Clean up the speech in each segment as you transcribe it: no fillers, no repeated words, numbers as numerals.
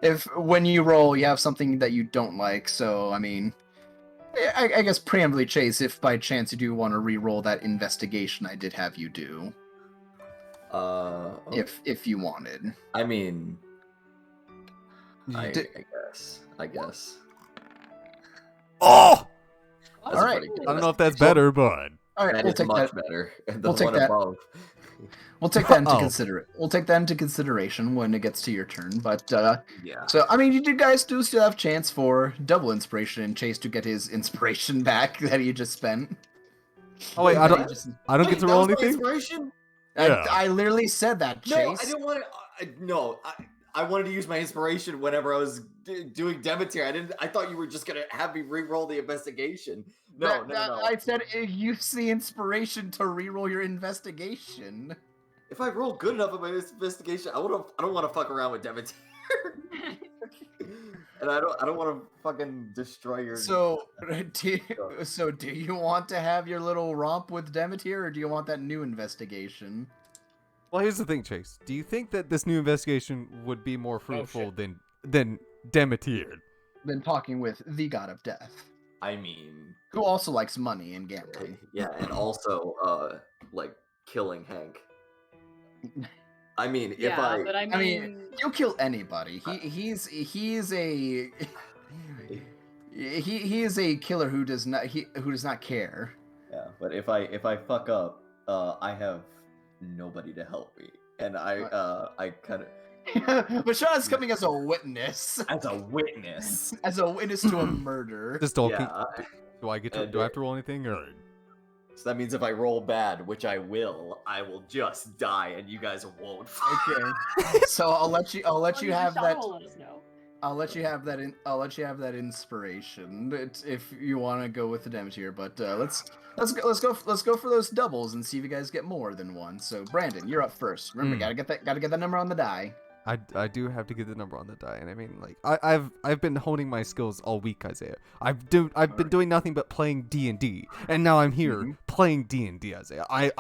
if when you roll, you have something that you don't like. So I mean, I guess preemptively, Chase, if by chance you do want to re-roll that investigation, I did have you do, Oh, if you wanted. I mean, I Did- guess. Oh! That's All a right. pretty good I don't know if that's investigation. better, but All right, That we'll is take much that. better than We'll the take one that. above. We'll take that into Uh-oh. We'll take that into consideration when it gets to your turn. But Yeah. so I mean, you guys do still have chance for double inspiration and Chase to get his inspiration back that he just spent. oh wait, I That he don't, just- I don't get Wait, to that roll was my anything. inspiration? Yeah. I literally said that, No, Chase. I didn't want to. No, I wanted to use my inspiration whenever I was doing Demeter. I thought you were just gonna have me re-roll the investigation. No. I said use the inspiration to reroll your investigation. If I roll good enough in my investigation, I don't want to fuck around with Demeter. And I don't want to fucking destroy your. So do you want to have your little romp with Demeter, or do you want that new investigation? Well, here's the thing, Chase. Do you think that this new investigation would be more fruitful shit. than Demeter? Been talking with the god of death, I mean, who also likes money and gambling. yeah, and also like killing Hank. I mean, if Yeah, I but I mean, He'll kill anybody. He's a he is a killer who does not care. yeah, but if I fuck up, I have nobody to help me, and I kind of But Sean's coming as a witness. as a witness. As a witness to a murder. Just don't. Yeah, Do I get to? and Do I have to roll anything or? so that means if I roll bad, which I will just die, and you guys won't. Okay. So I'll let you have that. Will let us know. I'll let you have that inspiration if you want to go with the Demeter. But let's go for those doubles and see if you guys get more than one. So Brandon, you're up first. Remember, gotta get that number on the die. I do have to get the number on the die, and I mean, like, I've been honing my skills all week, Isaiah. I've been doing nothing but playing D&D, and now I'm here playing D&D, Isaiah. I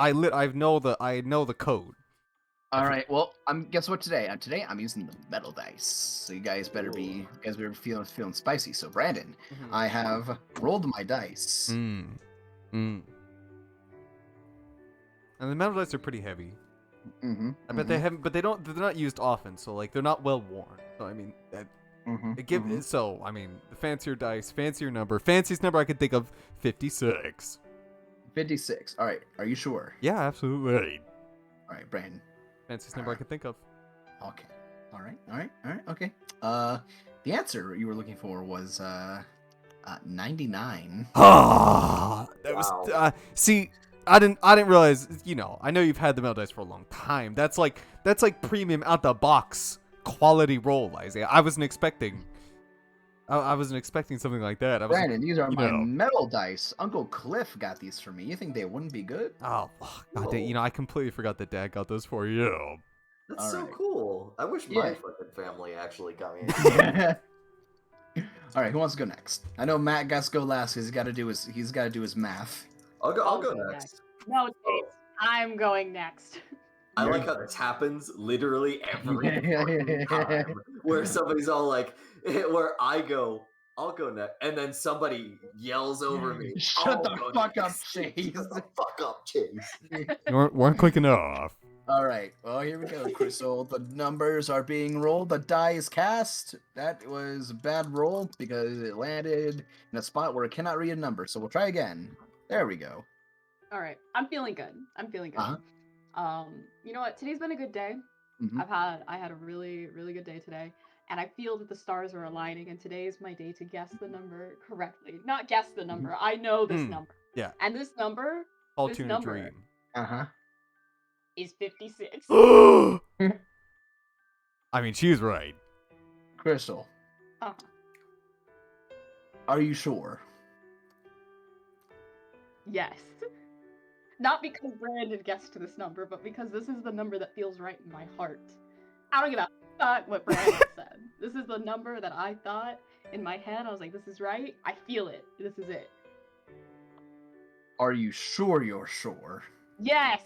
know the code. All right. Well, guess what today? Today I'm using the metal dice. So you guys better be feeling spicy. So Brandon, I have rolled my dice. And the metal dice are pretty heavy. I bet they haven't, but they're not used often, so like they're not well worn. So I mean, so I mean, the fancier dice, fancier number, fanciest number I could think of, 56. 56. All right. Are you sure? Yeah, absolutely. All right, Brandon. Fanciest number I could think of. Okay. All right. Okay. The answer you were looking for was 99. Ah, that Wow. was see. I didn't realize, I know you've had the metal dice for a long time. That's like premium out the box quality roll, Isaiah. I wasn't expecting something like that. Brandon, these are my metal dice. Uncle Cliff got these for me. You think they wouldn't be good? Oh, God, I completely forgot that Dad got those for you. That's All so right. cool. I wish Yeah. my fucking family actually got me. All right, who wants to go next? I know Matt got to go last because he's got to do his math. I'll go go next. No, Chase, I'm going next. I like how this happens literally every fucking time. Where somebody's all like, where I'll go next, and then somebody yells over me. Shut the fuck up, Chase. Shut the fuck up, Chase. You weren't quick enough. All right, well, here we go, Crystal. The numbers are being rolled. The die is cast. That was a bad roll because it landed in a spot where it cannot read a number. So we'll try again. There we go. All right, I'm feeling good. You know what? Today's been a good day. I had a really, really good day today, and I feel that the stars are aligning. And today is my day to guess the number correctly. Not guess the number. I know this number. Yeah. And this number. All this tune a number dream. Is 56. I mean, she's right. Crystal, are you sure? Yes. Not because Brandon guessed this number, but because this is the number that feels right in my heart. I don't give a fuck what Brandon said. This is the number that I thought in my head. I was like, this is right. I feel it. This is it. Are you sure you're sure? Yes.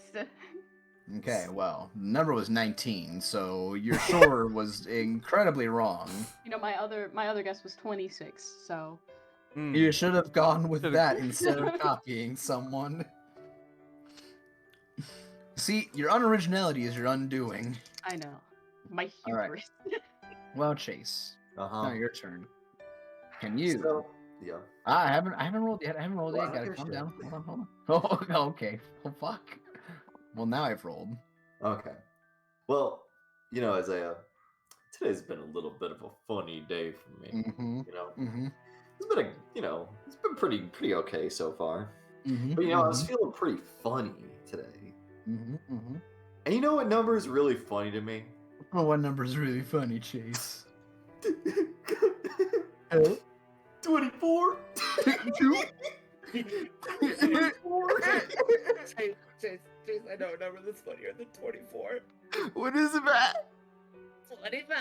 Okay, well, the number was 19, so your sure was incredibly wrong. You know, my other guess was 26. So You should have gone with Should've- that instead of copying someone. See, your unoriginality is your undoing. I know my All right. hubris. Well, Chase, Uh-huh. now your turn. Can you? So, yeah. I haven't rolled yet. I haven't rolled Well, yet. Gotta I calm should. down. Hold on. Oh, okay. Oh, fuck. Well, now I've rolled. Okay. Well, Isaiah, today's been a little bit of a funny day for me. Mm-hmm. Mm-hmm. It's been pretty okay so far. Mm-hmm. But I was feeling pretty funny today. Mm-hmm. Mm-hmm. And you know what number is really funny to me? Well, what number's really funny, Chase? 24. Chase, I know a number that's funnier than 24. What is it, Matt? 25.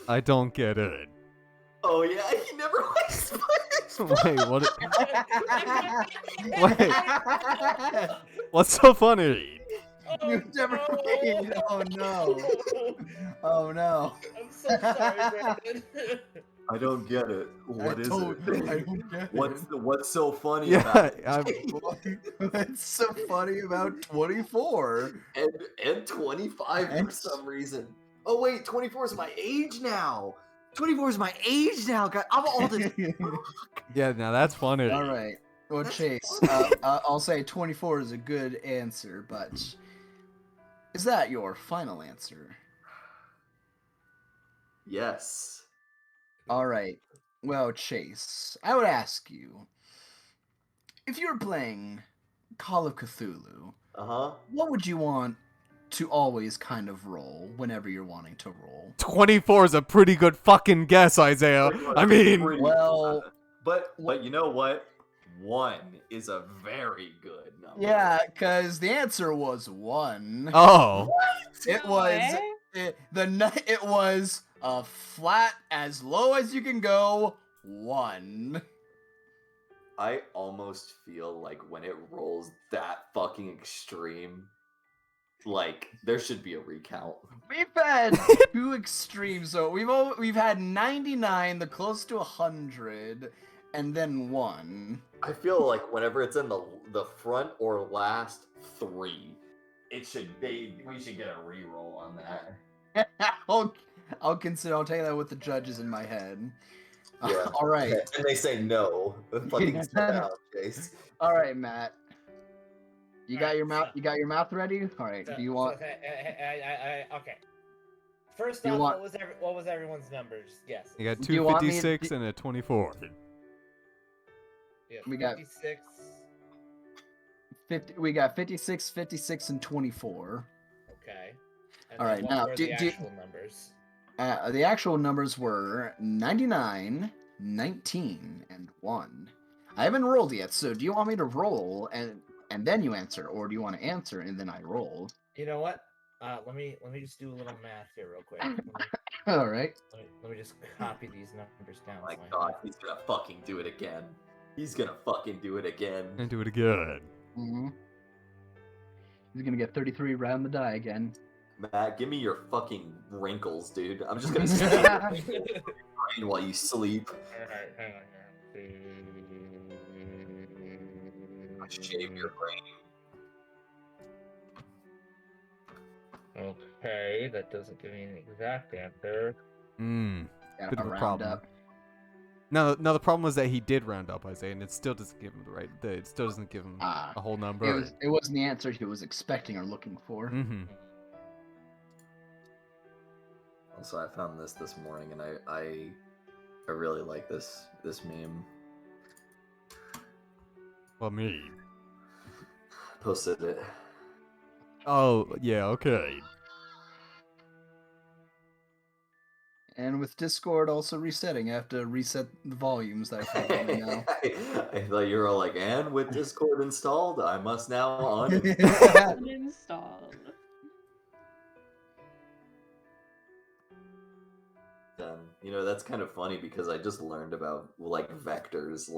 I don't get it. Oh yeah, he never likes Wait, what? Wait, what's so funny? You've never played. Oh no. Oh no. I'm so sorry, Brandon. I don't get it. What is I it? don't get What's so funny Yeah, about it? What's so funny about 24? and 25 for some reason. Oh wait, 24 is my age now. 24 is my age now, guys. I'm old as yeah. Now that's funny. All right. Well, That's Chase, funny. I'll say 24 is a good answer, but is that your final answer? Yes. All right. Well, Chase, I would ask you, if you were playing Call of Cthulhu, Uh-huh. what would you want to always kind of roll whenever you're wanting to roll? 24 is a pretty good fucking guess, Isaiah. I mean, Well, but you know what? 1 is a very good number. yeah, because the answer was 1. oh, It was it was a flat as low as you can go 1. I almost feel like when it rolls that fucking extreme, like there should be a recount. We've had 2 extremes, so we've had 99, the close to 100, and then 1. I feel like whenever it's in the front or last 3, we should get a reroll on that. I'll consider. I'll take that with the judges in my head. Yeah. All right. And they say no. Fucking sit down, Chase. All right, Matt. You got Alright, your mouth. so- You got your mouth ready. All right. Do you want? Okay. First You off, want- what was everyone's numbers? Yes. you got Do you want me to- 256 and a 24. Yeah, we got- 56. 50. We got 56, 56, and 24. Okay. And All then right, what now, were do- the do- actual numbers? The actual numbers were 99, 19, and 1. I haven't rolled yet, so do you want me to roll and then you answer, or do you want to answer and then I roll? You know what? Let me just do a little math here real quick. All right. Let me just copy these numbers down. My so I God, have- he's gonna fucking do it again. He's gonna fucking do it again. And do it again. Mm-hmm. He's gonna get 33 round the die again. Matt, give me your fucking wrinkles, dude. I'm just gonna steal your brain while you sleep. Alright, hang on here. Shave your brain. Okay, that doesn't give me an exact answer. Yeah, Bit of a round problem. up. No, the problem was that he did round up, Isaiah, and it still doesn't give him the right. It still doesn't give him Ah, a whole number. It wasn't the answer he was expecting or looking for. Mm-hmm. Also, I found this morning, and I really like this meme. Well, me. Posted it. Oh, yeah, okay. And with Discord also resetting, I have to reset the volumes that I put in now. I thought you were all like, and with Discord installed, I must now on. Uninstalled. That's kind of funny because I just learned about like vectors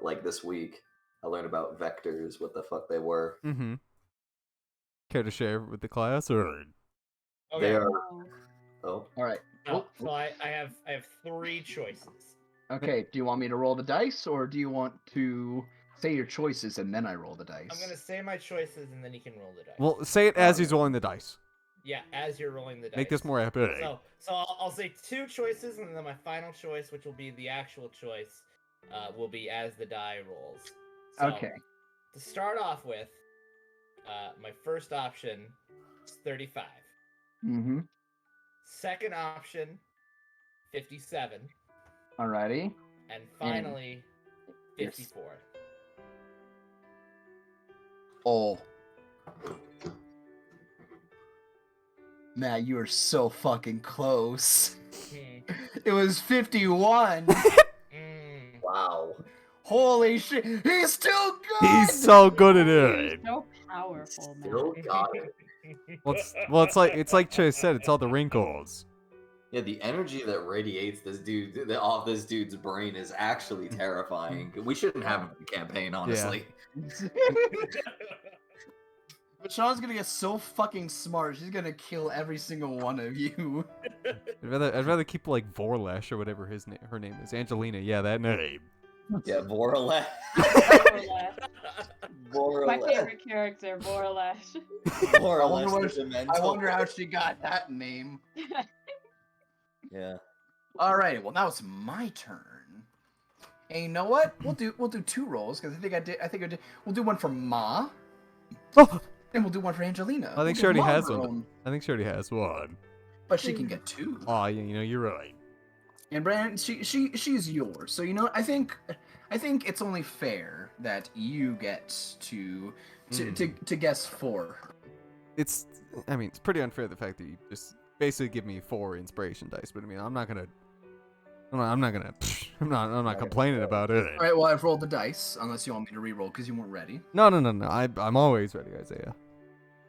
like this week. I learned about vectors, what the fuck they were. Mm-hmm. Care to share with the class, or They Okay. are. Oh. Oh, All right. So I have 3 choices. Okay. Do you want me to roll the dice, or do you want to say your choices and then I roll the dice? I'm gonna say my choices and then you can roll the dice. well, say it as Alright. he's rolling the dice. Yeah, as you're rolling the dice. Make this more epic. So I'll say 2 choices, and then my final choice, which will be the actual choice, will be as the die rolls. So, Okay. To start off with, my first option is 35. Mm-hmm. Second option, 57. Alrighty. And finally, Yes. 54. Oh. Matt, you are so fucking close. It was 51. wow. Holy shit. He's still good. He's so good at it. So powerful, man. Still got it. Well, it's like Chase said. It's all the wrinkles. Yeah, the energy that radiates off this dude's brain is actually terrifying. We shouldn't have him in the campaign, honestly. But Sean's gonna get so fucking smart. She's gonna kill every single one of you. I'd rather keep like Vorlash or whatever her name is. Angelina. Yeah, that name. Yeah, Vorlash. Borlash. My favorite character, Borlash. I wonder how she got that name. Yeah. All right. Well, now it's my turn. And you know what? We'll do 2 rolls because I think I did. We'll do one for Ma. Oh, And we'll do one for Angelina. I think she already has one. I think she already has one. But she can get 2. Oh, yeah, you're right. And Brandon, she's yours. So I think it's only fair that you get to guess 4. It's pretty unfair the fact that you just basically give me 4 inspiration dice. But I mean, I'm not complaining about it. All right. Well, I've rolled the dice, unless you want me to re-roll because you weren't ready. No. I'm always ready, Isaiah.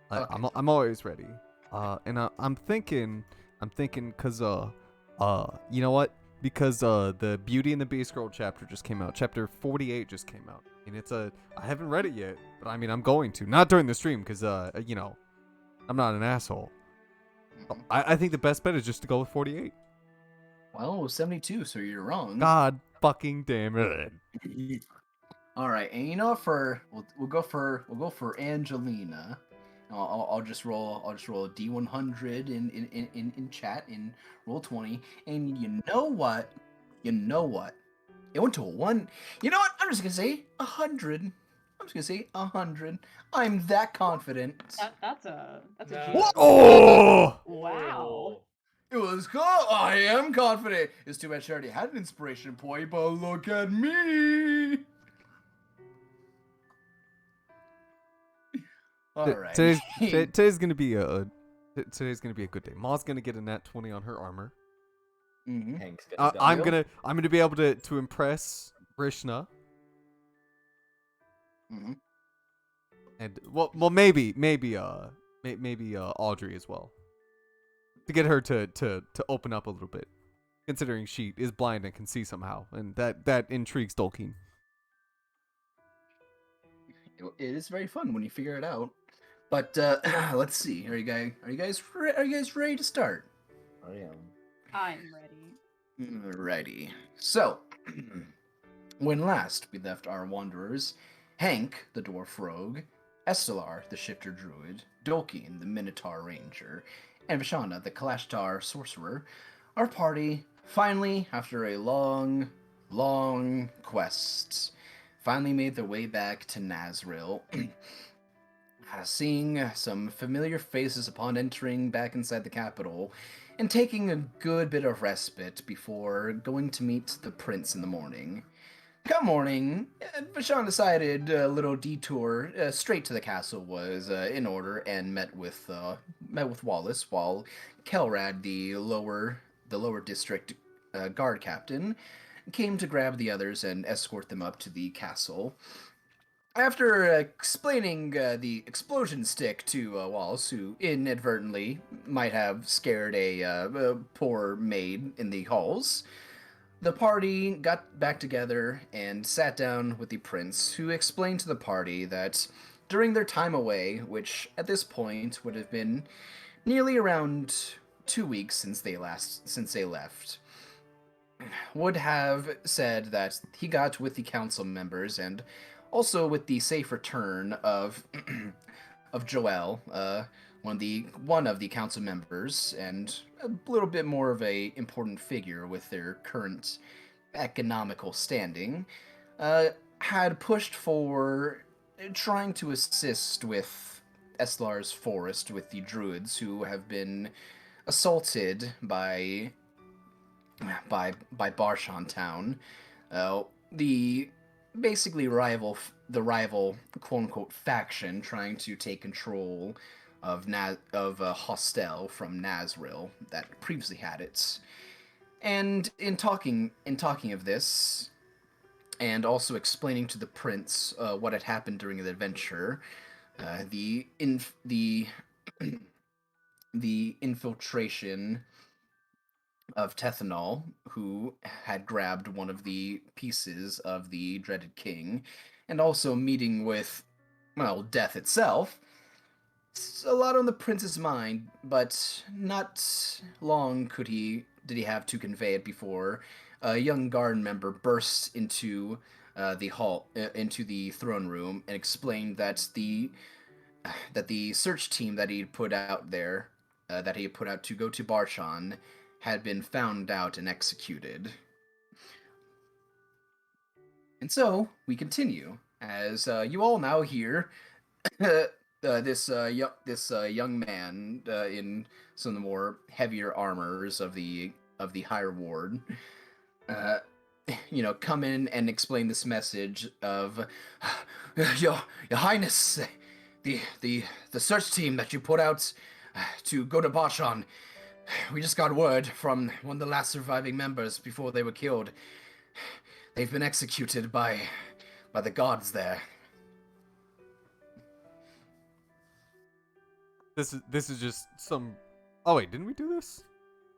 Okay. I'm always ready. And I'm thinking, cause you know what? Because the Beauty and the Beast Girl chapter just came out. Chapter 48 just came out, and I haven't read it yet, but I mean I'm going to. Not during the stream, cause I'm not an asshole. Mhm. I think the best bet is just to go with 48. Well, it was 72, so you're wrong. God fucking damn it. All right, and we'll go for Angelina. I'll just roll a D100 in chat in roll 20, and you know what? It went to a 1. You know what? I'm just gonna say 100. I'm just gonna say 100. I'm that confident. That's a No. Oh! Wow. It was cool. I am confident. It's too bad she already had an inspiration point, but look at me. All right. Today's gonna be a good day. Ma's gonna get a nat 20 on her armor. Mm-hmm. Hank's I'm gonna be able to impress Rishna. Mm-hmm. And well maybe Audrey as well, to get her to open up a little bit, considering she is blind and can see somehow, and that intrigues Tolkien. It is very fun when you figure it out. But let's see. Are you guys ready to start? I am. I'm ready. Alrighty. So, when last we left our wanderers, Hank, the dwarf rogue, Estelar, the shifter druid, Dolkeen, the minotaur ranger, and Vishana, the Kalashtar sorcerer, our party finally, after a long quest, finally made their way back to Nazril. Seeing some familiar faces upon entering back inside the capital, and taking a good bit of respite before going to meet the prince in the morning. Come morning, Vashon decided a little detour straight to the castle was in order, and met with Wallace, while Kelrad, the lower district guard captain, came to grab the others and escort them up to the castle. After explaining the explosion stick to Wallace, who inadvertently might have scared a poor maid in the halls, the party got back together and sat down with the prince, who explained to the party that during their time away, which at this point would have been nearly around 2 weeks since they left, would have said that he got with the council members and also with the safe return of of Joel, one of the council members, and a little bit more of a important figure with their current economical standing, had pushed for trying to assist with Eslar's forest with the druids who have been assaulted by Barshan Town. The basically the rival quote unquote faction trying to take control of Hostel from Nazril that previously had it. And in talking of this, and also explaining to the prince what had happened during the adventure, the infiltration of Tethanol, who had grabbed one of the pieces of the dreaded king, and also meeting with, well, death itself. It's a lot on the prince's mind, but not long did he have to convey it before a young guard member burst into the hall, into the throne room, and explained that the search team that he put out there, that he put out to go to Barshan, had been found out and executed. And so we continue as you all now hear this young man in some of the more heavier armors of the higher ward, come in and explain this message of your Highness, the search team that you put out to go to Barshan. We just got word from one of the last surviving members before they were killed. They've been executed by the gods there. This is just some. Oh wait, didn't we do this?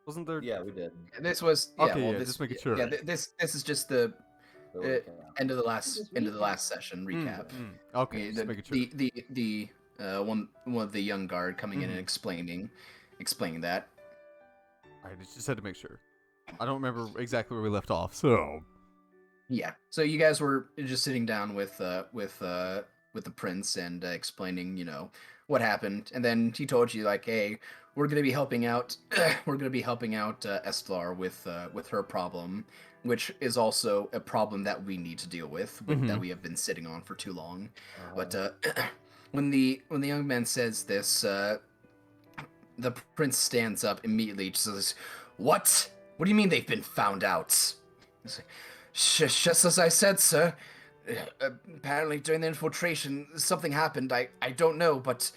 Wasn't there? Yeah, we did. This was just making sure. Yeah, this is just the end of the last session recap. Okay, just making sure. The one of the young guard coming in and explaining that. I just had to make sure. I don't remember exactly where we left off, so. Yeah. So you guys were just sitting down with the prince and explaining, what happened, and then he told you like, hey, we're gonna be helping out. We're gonna be helping out Estlar with her problem, which is also a problem that we need to deal with that we have been sitting on for too long. But when the young man says this, the prince stands up immediately. Just says, "What? What do you mean they've been found out?" Just as I said, sir. Apparently, during the infiltration, something happened. I don't know, but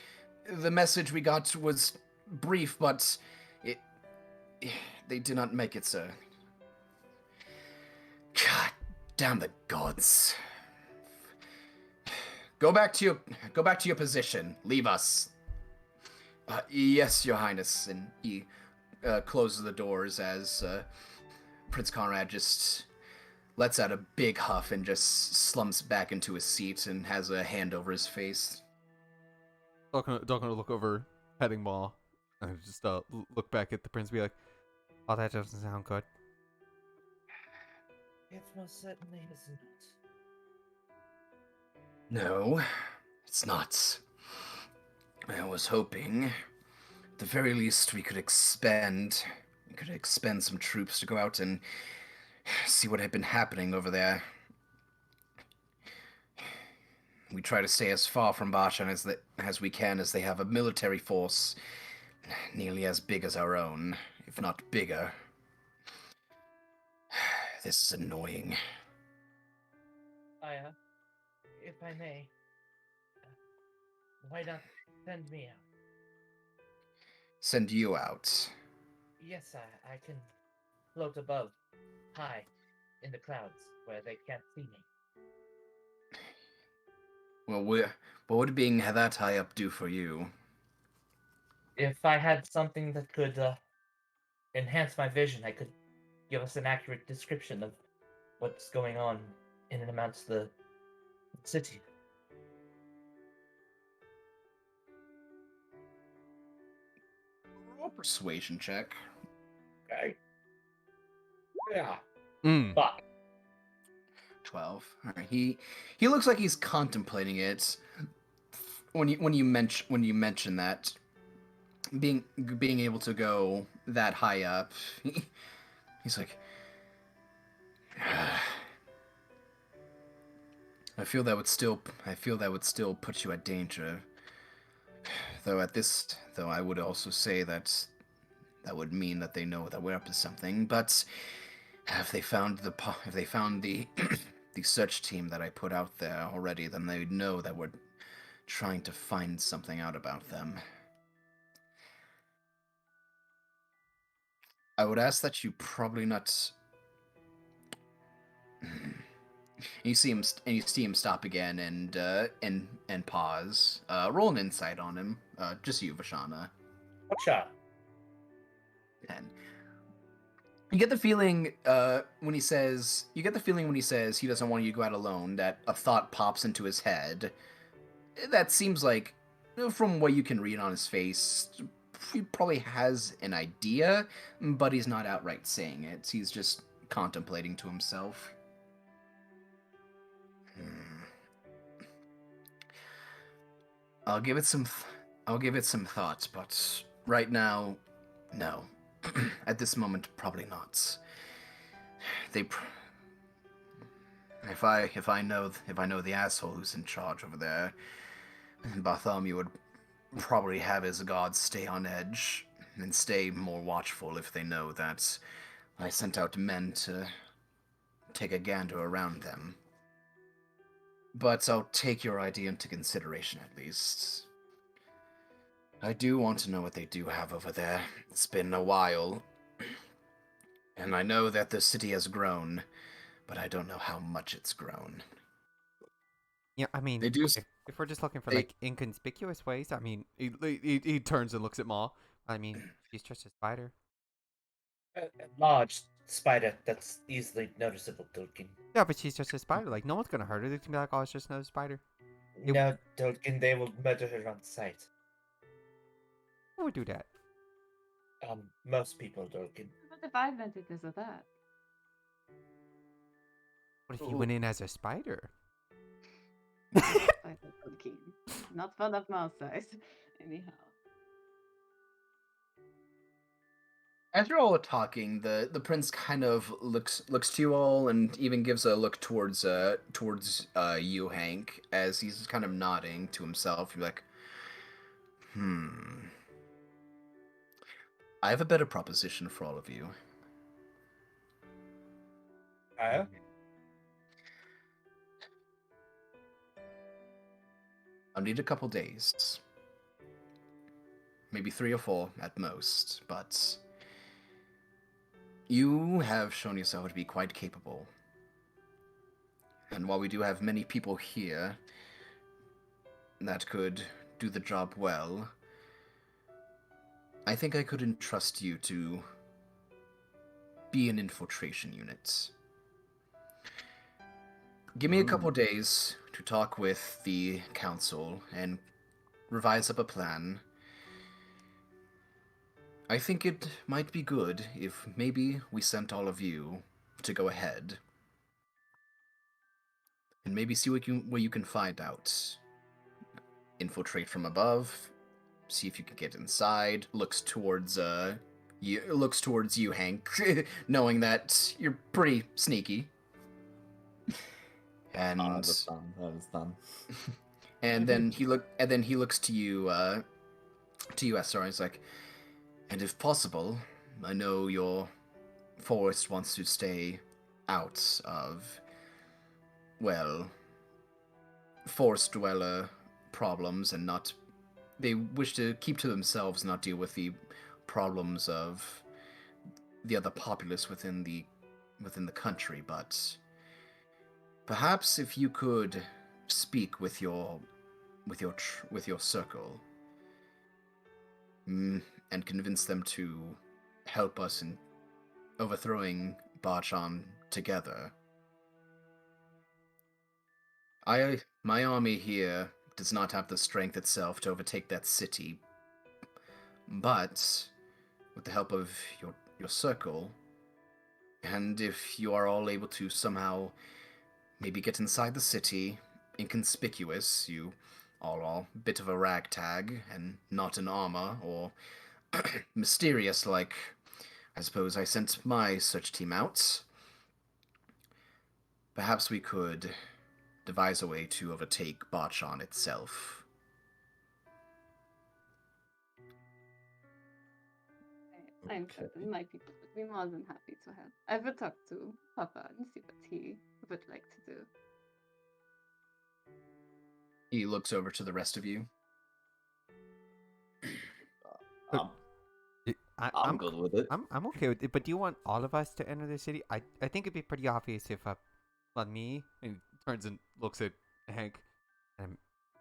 the message we got was brief. But they did not make it, sir. God damn the gods! Go back to your position. Leave us. Yes, Your Highness. And he closes the doors as Prince Conrad just lets out a big huff and just slumps back into his seat and has a hand over his face. Not gonna look over Petting Maw and just look back at the prince and be like, "Oh, that doesn't sound good." It most certainly isn't. No, it's not. I was hoping, at the very least, we could expend some troops to go out and see what had been happening over there. We try to stay as far from Barshan as we can, as they have a military force nearly as big as our own, if not bigger. This is annoying. Aya, if I may, why not send me out? Send you out? Yes, I can float above, high, in the clouds, where they can't see me. Well, what would being that high up do for you? If I had something that could enhance my vision, I could give us an accurate description of what's going on in and amongst the city. Roll a persuasion check. Okay. Yeah. Mm. Fuck. 12. All right. He looks like he's contemplating it. When you mention that being able to go that high up, he's like, I feel that would still put you at danger. Though I would also say that would mean that they know that we're up to something. But if they found the the search team that I put out there already, then they'd know that we're trying to find something out about them. I would ask that you probably not. You see him stop again and pause. Roll an insight on him. Just you, Vashana. Gotcha. And you get the feeling when he says he doesn't want you to go out alone, that a thought pops into his head. That seems like, from what you can read on his face, he probably has an idea, but he's not outright saying it. He's just contemplating to himself. I'll give it some thought, but right now, no. At this moment, probably not. If I know the asshole who's in charge over there, Bartholomew would probably have his guards stay on edge and stay more watchful if they know that I sent out men to take a gander around them. But I'll take your idea into consideration at least. I do want to know what they do have over there. It's been a while. And I know that the city has grown, but I don't know how much it's grown. Yeah, I mean, They do. If we're just looking for like inconspicuous ways, I mean, he turns and looks at Ma. I mean, she's just a spider. A large spider that's easily noticeable, Tolkien. Yeah, but she's just a spider. Like, no one's gonna hurt her. They can be like, oh, it's just another spider. No, Tolkien, they will murder her on sight. Who would do that? Most people, Tolkien. What if I invented this or that? What if you went in as a spider? Tolkien. Not fun of mouse size. Anyhow. As you're all talking, the prince kind of looks to you all and even gives a look towards you, Hank, as he's kind of nodding to himself. You're like, I have a better proposition for all of you. I'll need a couple days. Maybe 3 or 4 at most, but you have shown yourself to be quite capable. And while we do have many people here that could do the job well, I think I could entrust you to be an infiltration unit. Give me a couple days to talk with the council and revise up a plan. I think it might be good if maybe we sent all of you to go ahead and maybe see what you can find out. Infiltrate from above, see if you can get inside. Looks towards you, Hank, knowing that you're pretty sneaky. And that was done. And then he looks to you, Esther, and he's like, and if possible, I know your forest wants to stay out of, well, forest dweller problems, and not, they wish to keep to themselves, not deal with the problems of the other populace within the country, but perhaps if you could speak with your circle, and convince them to help us in overthrowing Bachan together. My army here does not have the strength itself to overtake that city, but with the help of your circle, and if you are all able to somehow maybe get inside the city, inconspicuous, you all are a bit of a ragtag and not in armor or mysterious like I suppose I sent my search team out. Perhaps we could devise a way to overtake Bachan itself. I'm certain my people would be more than happy to help. I will talk to Papa and see what he would like to do. He looks over to the rest of you. I'm good with it. I'm okay with it, but do you want all of us to enter the city? I think it'd be pretty obvious if me, and turns and looks at Hank, and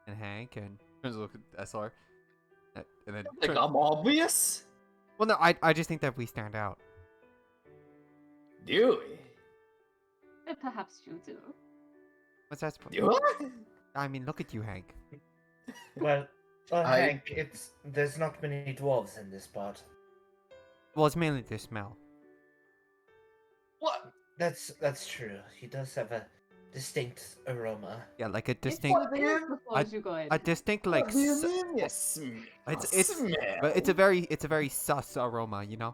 Hank, and turns and looks at SR, and then Like I'm obvious? well, no, I just think that we stand out. Do we? Perhaps you do. What's that? Do I? I mean, look at you, Hank. Well, Hank, there's not many dwarves in this part. Well, it's mainly the smell. What? That's true. He does have a distinct aroma. Yeah, like a distinct, a distinct like. What do you mean? Yes. It's a very sus aroma, you know.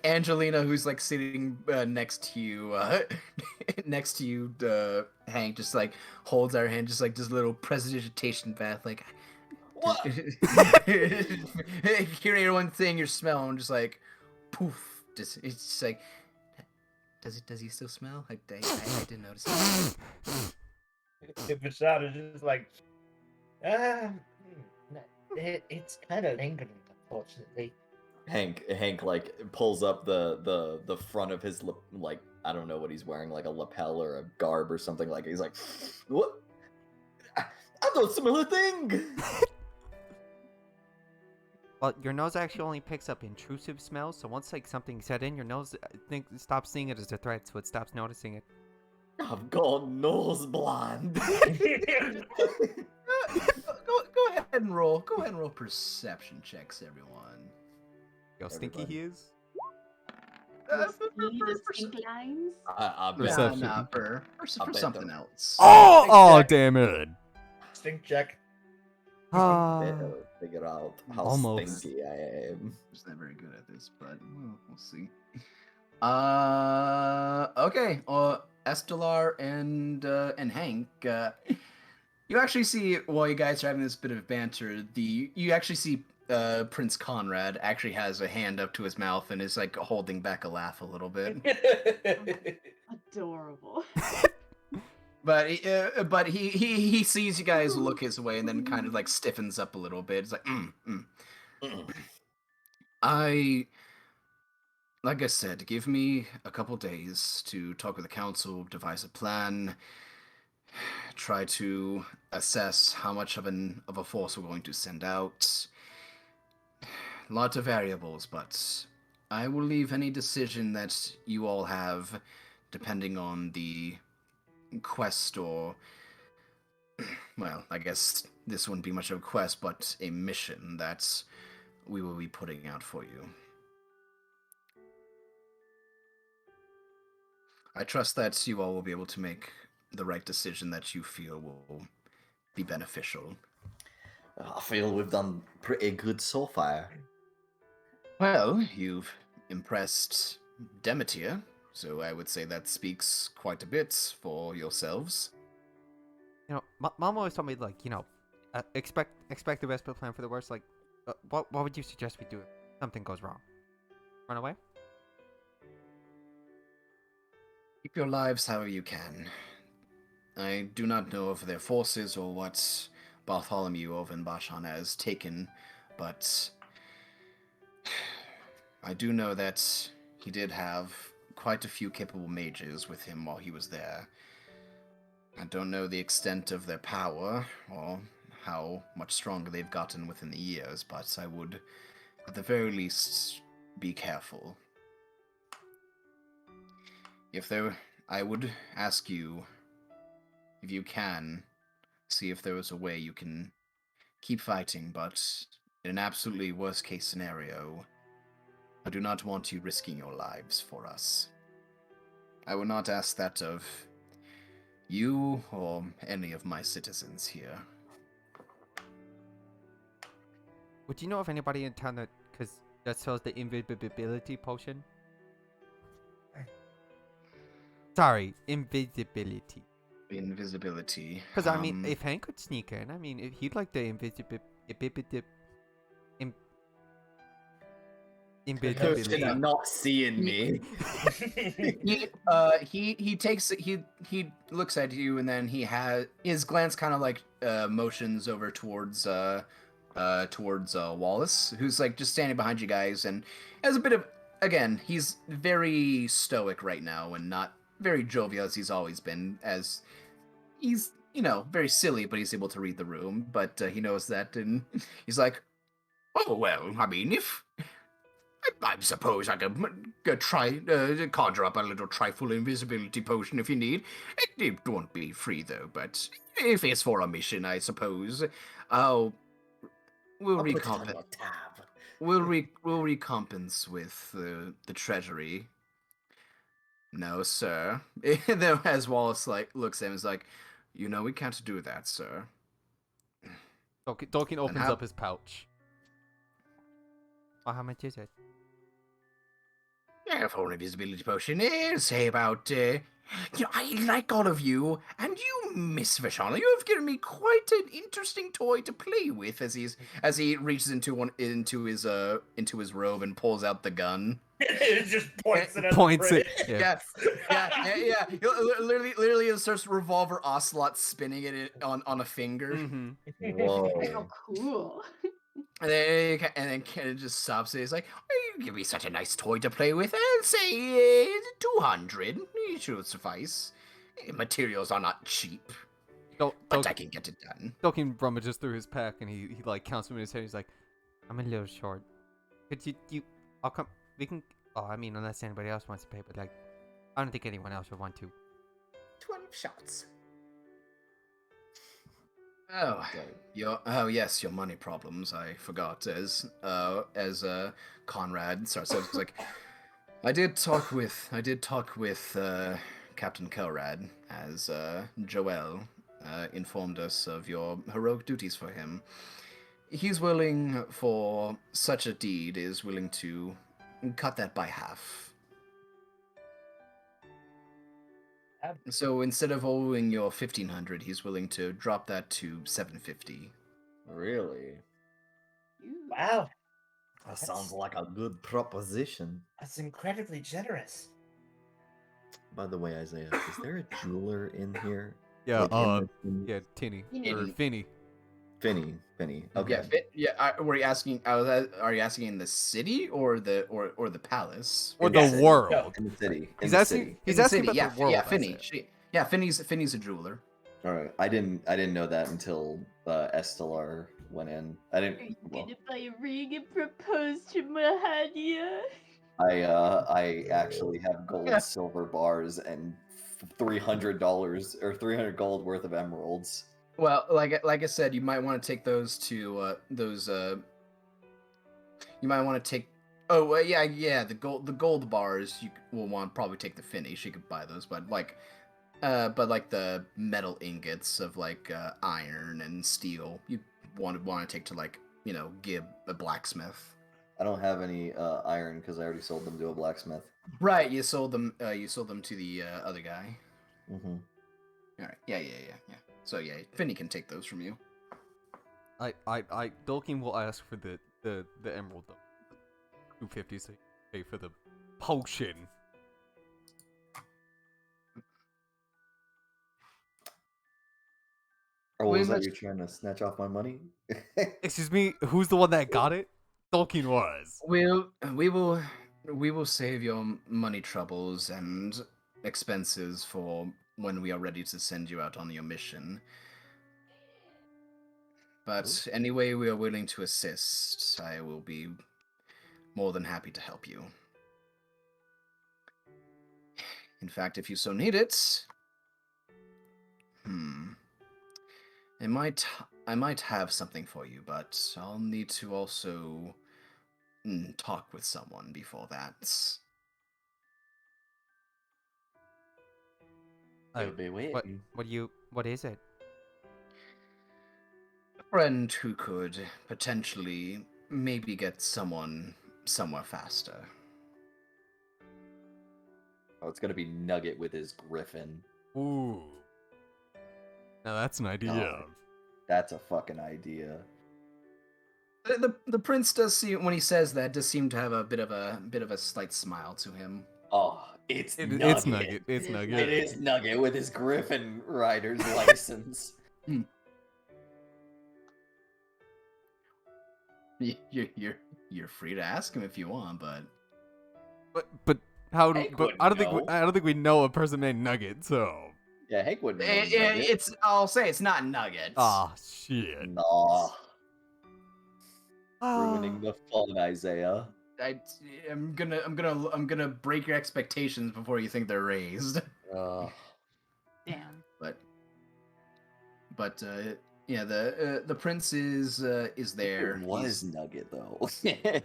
Angelina, who's like sitting next to you, Hank, just like holds our hand, just like does a little prestidigitation bath, like. What? Hearing everyone saying your smell, and just like, poof. It's just like, does he still smell? I didn't notice it. Bashar is just like, it's kind of lingering, unfortunately. Hank like pulls up the front of his like I don't know what he's wearing, like a lapel or a garb or something, like he's like, what? I don't smell a thing. Well, your nose actually only picks up intrusive smells, so once like something's set in, your nose stops seeing it as a threat, so it stops noticing it. I've got nose blind. Go ahead and roll. Go ahead and roll perception checks, everyone. How stinky he is. Distinct lines. I bet. Perception. Nah, for something else. Oh, damn it! Stink check. Figure out how Almost. stinky I am. I'm just not very good at this, but we'll see. Okay. Estelar and Hank. You actually see, while you guys are having this bit of banter, you actually see Prince Conrad actually has a hand up to his mouth and is like holding back a laugh a little bit. Adorable. But he sees you guys look his way and then kind of like stiffens up a little bit. It's like, like I said, give me a couple days to talk with the council, devise a plan, try to assess how much of a force we're going to send out. Lots of variables, but I will leave any decision that you all have, depending on the quest or, well, I guess this wouldn't be much of a quest, but a mission that we will be putting out for you. I trust that you all will be able to make the right decision that you feel will be beneficial. I feel we've done pretty good so far. Well, you've impressed Demeter, so I would say that speaks quite a bit for yourselves. You know, Mom always told me, like, you know, expect the best but plan for the worst. Like, what would you suggest we do if something goes wrong? Run away? Keep your lives however you can. I do not know of their forces or what Bartholomew over in Bachan has taken, but I do know that he did have quite a few capable mages with him while he was there. I don't know the extent of their power or how much stronger they've gotten within the years, but I would, at the very least, be careful. I would ask you, if you can, see if there was a way you can keep fighting, but in an absolutely worst case scenario, I do not want you risking your lives for us. I would not ask that of you or any of my citizens here. Would you know of anybody in town that sells the invisibility potion? Sorry, invisibility. Invisibility. Because I mean, if Hank could sneak in, I mean, if he'd like the invisibility. You're not seeing me. He looks at you, and then his glance kind of like motions over towards Wallace, who's like just standing behind you guys, and has a bit of, again, he's very stoic right now and not very jovial as he's always been, as he's, very silly, but he's able to read the room, but he knows that, and he's like, oh, well, I mean, if I suppose I could try conjure up a little trifle invisibility potion if you need. It won't be free though, but if it's for a mission, I suppose. We'll recompense. We'll recompense with the treasury. No, sir. And then as Wallace looks at him, is like, we can't do that, sir. Tolkien opens up his pouch. How much is it? Yeah, for an invisibility potion, say about, I like all of you, and you, Miss Vashana, you have given me quite an interesting toy to play with. As he reaches into his robe and pulls out the gun. It just points it at Yeah. Yeah. Literally, it starts Revolver Ocelot spinning it on a finger. Mm-hmm. Whoa. Oh, cool. And then Ken just stops it. He's like, you give me such a nice toy to play with. I'll say 200. It should suffice. Materials are not cheap, but I can get it done. Tolkien rummages through his pack and he counts them in his head. He's like, I'm a little short. Could you I'll come. We can. Oh, I mean, unless anybody else wants to pay, but I don't think anyone else would want to. 12 shots. Yes, your money problems. I forgot. As Conrad starts, it's like, I did talk with Captain Kelrad, as Joel informed us of your heroic duties for him. He's willing for such a deed. Is willing to cut that by half. So instead of owing your 1,500, he's willing to drop that to 750. Really? Wow. That sounds like a good proposition. That's incredibly generous. By the way, Isaiah, is there a jeweler in here? Yeah, Like, Tinny. Tinny. Or Finny. Finny. Okay. Were you asking? Are you asking in the city or the palace? Or In the city. world. No. In the city. He's In the asking. city. He's In the asking city, about the world. Finny. Isaiah. Finny's a jeweler. All right. I didn't know that until Estelar went in. I didn't. Are you Well, gonna buy a ring and propose to Mahania? I actually have gold, silver bars, and $300 or 300 gold worth of emeralds. Well, like I said, you might want to take those to You might want to take. Oh, yeah. The gold bars you will want to probably take the Finny. She could buy those, but the metal ingots of iron and steel, you want to take to Gib, a blacksmith. I don't have any iron because I already sold them to a blacksmith. Right, you sold them. You sold them to the other guy. Mm-hmm. All right. Yeah. So yeah, Finny can take those from you. Tolkien will ask for the emerald though. 250 so you pay for the potion. Or was that much- you trying to snatch off my money? Excuse me, who's the one that got it? Tolkien was. We will we will save your money troubles and expenses for when we are ready to send you out on your mission. But anyway, we are willing to assist. I will be more than happy to help you. In fact, if you so need it, I might have something for you, but I'll need to also talk with someone before that. We'll be waiting. What is it? A friend who could potentially maybe get someone somewhere faster. Oh, it's gonna be Nugget with his griffin. Ooh. Now that's an idea. God. That's a fucking idea. The prince does seem, when he says that, does seem to have a bit of a slight smile to him. Oh, it's Nugget. It's Nugget. It's Nugget. It is Nugget with his Griffin rider's license. You're free to ask him if you want, but But how do? Hank But I don't wouldn't think we know a person named Nugget. So. Yeah, Hank wouldn't know Nugget. it's. I'll say it's not Nuggets. Ah, shit. Nah. Ruining the fun, Isaiah. I'm gonna break your expectations before you think they're raised. Damn. But yeah, the prince is there. It was Nugget though. I'm just kidding.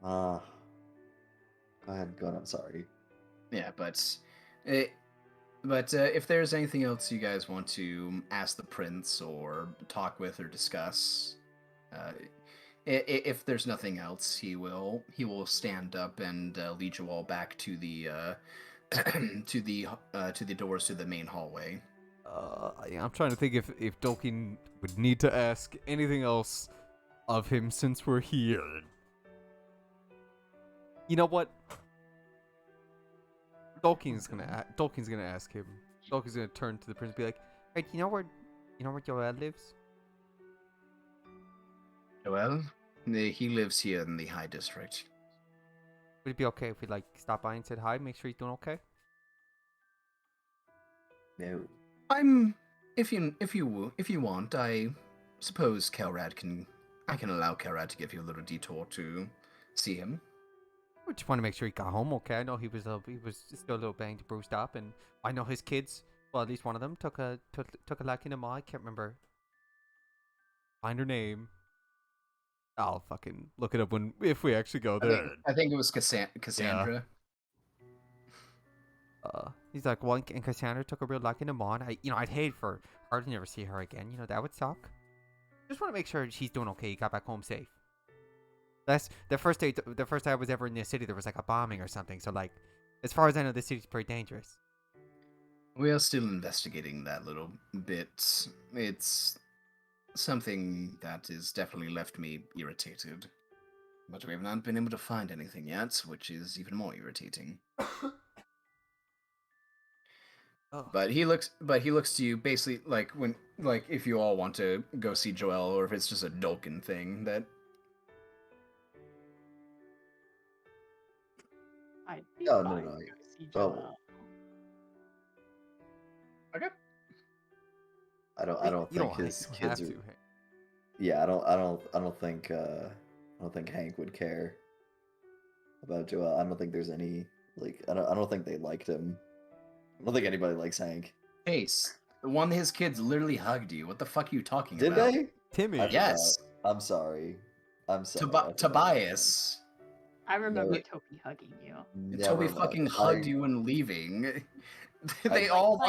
Go ahead, I'm sorry. Yeah, but if there's anything else you guys want to ask the prince or talk with or discuss, if there's nothing else, he will stand up and lead you all back to the to the doors to the main hallway. I'm trying to think if Dolkin would need to ask anything else of him since we're here. You know what? Dolkin's gonna ask him. Dolkin's gonna turn to the prince and be like, "Hey, do you know where Joel lives?" Joel, he lives here in the High District. Would it be okay if we like stop by and said hi, make sure he's doing okay? No. If you want, I suppose I can allow Kelrad to give you a little detour to see him. We just want to make sure he got home okay. I know he was still a little banged, bruised up, and I know his kids. Well, at least one of them took a liking to Ma. I can't remember. Find her name. I'll fucking look it up if we actually go there. I think it was Cassandra. He's like, well, and Cassandra took a real liking to Ma. And I'd hate for her to never see her again. That would suck. Just want to make sure she's doing okay. He got back home safe. That's the first day I was ever in this city. There was like a bombing or something. So like, as far as I know, this city's pretty dangerous. We are still investigating that little bit. It's something that has definitely left me irritated, but we have not been able to find anything yet, which is even more irritating. But he looks to you basically like if you all want to go see Joel, or if it's just a Dolkin thing that. No. Okay. I don't think his kids are. Yeah, I don't think Hank would care about Joel. I don't think there's any I don't think they liked him. I don't think anybody likes Hank. Chase, the one his kids literally hugged you. What the fuck are you talking Did about? they? Timmy. Yes. I'm sorry. Tobias. I remember Toby hugging you. Toby fucking hugged you when leaving. They all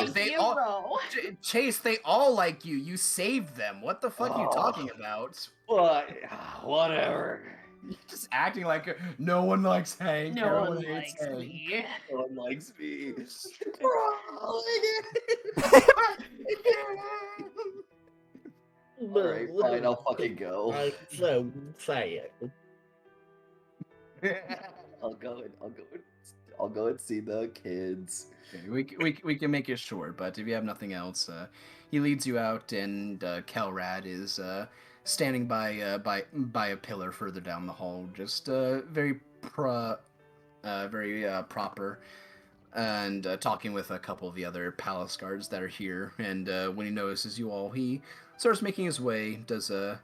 Chase, they all like you. You saved them. What the fuck are you talking about? Whatever. You're just acting like no one likes Hank. No one likes me. No one likes me. Alright, fine, I'll fucking go. I'll go and see the kids. Okay, we can make it short, but if you have nothing else, he leads you out, and Kelrad is standing by a pillar further down the hall, just very proper, and talking with a couple of the other palace guards that are here. And when he notices you all, he starts making his way, does a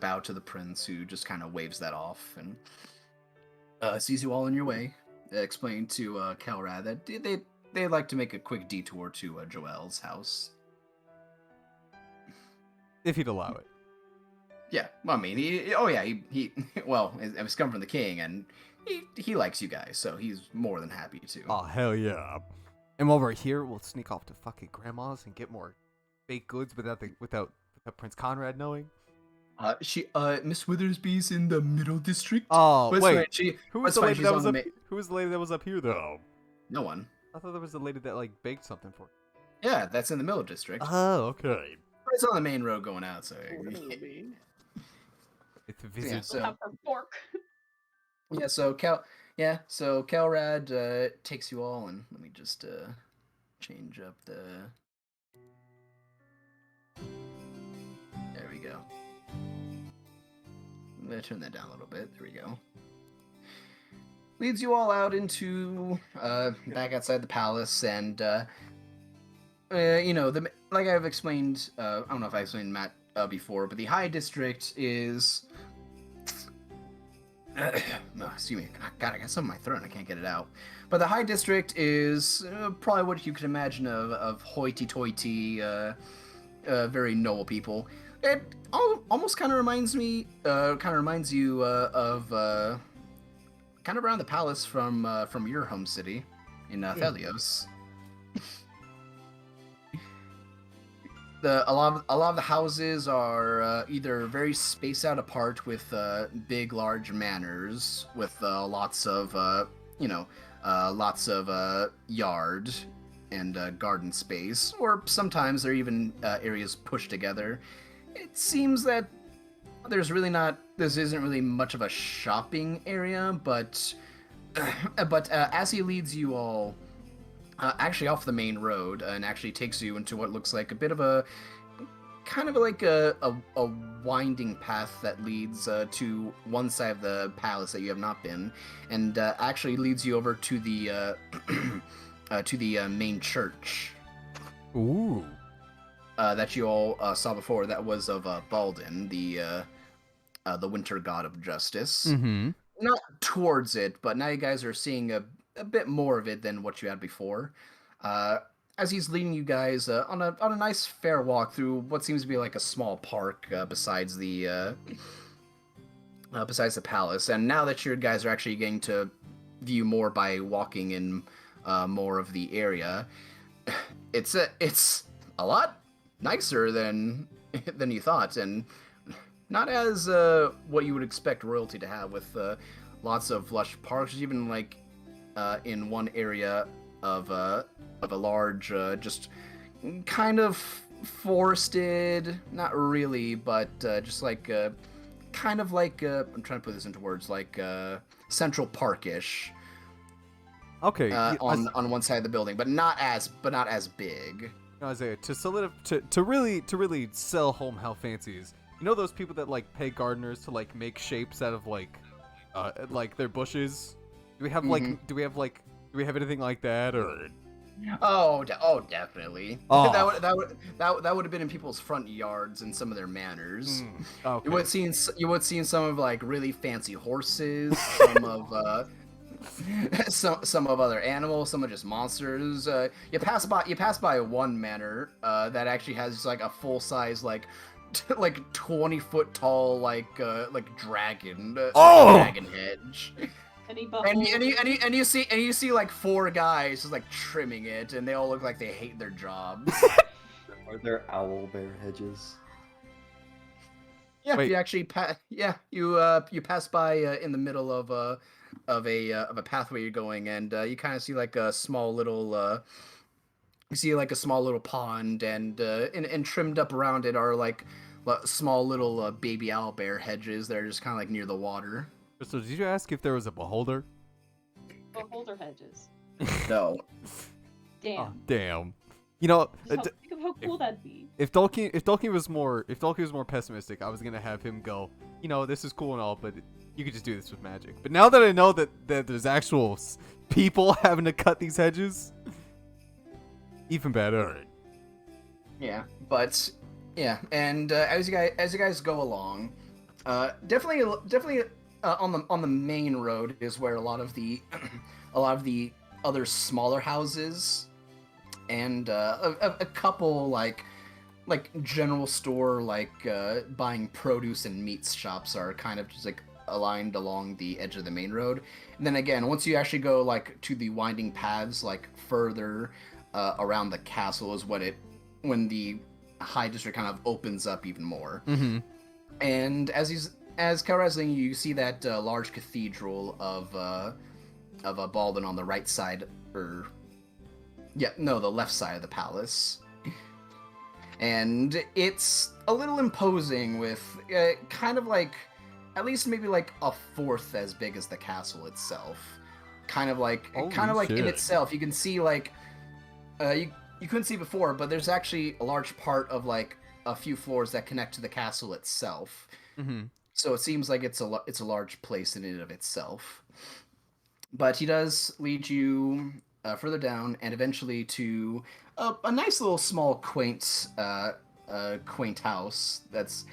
bow to the prince, who just kind of waves that off, and sees you all on your way, explaining to Kelrad that they'd like to make a quick detour to Joel's house. If he'd allow it. Yeah, well, I mean, he well, it was coming from the king, and he likes you guys, so he's more than happy to. Oh, hell yeah. And while we're here, we'll sneak off to fucking grandma's and get more baked goods without Prince Conrad knowing. Miss Withersby's in the middle district. Oh, But it's wait. fine, Who was the lady that was up here, though? No one. I thought there was a lady that, like, baked something for Yeah, that's in the middle district. Oh, okay. But it's on the main road going out, so. It's a visit. So- Have her fork. Yeah, so Kelrad takes you all, and let me just change up the. There we go. I'm gonna turn that down a little bit. There we go. Leads you all out into back outside the palace, and like I've explained. I don't know if I explained Matt before, but the High District is. Excuse me. God, I got something in my throat. I can't get it out. But the High District is probably what you could imagine of hoity-toity, very noble people. It almost kind of reminds you of kind of around the palace from your home city in Thelios. A lot of the houses are either very spaced out apart with big, large manors with lots of yard and garden space, or sometimes they're even areas pushed together. It seems that this isn't really much of a shopping area, but as he leads you all actually off the main road and actually takes you into what looks like a bit of a kind of like a winding path that leads to one side of the palace that you have not been, and actually leads you over to the to the main church. Ooh. That you all saw before. That was of Baldin, the winter god of justice. Mm-hmm. Not towards it, but now you guys are seeing a bit more of it than what you had before. As he's leading you guys on a nice fair walk through what seems to be like a small park besides the palace. And now that you guys are actually getting to view more by walking in more of the area, it's a lot nicer than you thought, and not as what you would expect royalty to have, with lots of lush parks. Even like in one area of a large, just kind of forested, not really, but just like kind of like I'm trying to put this into words, like Central Park-ish. Okay. On one side of the building, but not as big. Isaiah, to really sell home how fancy is. You know those people that like pay gardeners to like make shapes out of like their bushes? Do we have anything like that, or? Oh, definitely. Oh. That would have been in people's front yards and some of their manors. Okay. You would see some of like really fancy horses, some of some of other animals, some of just monsters. You pass by one manor that actually has like a full size like 20-foot tall like dragon dragon hedge. And you see like 4 guys just like trimming it, and they all look like they hate their jobs. Are there owl bear hedges? Yeah, Wait. you actually you pass by in the middle of a pathway you're going, and you kind of see like a small little pond, and trimmed up around it are like small little baby owlbear hedges that are just kind of like near the water. So did you ask if there was a beholder? Beholder hedges. No. Damn. Oh, damn. You know, Think of how cool that'd be. if Tolkien was more pessimistic, I was gonna have him go, you know, this is cool and all, but you could just do this with magic. But now that I know that there's actual people having to cut these hedges, even better. Yeah, but yeah, and as you guys go along, definitely on the main road is where a lot of the other smaller houses and a couple like general store buying produce and meat shops are kind of just like aligned along the edge of the main road. And then again, once you actually go like to the winding paths like further around the castle is when the High District kind of opens up even more. Mm-hmm. And as Kalrazling, you see that large cathedral of Baldwin on the right side, the left side of the palace. And it's a little imposing with kind of like at least maybe like a fourth as big as the castle itself. Kind of like in itself, you can see like you couldn't see before, but there's actually a large part of like a few floors that connect to the castle itself. Mm-hmm. So it seems like it's a large place in and of itself. But he does lead you further down and eventually to a nice little small quaint house that's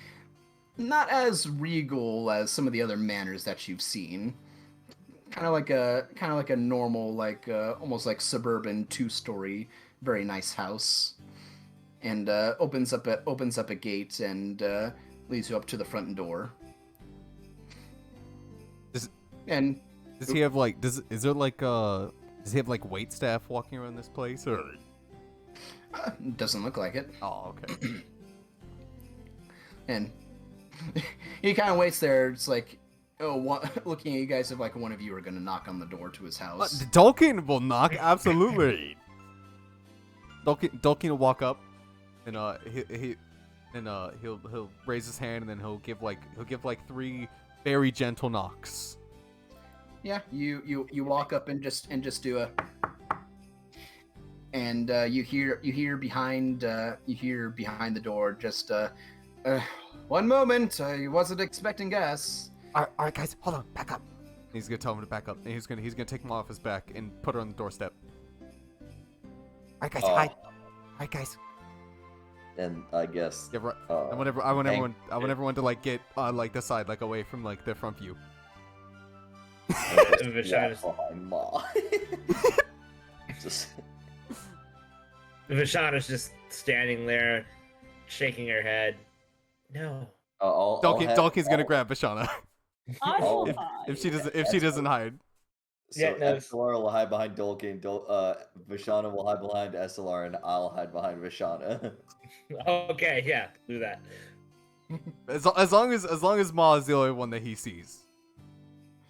not as regal as some of the other manors that you've seen. Kind of like a normal almost like suburban 2-story very nice house, and opens up a gate and leads you up to the front door. Does he have like does he have like wait staff walking around this place, or doesn't look like it. Oh, okay. And he kind of waits there. It's like, looking at you guys, if like one of you are gonna knock on the door to his house. Tolkien will knock, absolutely. Tolkien will walk up, and he'll raise his hand, and then he'll give like 3 very gentle knocks. Yeah, you walk up and just do a, and you hear behind the door just one moment, I wasn't expecting guests. All right, guys, hold on, back up. He's gonna tell him to back up, and he's gonna take him off his back and put her on the doorstep. All right, guys, hi. All right, guys. And I guess. Yeah, right. I want everyone to like get on like the side, like away from like the front view. Vishana's just standing there, shaking her head. No. Tolkien's gonna grab Vishana. if she doesn't hide. So yeah, no. Estelar will hide behind Tolkien. Vishana will hide behind Estelar, and I'll hide behind Vishana. Okay, yeah, do that. As long as Ma is the only one that he sees.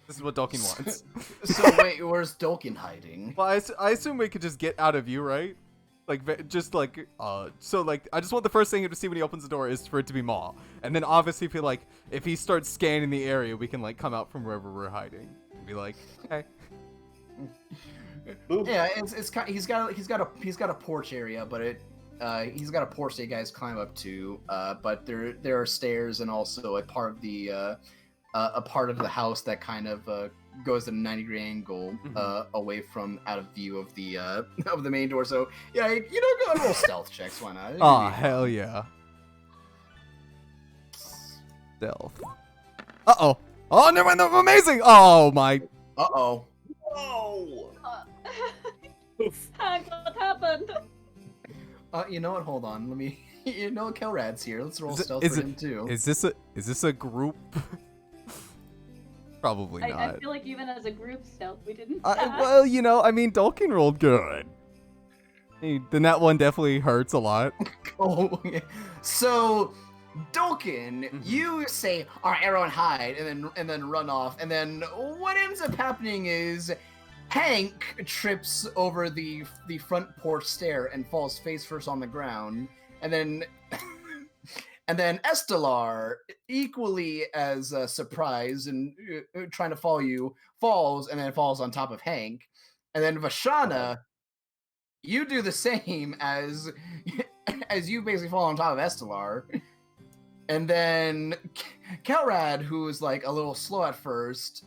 This is what Tolkien wants. So wait, where's Tolkien hiding? Well, I assume we could just get out of view, right? Like, just like, so like, I just want the first thing to see when he opens the door is for it to be Maw, and then obviously if he starts scanning the area, we can like come out from wherever we're hiding and be like, okay. Yeah, he's got a porch area, but he's got a porch that you guys climb up to. But there are stairs and also a part of the house that kind of goes at a 90-degree angle away from out of view of the main door. So yeah, go on roll stealth checks. Why not? Oh hell yeah! Stealth. Oh, never mind. Amazing. Oh my. Oh. Oof. Hank, what happened? You know what? Hold on. Let me. Kelrad's here. Let's roll stealth for him too. Is this a group? Probably not. I feel like even as a group stealth, we didn't. Well, Tolkien rolled good. Then that one definitely hurts a lot. Oh, yeah. So, Tolkien, you say, "All right, everyone hide," and then run off. And then what ends up happening is Hank trips over the front porch stair and falls face first on the ground, and then. And then Estelar, equally as surprised and trying to follow you, falls and then falls on top of Hank. And then Vashana you do the same as you basically fall on top of Estelar. And then Kelrad, who is like a little slow at first,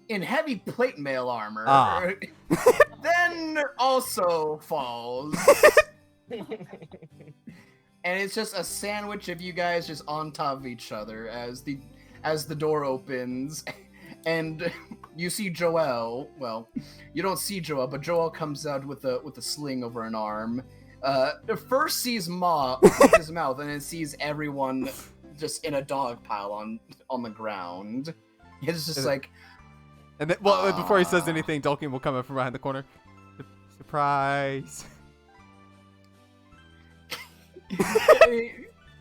in heavy plate mail armor, then also falls. And it's just a sandwich of you guys just on top of each other as the door opens, and you see Joel. Well, you don't see Joel, but Joel comes out with a sling over an arm. First sees Ma with his mouth, and then sees everyone just in a dog pile on the ground. It's just like. And then, well, before he says anything, Dulkin will come up from behind the corner. Surprise!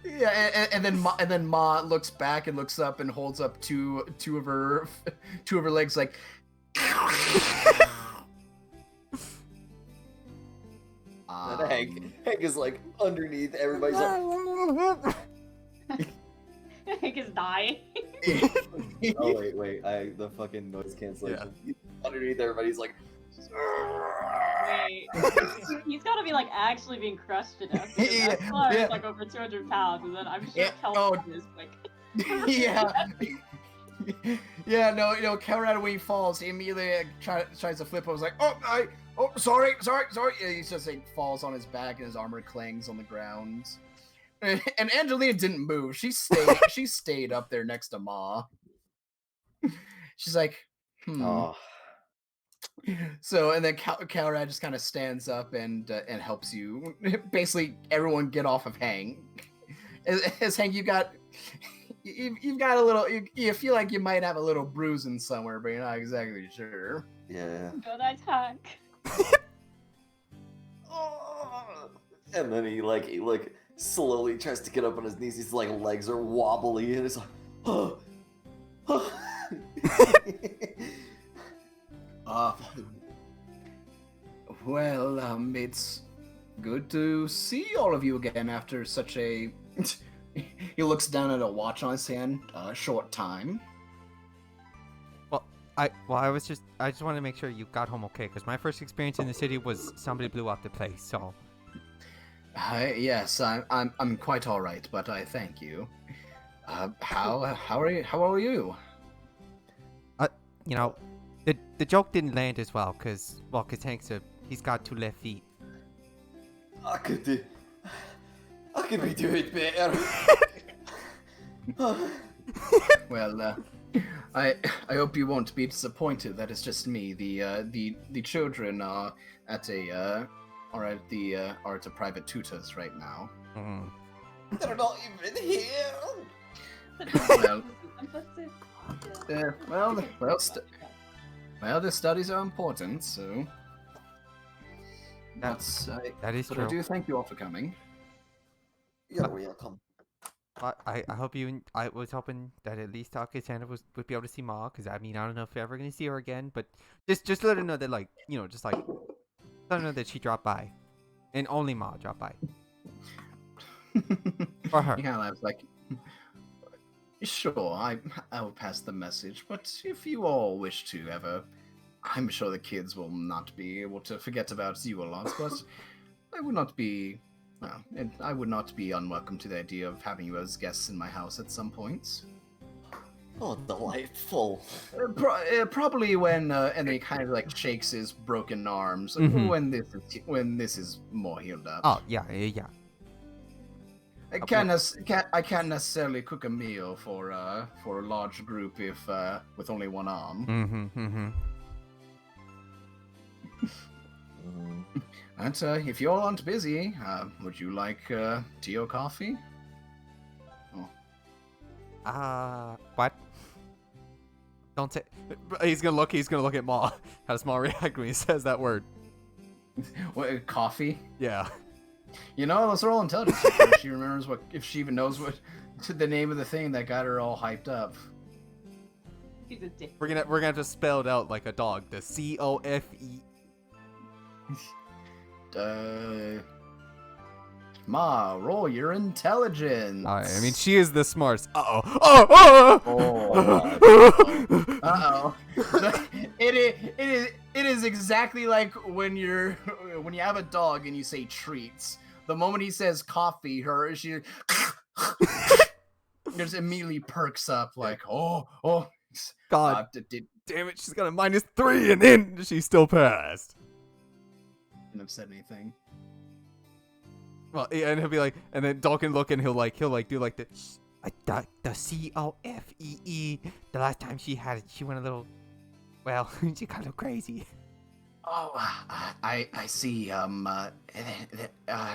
Yeah, and then Ma looks back and looks up and holds up two of her legs like. Hank is like underneath. Everybody's like. Hank is dying. Oh wait! The fucking noise cancellation. Yeah. Underneath, everybody's like. Wait, he's gotta be like actually being crushed to death. Estelar is like over 200 pounds, and then I'm sure Kelvin is like. Yeah. Yeah, no, Kelrad, when he falls, he immediately tries to flip. I was like, sorry. And he just like falls on his back, and his armor clangs on the ground. And Angelina didn't move. She stayed up there next to Ma. She's like, Oh. So, and then Kelrad just kind of stands up and helps you. Basically, everyone get off of Hank. As Hank, you've got a little. You feel like you might have a little bruising somewhere, but you're not exactly sure. Yeah. Good attack. And then he slowly tries to get up on his knees. His like legs are wobbly, and it's like, Well, it's good to see all of you again after such a. He looks down at a watch on his hand. Short time. I just wanted to make sure you got home okay, because my first experience in the city was somebody blew up the place. So. Yes, I'm quite all right, but I thank you. How are you? How are you? You know, the joke didn't land as well, cause he's got 2 left feet. I could be doing better. Well, I hope you won't be disappointed. That is just me. The children are at a private tutors right now. Mm. They're not even here. Well, the studies are important, so that is but true. I do thank you all for coming. You're welcome. I hope you. I was hoping that at least Cassandra would be able to see Ma, because I mean I don't know if we're ever gonna see her again, but just let her know that let her know that she dropped by, and only Ma dropped by. Or her. He kind of laughs like, sure, I will pass the message, but if you all wish to ever, I'm sure the kids will not be able to forget about you a lot, but I would not be unwelcome to the idea of having you as guests in my house at some point. Oh, delightful. Probably when, and he kind of like shakes his broken arms, when this is more healed up. Oh yeah. I can't necessarily cook a meal for a large group if with only one arm. But if you all aren't busy, would you like tea or coffee? What? Don't say. He's gonna look at Ma. How does Ma react when he says that word? What, coffee? Yeah. You know, let's roll intelligence. If she remembers if she even knows what the name of the thing that got her all hyped up. He's a dick. We're gonna have to spell it out like a dog. The COFE. Ma, roll your intelligence. I mean, she is the smartest. Uh-oh. Uh-oh. It is exactly like when you're when you have a dog and you say treats, the moment he says coffee, she just immediately perks up like, oh. God damn it, she's got a -3 and then she still passed. Didn't have said anything. Well, yeah, and he'll be like, and then Dal can look and he'll do like the COFEE. The last time she had it, she went a little, well, she got a little crazy. Oh, I see.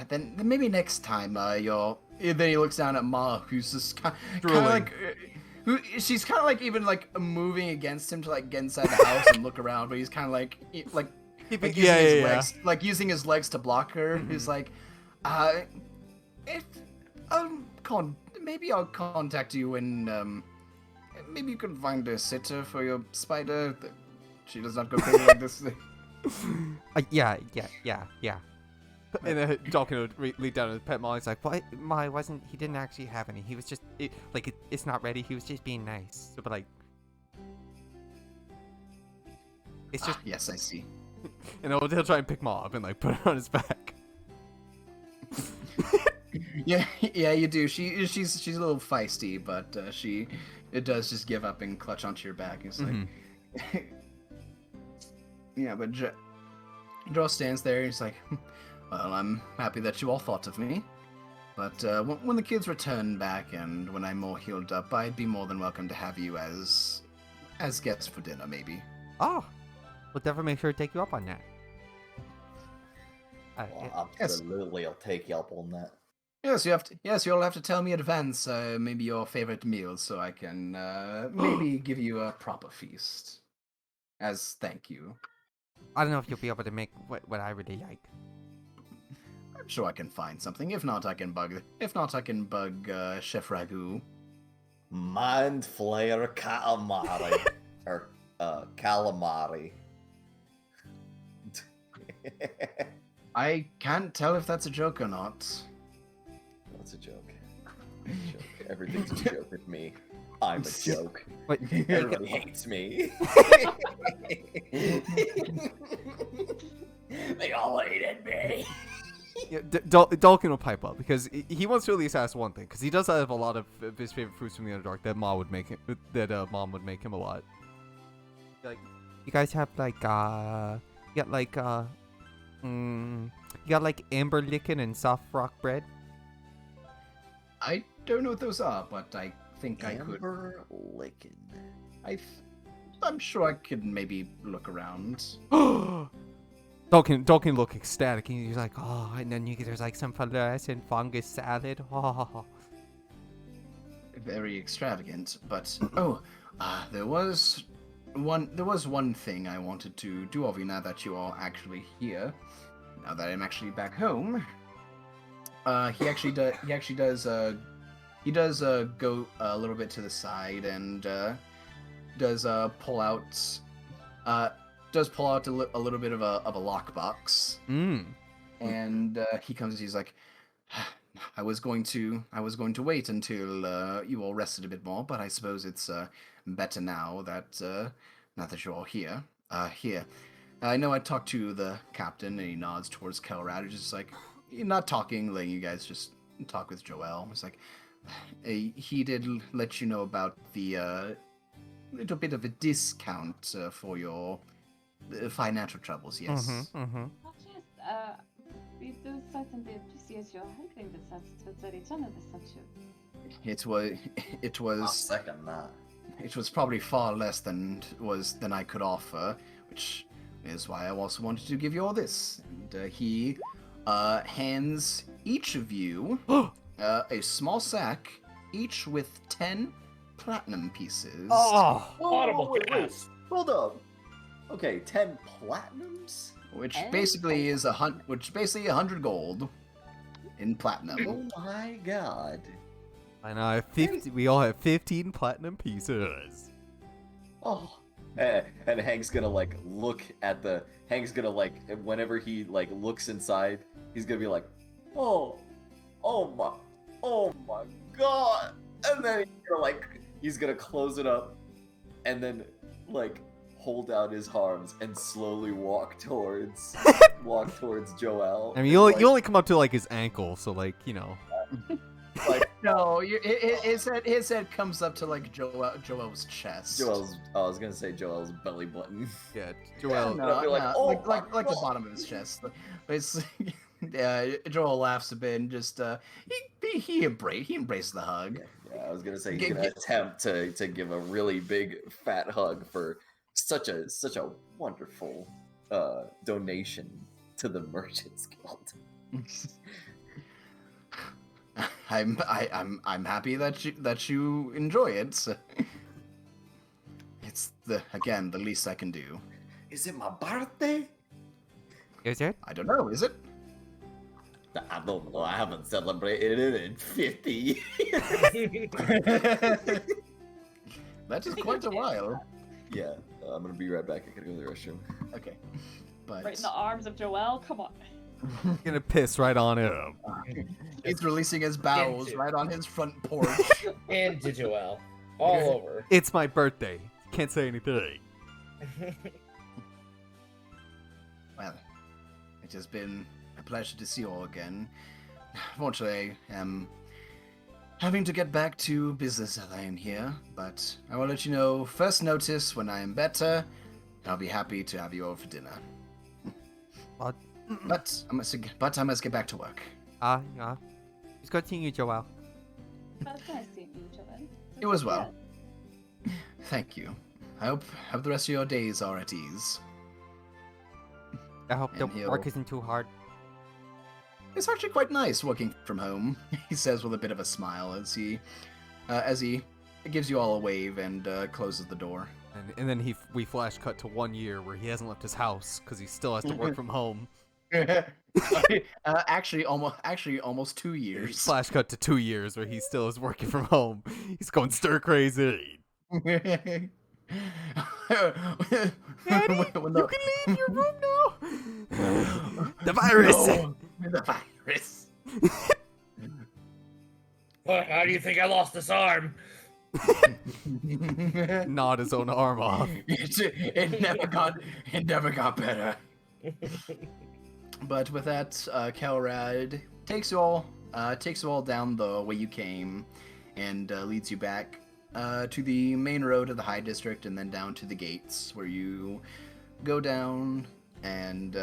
Then maybe next time, you'll. Then he looks down at Ma, who's just kind of like, she's kind of like even like moving against him to like get inside the house and look around, but he's kind of like using his legs, like using his legs to block her. Mm-hmm. He's like, maybe I'll contact you when maybe you can find a sitter for your spider. She does not go crazy like this. Yeah. And then Dalkin would lead down to pet Molly. He's like, "What? Molly wasn't. He didn't actually have any. He was just it's not ready. He was just being nice." So, but like, it's just yes, I see. And he'll try and pick Ma up and like put her on his back. yeah, you do. She's a little feisty, but it does just give up and clutch onto your back. It's like, yeah, but Joel stands there. He's like, well, I'm happy that you all thought of me, but when the kids return back and when I'm more healed up, I'd be more than welcome to have you as guests for dinner, maybe. Oh, we'll definitely make sure to take you up on that. Absolutely, I'll take you up on that. Yes, you'll have to tell me in advance, maybe your favorite meals, so I can maybe give you a proper feast as thank you. I don't know if you'll be able to make what I really like. I'm sure I can find something. If not, I can bug Chef Ragu. Mind Flayer calamari or calamari. I can't tell if that's a joke or not. That's a joke. Everything's a joke with me. I'm a joke. What? Everybody hates me. They all hated me. Yeah, Dalkin will pipe up because he wants to at least ask one thing, because he does have a lot of his favorite foods from the Underdark that Mom would make him a lot. Like, you guys have like you got like amber licking and soft rock bread. I don't know what those are, but I think I could. Amber licking. I'm sure I could maybe look around. Dalkin look ecstatic. And he's like, oh, and then there's like some fluorescent fungus salad. Oh. Very extravagant, but there was one thing I wanted to do of you now that you are actually here. Now that I'm actually back home, he does go a little bit to the side and does pull out a little bit of a lockbox. And he comes. He's like, I was going to wait until you all rested a bit more, but I suppose it's better now that you're all here. Here, I know I talked to the captain, and he nods towards Kelrad, who's just like, not talking, letting you guys just talk with Joel. It's like, he did let you know about the little bit of a discount for your financial troubles. Yes. Yes, we do certainly appreciate your helping with that. It was very generous of you. It was. I'll second that. It was probably far less than I could offer, which is why I also wanted to give you all this. And he hands each of you a small sack, each with 10 platinum pieces. Audible gas. Hold up. Okay, 10 platinums? Which basically is 100 gold in platinum. Oh my god. I know. We all have 15 platinum pieces. Oh. And Hank's gonna like look at the. Hank's gonna like whenever he like looks inside, he's gonna be like, oh my god. And then he's gonna close it up, and then like hold out his arms and slowly walk towards Joel. I mean, you only come up to like his ankle, so like like No, his head comes up to like Joel's chest. I was gonna say Joel's belly button. Yeah, Joel. No, I'd be like, "Oh my like the God." bottom of his chest. Basically, yeah. Joel laughs a bit and just he embraced the hug. Yeah, I was gonna say he's Get- gonna attempt to give a really big fat hug for such a wonderful donation to the Merchants Guild. I'm happy that you enjoy it. So it's the least I can do. Is it my birthday? Is it? I don't know. Is it? I don't know. I haven't celebrated it in 50 years. That is quite a while. Yeah, I'm gonna be right back. I gotta go to the restroom. Okay, but Right in the arms of Joel. Come on. Gonna piss right on him. he's releasing his bowels Into. right on his front porch. Into Joel. All over. It's my birthday. Can't say anything. Well, it has been a pleasure to see you all again. Unfortunately, I am having to get back to business as I am here, but I will let you know first notice when I am better. I'll be happy to have you over for dinner. What? But I must get back to work. Yeah. It's good seeing you, Joel. That's nice seeing you, Joel. You as well. Thank you. I hope the rest of your days are at ease. I hope the And he'll- work isn't too hard. It's actually quite nice working from home, he says with a bit of a smile as he gives you all a wave and closes the door. And then we flash cut to 1 year where he hasn't left his house because he still has to work from home. Actually, almost 2 years. Flash cut to 2 years where he still is working from home. He's going stir crazy. Daddy, You can leave your room now. The virus. No, the virus. How do you think I lost this arm? Gnawed his own arm off. It never got better. But with that, Kelrad takes you all down the way you came, and leads you back to the main road of the High District, and then down to the gates, where you go down. And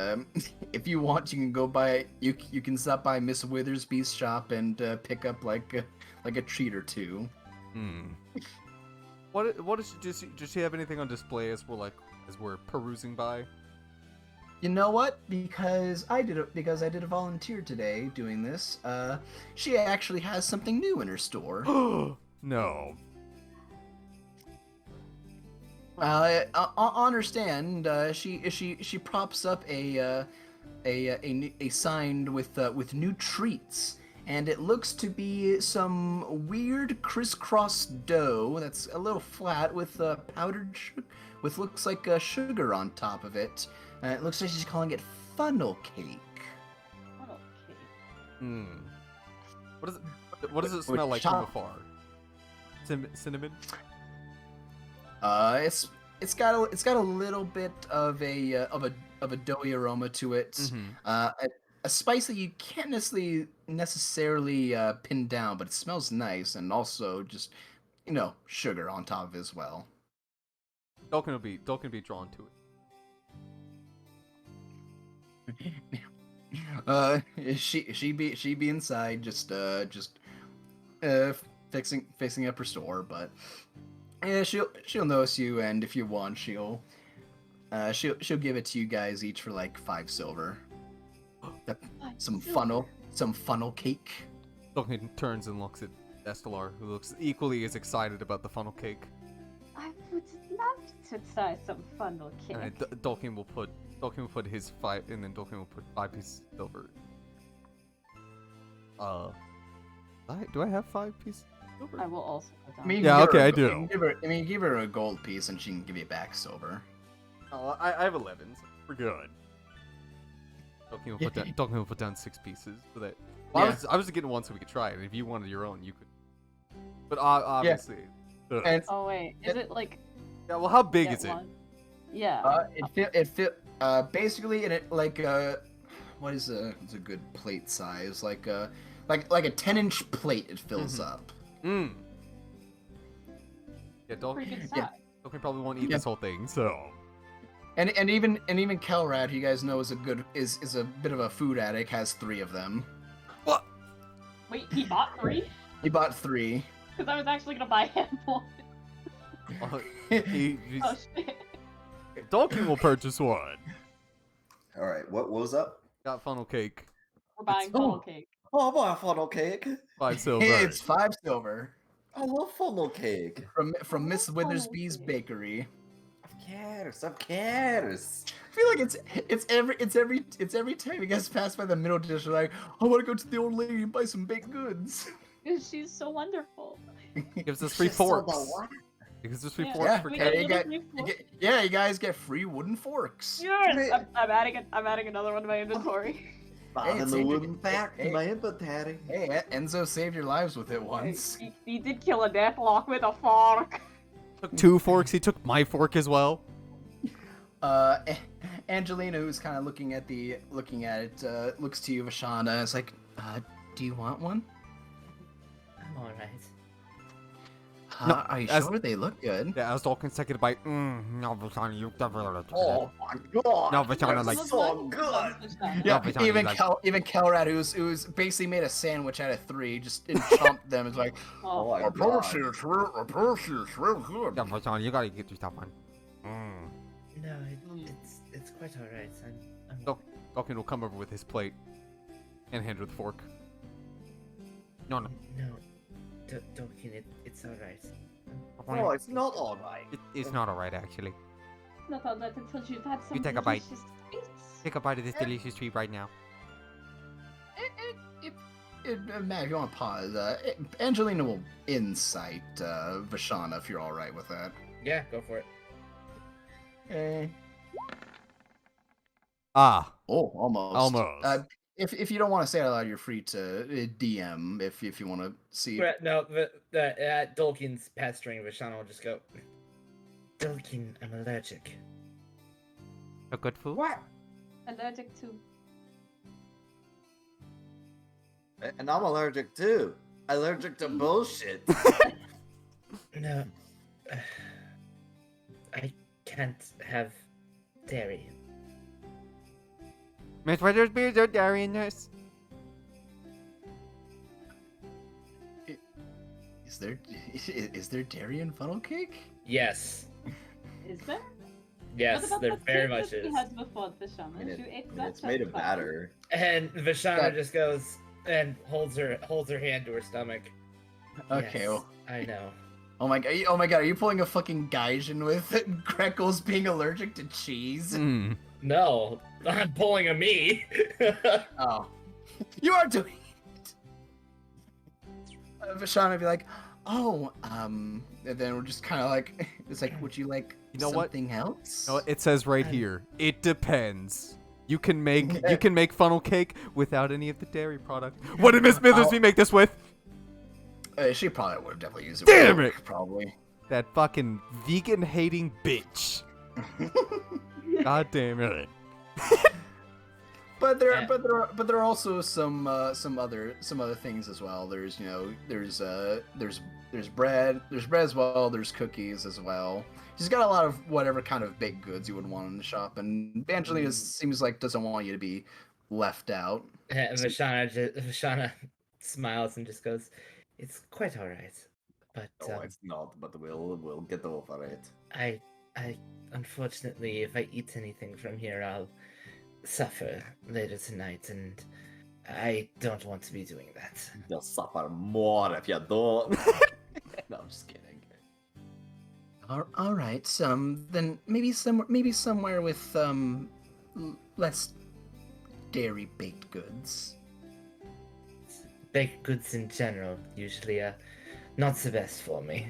if you want, you can go by. You can stop by Miss Withersby's shop and pick up like a treat or two. What is does she have anything on display as we're perusing by? You know what? Because I did a volunteer today doing this. She actually has something new in her store. No. On her stand, she props up a sign with new treats, and it looks to be some weird crisscross dough that's a little flat with looks like sugar on top of it. It looks like she's calling it funnel cake. Funnel cake. What does it smell like from afar? Cinnamon? It's got a little bit of a doughy aroma to it. Mm-hmm. A spice that you can't necessarily pin down, but it smells nice, and also just sugar on top of it as well. Dolkin will be drawn to it. She be inside just fixing up her store, but yeah, she'll notice you, and if you want, she'll give it to you guys each for like 5 silver. Some funnel cake. Dolkin turns and looks at Estelar, who looks equally as excited about the funnel cake. I would love to try some funnel cake. Dolkin will put his 5, and then Dolkin will put 5 pieces of silver. Do I have 5 pieces of silver? I will also put down. Yeah, okay, I do. Give her a gold piece, and she can give you back silver. Oh, I have 11, so we're good. Dolkin will put down 6 pieces for that. Well, Yeah. I was getting one so we could try it. If you wanted your own, you could. But obviously. And Oh wait, is it like? Yeah. Well, how big get is it? one? Yeah. Basically, in it like what is it's a good plate size? Like a 10-inch plate. It fills Mhm. up. Mm. Yeah, Pretty good Yeah. size. Dolkin probably won't eat Yeah. this whole thing, so. And even Kelrad, who you guys know is a bit of a food addict, has 3 of them. What? Wait, he bought 3? He bought 3. Because I was actually gonna buy him one. He's, Oh shit. Dolkin will purchase one. All right, what was up? Got funnel cake. We're buying Oh. funnel cake. Oh, I want a funnel cake. 5 silver. It's 5 silver I love funnel cake. from Miss funnel Withersbee's cake. Bakery. Of course. I feel like it's every time you guys pass by the middle dish, you're like, I want to go to the old lady and buy some baked goods. She's so wonderful. Gives us free forks. Gives us free Yeah. forks Yeah, for we cake. get you little got- free forks. You guys get free wooden forks. Yes! I'm adding another one to my inventory. Hey, in it's the a- wooden pack hey. in my inventory. Hey, Enzo saved your lives with it once. He did kill a deathlock with a fork. Took 2 forks. He took my fork as well. Angelina, who's kind of looking at it, looks to you, Vashana, and is like, do you want one? I'm alright. No, Are you as- sure they look good? Yeah, as Dolkin's taking a bite. No, Vashana, you definitely. Oh my god. No, Vashana, that's like. so good. Yeah, Vashana, even like- even Kelrad, who's basically made a sandwich out of 3, just chomped them. Is like, Oh Oh, my god. it's real good. Yeah, Vashana, you gotta get your stuff on. No, it's quite alright. I'm Oh. Dolkin will come over with his plate and hand her the fork. No, Dolkin, it's alright. Oh, it's not alright. It's not alright, actually. not all that until you've had some You take a bite. delicious treats. Take a bite of this delicious treat right now. Matt, if you want to pause, Angelina will insight Vashana if you're all right with that. Yeah, go for it. Ah, Oh, almost. almost. If you don't want to say it out loud, you're free to DM if you want to see. No, Dolkin's pestering Vashana will just go. Dolkin, I'm allergic. A good food? What? Allergic to. And I'm allergic too. Allergic to bullshit. No, I can't have dairy. Miss Witherspoon's a dairy in this. Is there dairy in funnel cake? Yes, Is there? yes, What about there the very cake much that is. we had before the shaman? You ate that? It's made of That's fine. batter. And Vashana That- just goes and holds her hand to her stomach. Okay. Yes, Well, I know. oh my god! Are you pulling a fucking Gaijin with Greckles being allergic to cheese? Mm. No, I'm pulling a me. Oh, you are doing it. Vashana would be like, oh, and then we're just kind of like, it's like, would you like You know what? something else? No, it says right here. It depends. You can make funnel cake without any of the dairy product. What did Miss Witherspoon make this with? She probably would have definitely used it. Damn with it! milk, Probably. That fucking vegan hating bitch. God damn it. But Yeah. there are also some other things as well. There's there's bread as well. There's cookies as well. She's got a lot of whatever kind of baked goods you would want in the shop, and Angelina seems like doesn't want you to be left out. And Vashana smiles and just goes, "It's quite all right, but No, it's not. But we'll get over it. I unfortunately, if I eat anything from here, I'll suffer later tonight, and I don't want to be doing that." You'll suffer more if you don't. No, I'm just kidding. All right. Then maybe somewhere with less dairy baked goods. Baked goods in general usually are not the best for me.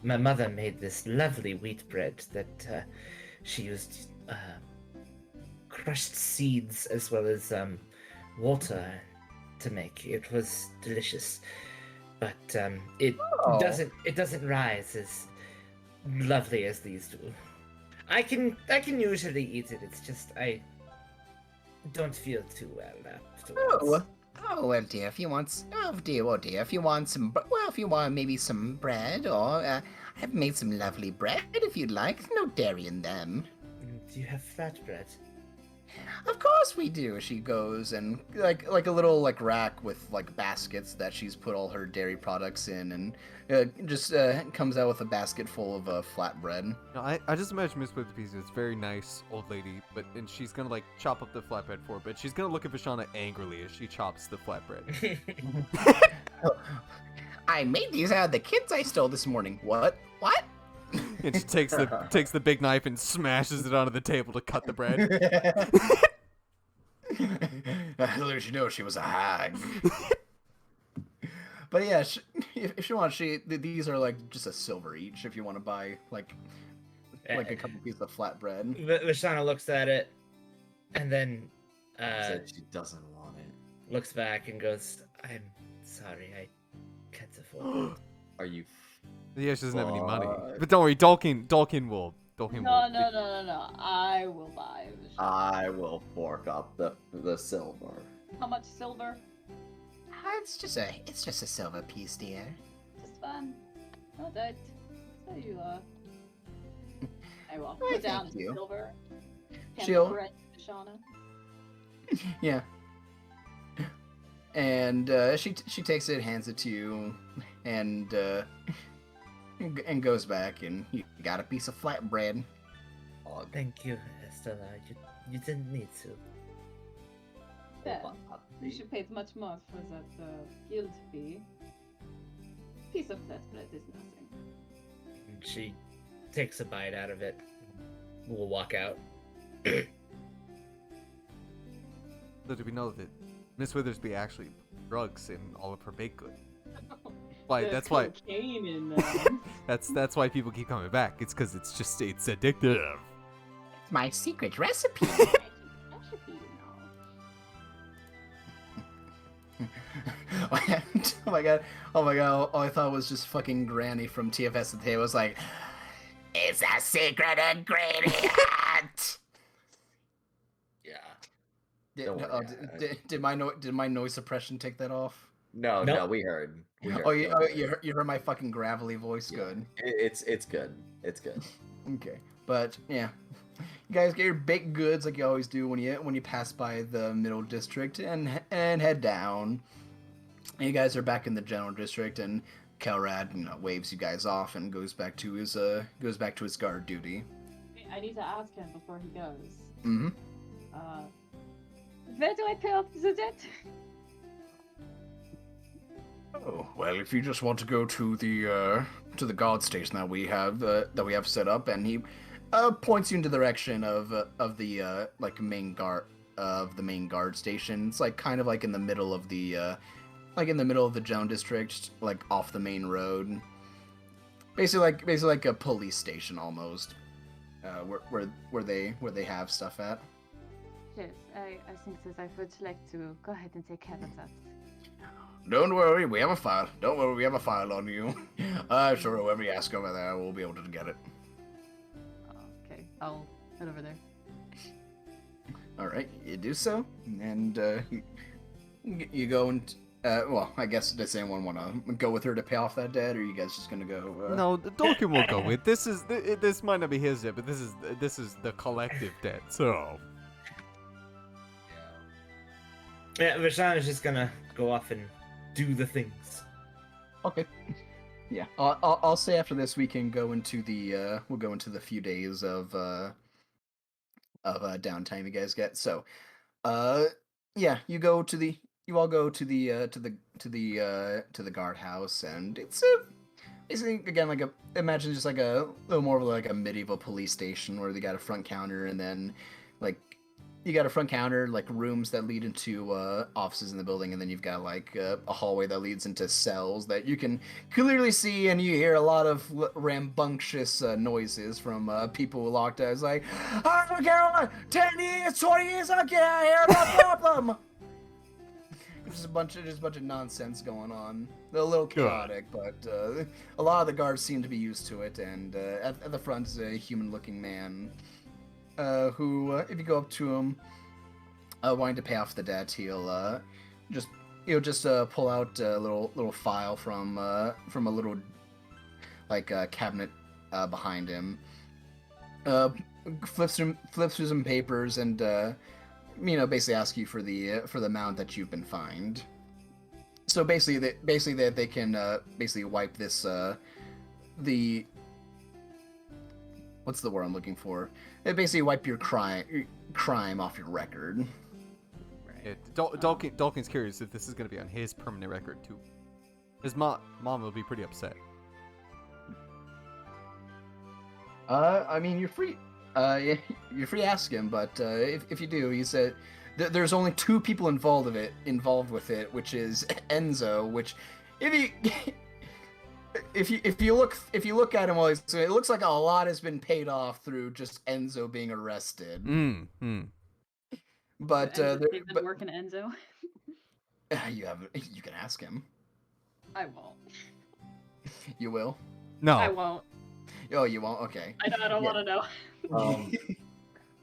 My mother made this lovely wheat bread that she used crushed seeds as well as water to make. It was delicious, but it Oh. doesn't rise as lovely as these do. I can usually eat it. It's just I don't feel too well afterwards. Well, dear, if you want, if you want some, if you want maybe some bread, or I've made some lovely bread if you'd like. No dairy in them. Do you have flatbread? Of course we do. She goes and like a little like rack with like baskets that she's put all her dairy products in, and just comes out with a basket full of flatbread. No, I just imagine Miss Witherspoon is very nice old lady, and she's gonna like chop up the flatbread for her, but she's gonna look at Vashana angrily as she chops the flatbread. I made these out of the kids I stole this morning. What? What? And she takes the big knife and smashes it onto the table to cut the bread. Little did she know she was a hag. But yeah, if she wants, these are like just a silver each. If you want to buy like a couple pieces of flatbread. Vashana looks at it, and then Said she doesn't want it. looks back and goes, "I'm sorry, I can't afford it." Are you? Yeah, she doesn't have any money. Fuck. But don't worry, Dalkin will. No. I will buy the shop. I will fork up the silver. How much silver? It's just a silver piece, dear. Just fun. No doubt. So you I will Why, put down thank the you. silver. She'll- Bread to Shauna. Yeah. And she takes it, hands it to you, and goes back, and you got a piece of flatbread. Oh, thank you, Estella. You didn't need to. Yeah. You should pay much more for that guild fee. Piece of flatbread is nothing. And she takes a bite out of it. We'll walk out. Little do we know that Miss Witherspoon actually drugs in all of her baked goods. Why? There's That's why. cocaine in them. That's why people keep coming back. It's because it's addictive. It's my secret recipe. Recipe, you know. Oh my god. All I thought was just fucking Granny from TFS at the table was like, it's a secret ingredient. Yeah. Did, did my noise suppression take that off? No, Nope. no, we heard. You heard my fucking gravelly voice. Yeah. Good. It's good. It's good. Okay, but yeah, you guys get your baked goods like you always do when you pass by the middle district and head down. And you guys are back in the general district, and Kelrad waves you guys off and goes back to his guard duty. I need to ask him before he goes. Mm-hmm. Where do I pay off the debt? Oh well, if you just want to go to the guard station that we have set up, and he points you in the direction of the main guard station. It's like kind of like in the middle of the general district, like off the main road. Basically like a police station almost, where they have stuff at. Yes, I think that I would like to go ahead and take care of that. Don't worry, we have a file. Don't worry, we have a file on you. I'm sure whoever you ask over there will be able to get it. Okay, I'll head over there. All right, you do so, and you go and well, I guess does anyone want to go with her to pay off that debt, or are you guys just gonna go? No, Dalkin will go with. This might not be his debt, but this is the collective debt. So. Yeah, Vashana's just gonna go off and do the things. Okay. Yeah, I'll say after this we can go into the we'll go into the few days of downtime you guys get. So, yeah, you all go to the guardhouse, and it's basically again imagine just like a little more of like a medieval police station where they got a front counter, and then like you got a front counter, like rooms that lead into offices in the building, and then you've got like a hallway that leads into cells that you can clearly see, and you hear a lot of rambunctious noises from people locked out. It's like, I don't care, 10 years, 20 years, I'll get out of here, no problem. just a bunch of nonsense going on. They're a little chaotic, but a lot of the guards seem to be used to it. And at the front is a human-looking man, who, if you go up to him, wanting to pay off the debt, he'll just pull out a little file from a little cabinet behind him. Flips through some papers and basically ask you for the amount that you've been fined. So basically they can basically wipe this what's the word I'm looking for? They basically wipe your crime off your record. Yeah, Dalkin's curious if this is going to be on his permanent record too. His mom will be pretty upset. I mean, you're free. You're free to ask him, but if you do, he said there's only 2 people involved with it, which is Enzo. Which, if you look at him while he's, it looks like a lot has been paid off through just Enzo being arrested. But they've been working Enzo. You can ask him. I won't. You will? No. I won't. Oh, you won't? Okay. I don't want to know.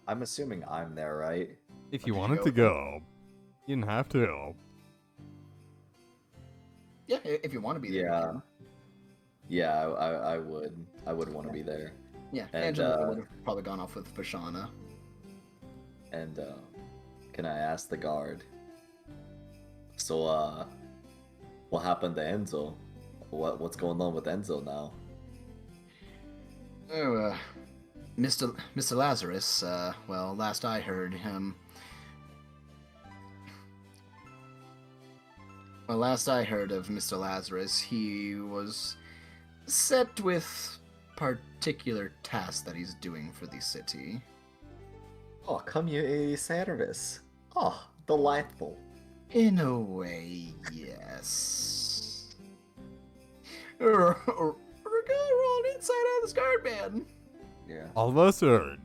I'm assuming I'm there, right? If you wanted to go, you didn't have to. Yeah, if you want to be there. Yeah. Yeah, I would. I would want to be there. Yeah, And, Angela would have probably gone off with Vashana. And can I ask the guard? So what happened to Enzo? What's going on with Enzo now? Oh, Mr. Lazarus, well, last I heard him... Well, last I heard of Mr. Lazarus, he was set with particular tasks that he's doing for the city. Oh, community service. Oh, delightful. In a way, yes. We're all inside out of this guard, man. Yeah. All of us heard.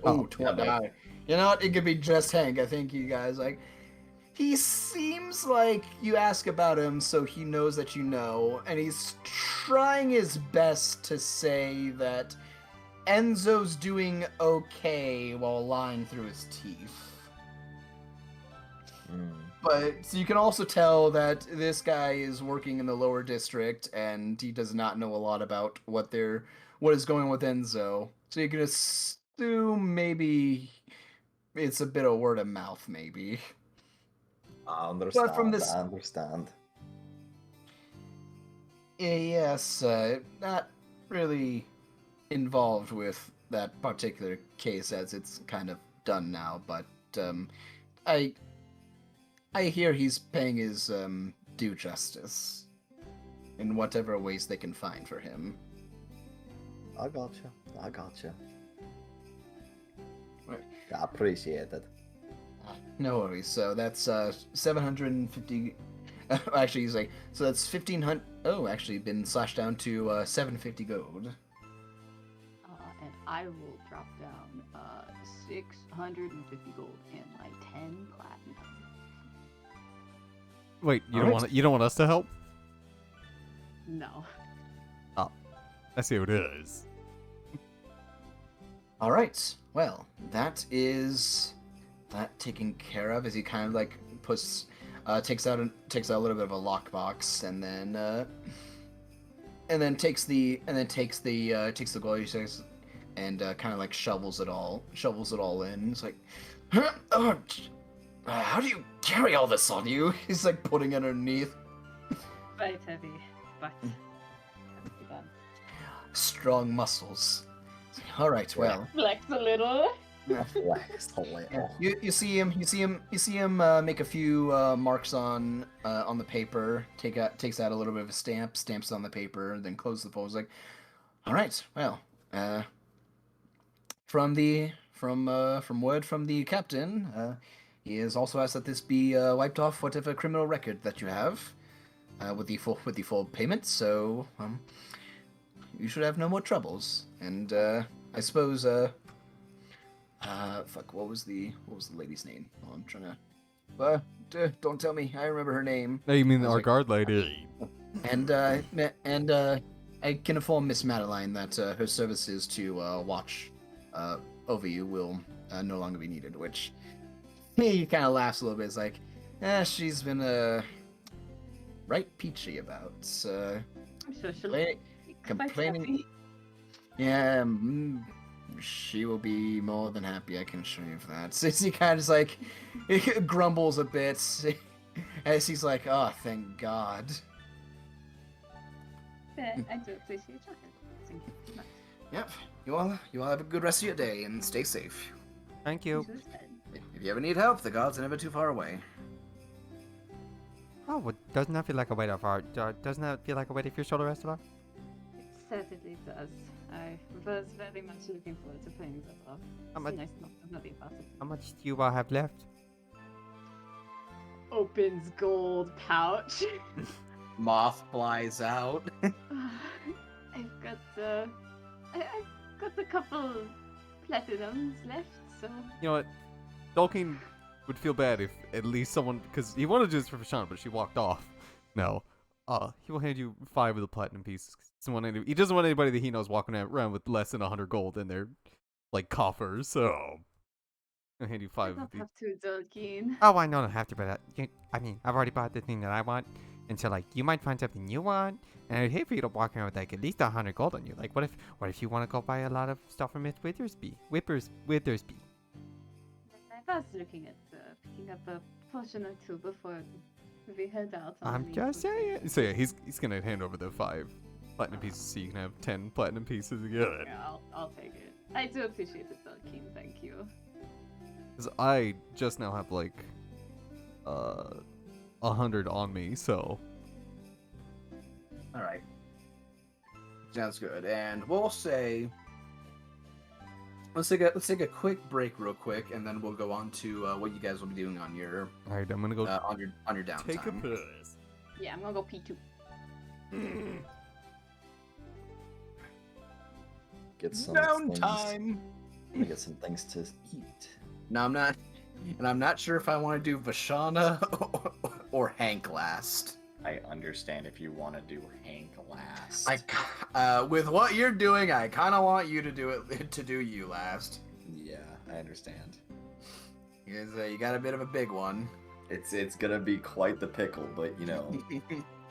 Oh, 20. You know what? It could be just Hank. I think you guys he seems like you ask about him, so he knows that you know, and he's trying his best to say that Enzo's doing okay while lying through his teeth. But so you can also tell that this guy is working in the lower district, and he does not know a lot about what is going on with Enzo. So you can assume maybe it's a bit of word of mouth, maybe. I understand. But from this, I understand. Yes, not really involved with that particular case, as it's kind of done now. But I hear he's paying his due justice in whatever ways they can find for him. I gotcha. Right. I appreciate it. No worries. So that's 750. Actually, he's like, so that's 1,500. Oh, actually, been slashed down to 750 gold. And I will drop down 650 gold and my 10 platinum. Wait, you don't want us to help? No. Oh, I see what it is. All right. Well, that is that taken care of. As he kind of like takes out a little bit of a lockbox, and then takes the gold, he says, and kind of like shovels it all in. It's like, how do you carry all this on you? He's like putting it underneath. Quite heavy, but has to be done. Strong muscles. All right, well. Flex a little. Flex a little. You see him make a few marks on the paper. Takes out a little bit of a stamps on the paper, then closes the folder. Like, all right, well, from word from the captain, he has also asked that this be wiped off whatever criminal record that you have, with the full payment. So you should have no more troubles. And I suppose Fuck. What was the lady's name? Oh, I'm trying to. Don't tell me. I remember her name. No, you mean I was our like- guard lady? And I can inform Miss Madeline that her services to watch over you will no longer be needed. Which he kind of laughs a little bit. It's like, she's been right peachy about. I'm sure she'll Complaining- be quite complaining- happy. Yeah, she will be more than happy. I can assure you of that. So he kind of just like he grumbles a bit as he's like, "Oh, thank God." Yeah, I do appreciate your help. Thank you very much. Yep. You all have a good rest of your day and stay safe. Thank you. She was good. If you ever need help, the gods are never too far away. Oh, well, doesn't that feel like a weight off our? Doesn't that feel like a weight off your shoulder, Estela? It certainly does. I was very much looking forward to playing that off. How It's much? nice not to worry about it. How much do you have left? Opens gold pouch. Moth flies out. I've got a couple platinums left, so You know what? Tolkien would feel bad if at least someone, because he wanted to do this for Vashon, but she walked off. No. He will hand you 5 of the platinum pieces. He doesn't want anybody that he knows walking around with less than 100 gold in their, like, coffers, so... I'll hand you I 5 of don't these. have to, Dolkeen. Oh, I don't have to, but I mean, I've already bought the thing that I want, and so, like, you might find something you want, and I'd hate for you to walk around with, like, at least 100 gold on you. Like, what if you want to go buy a lot of stuff from Miss Withersby? Withersby. I was looking at picking up a potion or two before we head out. on I'm these just little- saying. So yeah, he's gonna hand over the 5 platinum pieces, so you can have 10 platinum pieces again. Yeah, I'll take it. I do appreciate it, Dolkeen. Thank you. Because I just now have like 100 on me, so All right. Sounds good. And we'll say let's take a quick break real quick, and then we'll go on to what you guys will be doing on your all right, I'm gonna go on your downtime. take a piss. Yeah, I'm gonna go P2. Get some things. Downtime. Let me get some things to eat. No, I'm not, and I'm not sure if I want to do Vashana or Hank last. I understand if you want to do Hank last. With what you're doing, I kind of want you to do you last. Yeah, I understand. Because you got a bit of a big one. It's gonna be quite the pickle, but you know,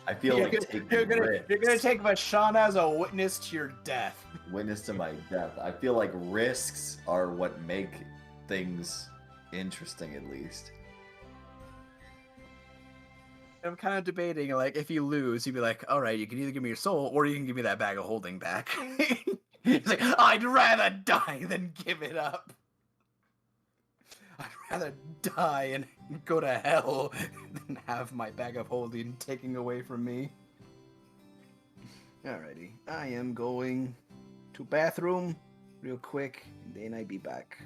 I feel You're like gonna, taking you're, gonna, risks. you're gonna take Vashana as a witness to your death. Witness to my death. I feel like risks are what make things interesting, at least. I'm kind of debating, like, if you lose, you'd be like, all right, you can either give me your soul, or you can give me that bag of holding back. It's like, I'd rather die than give it up. I'd rather die and go to hell than have my bag of holding taken away from me. Alrighty, I am going to bathroom real quick, and then I'll be back.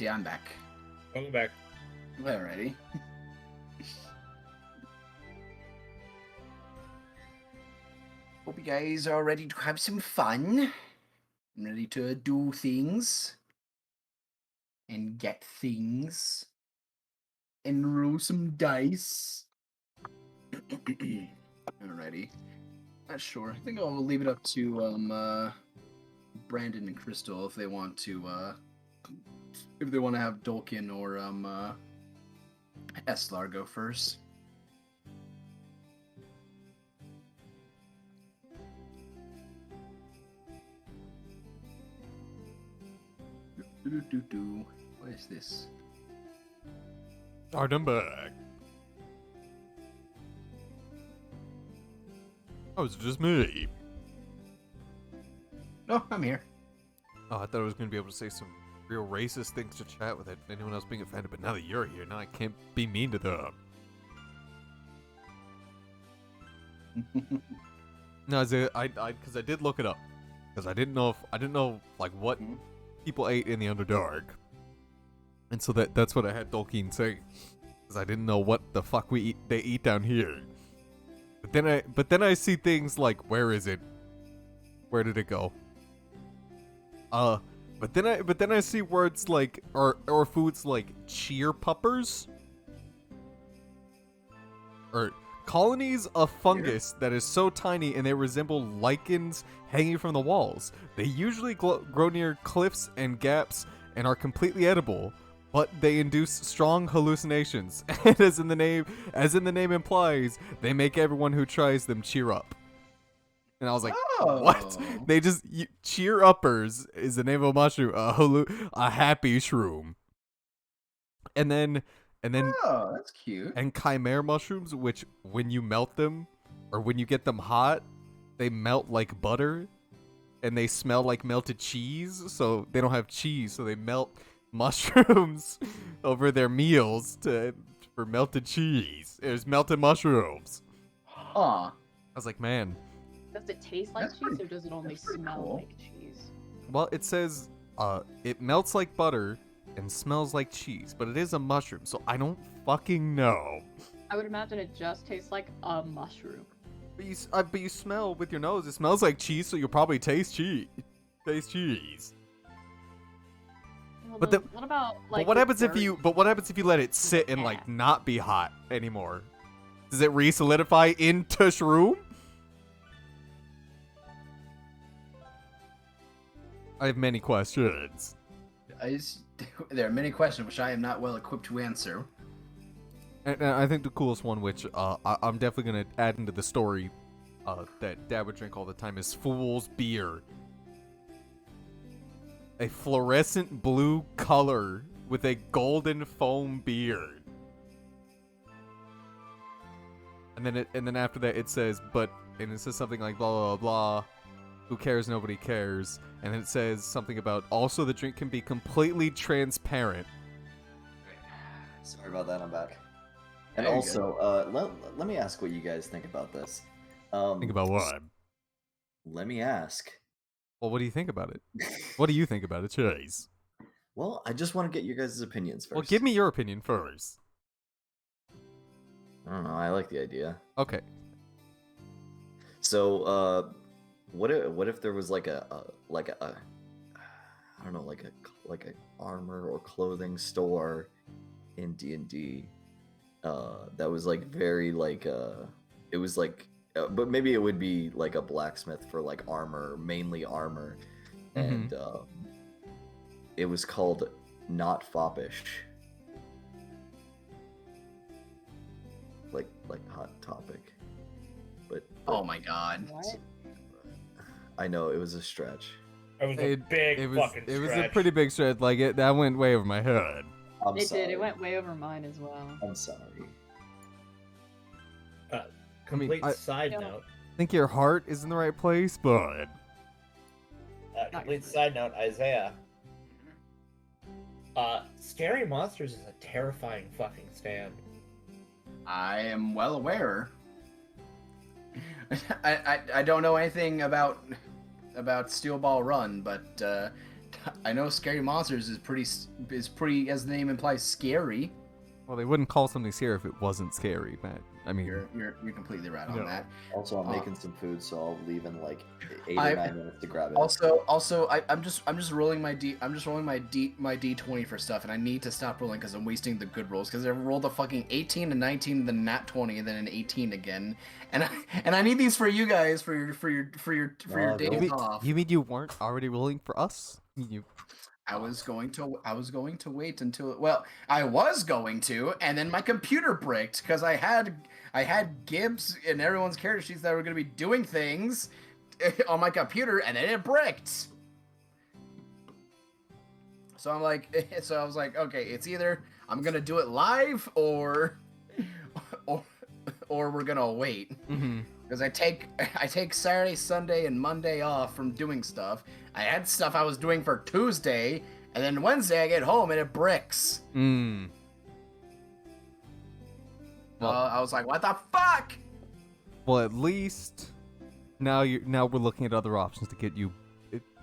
Yeah, I'm back. Welcome back. Alrighty. Hope you guys are ready to have some fun. Ready to do things. And get things. And roll some dice. Alrighty. Not sure. I think I'll leave it up to Brandon and Crystal if they want to have Dolkin or Eslar go first. What is this? I'm back. Oh, it's just me. Oh, I'm here. Oh, I thought I was going to be able to say some real racist things to chat with anyone else being offended, but now that you're here, now I can't be mean to them. No, because I did look it up, because I didn't know like what people ate in the Underdark, and so that's what I had Tolkien say, because I didn't know what the fuck they eat down here. But then I see things like, where is it? Where did it go? But then I see words like or foods like cheer puppers, or colonies of fungus that is so tiny and they resemble lichens hanging from the walls. They usually grow near cliffs and gaps and are completely edible, but they induce strong hallucinations. And as in the name implies, they make everyone who tries them cheer up. And I was like, what? They just cheer uppers is the name of a mushroom, a happy shroom. And then oh, that's cute. And chimera mushrooms, which when you melt them or when you get them hot, they melt like butter and they smell like melted cheese. So they don't have cheese, so they melt mushrooms over their meals for melted cheese. There's melted mushrooms. Aw. I was like, man. Does it taste like cheese or does it only smell like cheese? Well, it says it melts like butter and smells like cheese, but it is a mushroom, so I don't fucking know. I would imagine it just tastes like a mushroom. But you smell with your nose. It smells like cheese, so you'll probably taste cheese. Taste cheese. Well, But what about like? what happens if dirt? you? But what happens if you let it sit and like not be hot anymore? Does it re-solidify into shroom? I have many questions. There are many questions which I am not well equipped to answer. And I think the coolest one, which I'm definitely going to add into the story that Dad would drink all the time, is Fool's Beer. A fluorescent blue color with a golden foam beard. And then after that it says, and it says something like blah, blah, blah. Who cares? Nobody cares. And then it says something about also the drink can be completely transparent. Sorry about that, I'm back. And There you also, let me ask what you guys think about this. Think about what? Let me ask. Well, what do you think about it? What do you think about it, Chase? Well, I just want to get your guys' opinions first. Well, give me your opinion first. I don't know, I like the idea. Okay. So, what if there was like a I don't know, like a armor or clothing store in D&D that was like very like it was like but maybe it would be like a blacksmith for like armor, mainly armor, and it was called Not Foppish. Like Hot Topic. But Oh my god. What? I know it was a stretch. It was a big fucking stretch. It was a pretty big stretch. Like that went way over my head. I'm It sorry. did. It went way over mine as well. I'm sorry. Complete I- side Yeah. note. I think your heart is in the right place, but Complete side note, Isaiah. Scary Monsters is a terrifying fucking stand. I am well aware. I don't know anything about Steel Ball Run, but I know Scary Monsters is pretty, as the name implies, scary. Well, they wouldn't call something scary if it wasn't scary, Matt. I mean, You're completely right on that. Also, I'm making some food, so I'll leave in like 8 or I- 9 minutes to grab it. Also, I'm just rolling my D20 for stuff, and I need to stop rolling because I'm wasting the good rolls. Because I rolled a fucking 18 and 19, then nat 20, and then an 18 again, and I need these for you guys for your days off. you mean you weren't already rolling for us? I was going to wait until I was going to, and then my computer bricked because I had Gibbs and everyone's character sheets that were going to be doing things on my computer, and then it bricked. So I was like, okay, it's either I'm gonna do it live or we're gonna wait. Because I take Saturday, Sunday, and Monday off from doing stuff. I had stuff I was doing for Tuesday, and then Wednesday I get home and it bricks. Well, I was like, what the fuck? Well, at least now we're looking at other options to get you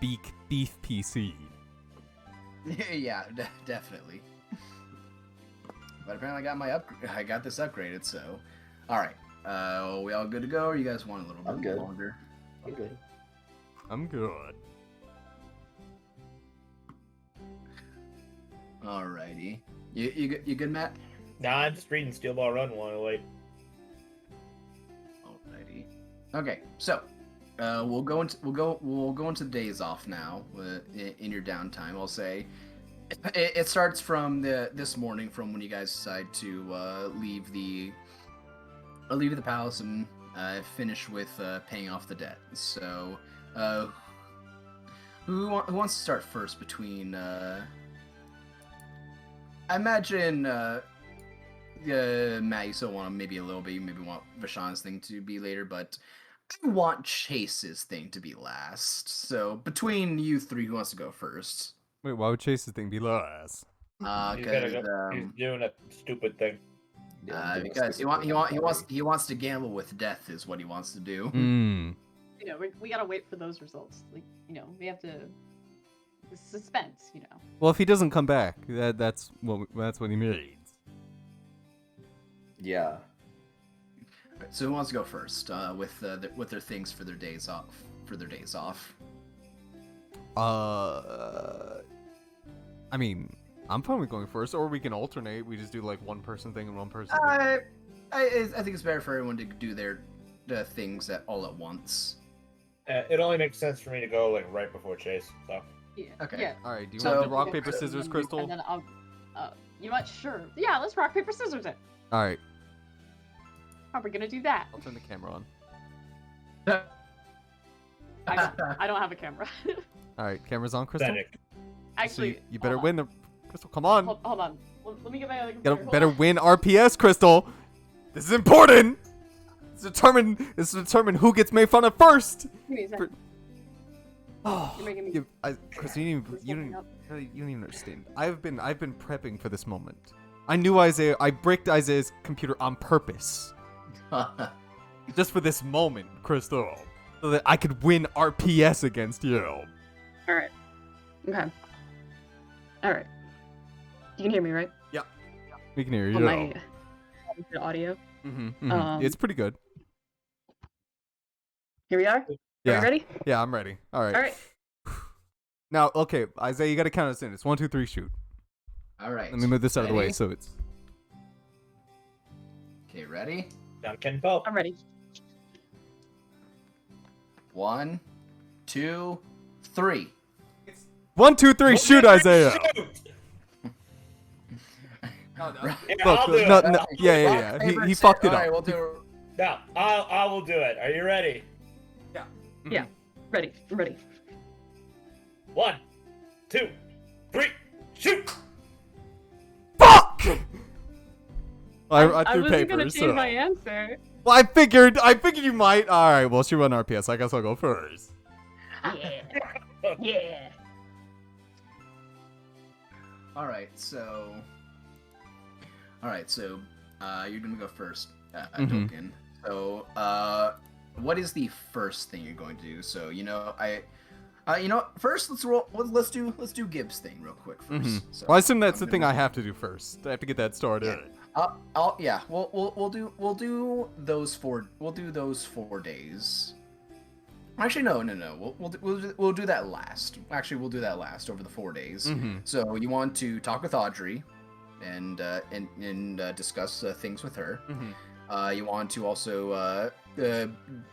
beef PC. Yeah, definitely. But apparently I got this upgraded, so all right. We all good to go, or you guys want a little I'm bit good. longer? I'm good. I'm good. Alrighty. You good, Matt? Nah, I'm just reading Steel Ball Run while I wait. Alrighty. Okay, so we'll go into the days off now. In your downtime, I'll say. It starts from this morning, from when you guys decide to leave the palace and finish with paying off the debt. So, who wants to start first? Between I imagine Matt, you still want maybe a little bit. You maybe want Vashon's thing to be later, but I want Chase's thing to be last. So between you three, who wants to go first? Wait, why would Chase's thing be last? He's doing a stupid thing. Because he wants to gamble with death is what he wants to do. You know, we gotta wait for those results. Like, you know, we have to. The suspense, you know. Well, if he doesn't come back, that's what he means. Yeah. So who wants to go first with their things for their days off? I mean, I'm fine with going first, or we can alternate. We just do like one person thing and one person. I think it's better for everyone to do their things all at once. It only makes sense for me to go like right before Chase. So. Yeah. Okay. Yeah. All right. Do you So- want to do rock paper scissors, Crystal? And then I'll. You know what? Sure. Yeah. Let's rock paper scissors it. All right. How are we gonna do that? I'll turn the camera on. I don't have a camera. All right. Camera's on, Crystal. Pathetic. Actually, So you better hold win the. Crystal, come on. on. Hold on. Let me get my other You computer. better Hold on. win RPS, Crystal. This is important. It's determine who gets made fun of first. Give me a second. Oh, You're making me. Crystal, you This don't fucking even understand. I've been prepping for this moment. I knew Isaiah. I bricked Isaiah's computer on purpose, just for this moment, Crystal, so that I could win RPS against you. All right. Okay. All right. You can hear me, right? We can hear you. On my audio. It's pretty good. Here we are. Are Yeah. you ready? Yeah, I'm ready. All right. All right. Now, okay, Isaiah, you got to count us in. It's 1, 2, 3, shoot. All right. Let me move this out of the way Ready? so it's. Okay, ready? Duncan Pope. I'm ready. 1, 2, 3. 1, 2, 3, shoot, Isaiah. Shoot! No, Yeah, Look, I'll do no, it. no, yeah. He fucked it Alright, up. we'll do. No, I will do it. Are you ready? Yeah. Ready. I'm ready. 1, 2, 3, shoot! Fuck! I I threw wasn't gonna paper, change so. my answer. Well, I figured you might. All right, well, she run RPS. I guess I'll go first. Yeah. Yeah. All right, so you're gonna go first, Mhm. Token. So, what is the first thing you're going to do? So, You know what? First, let's roll. Let's do Gibbs thing real quick 1st. Mhm. So, Well, I assume that's the I'm thing gonna- I have to do first. I have to get that started. yeah. We'll do those 4. We'll do those 4 days. Actually, no. We'll do that last. Actually, we'll do that last over the 4 days. Mm-hmm. So you want to talk with Audrey, and discuss things with her. Mm-hmm. You want to also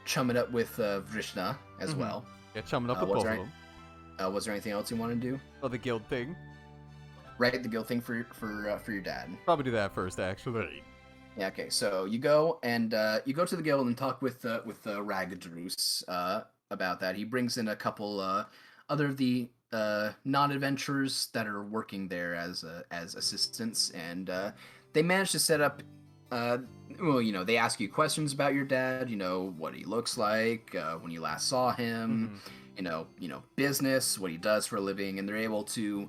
chum it up with Vrishna as Mhm. well. Yeah, chumming up with was both there of them. Was there anything else you want to do? Oh, the guild thing. Right, the guild thing for your dad. Probably do that first, actually. Yeah. Okay. So you go and you go to the guild and talk with Ragadrus about that. He brings in a couple other of the non-adventurers that are working there as assistants, and they managed to set up. Well, you know, they ask you questions about your dad. You know what he looks like when you last saw him. Mhm. You know, business, what he does for a living, and they're able to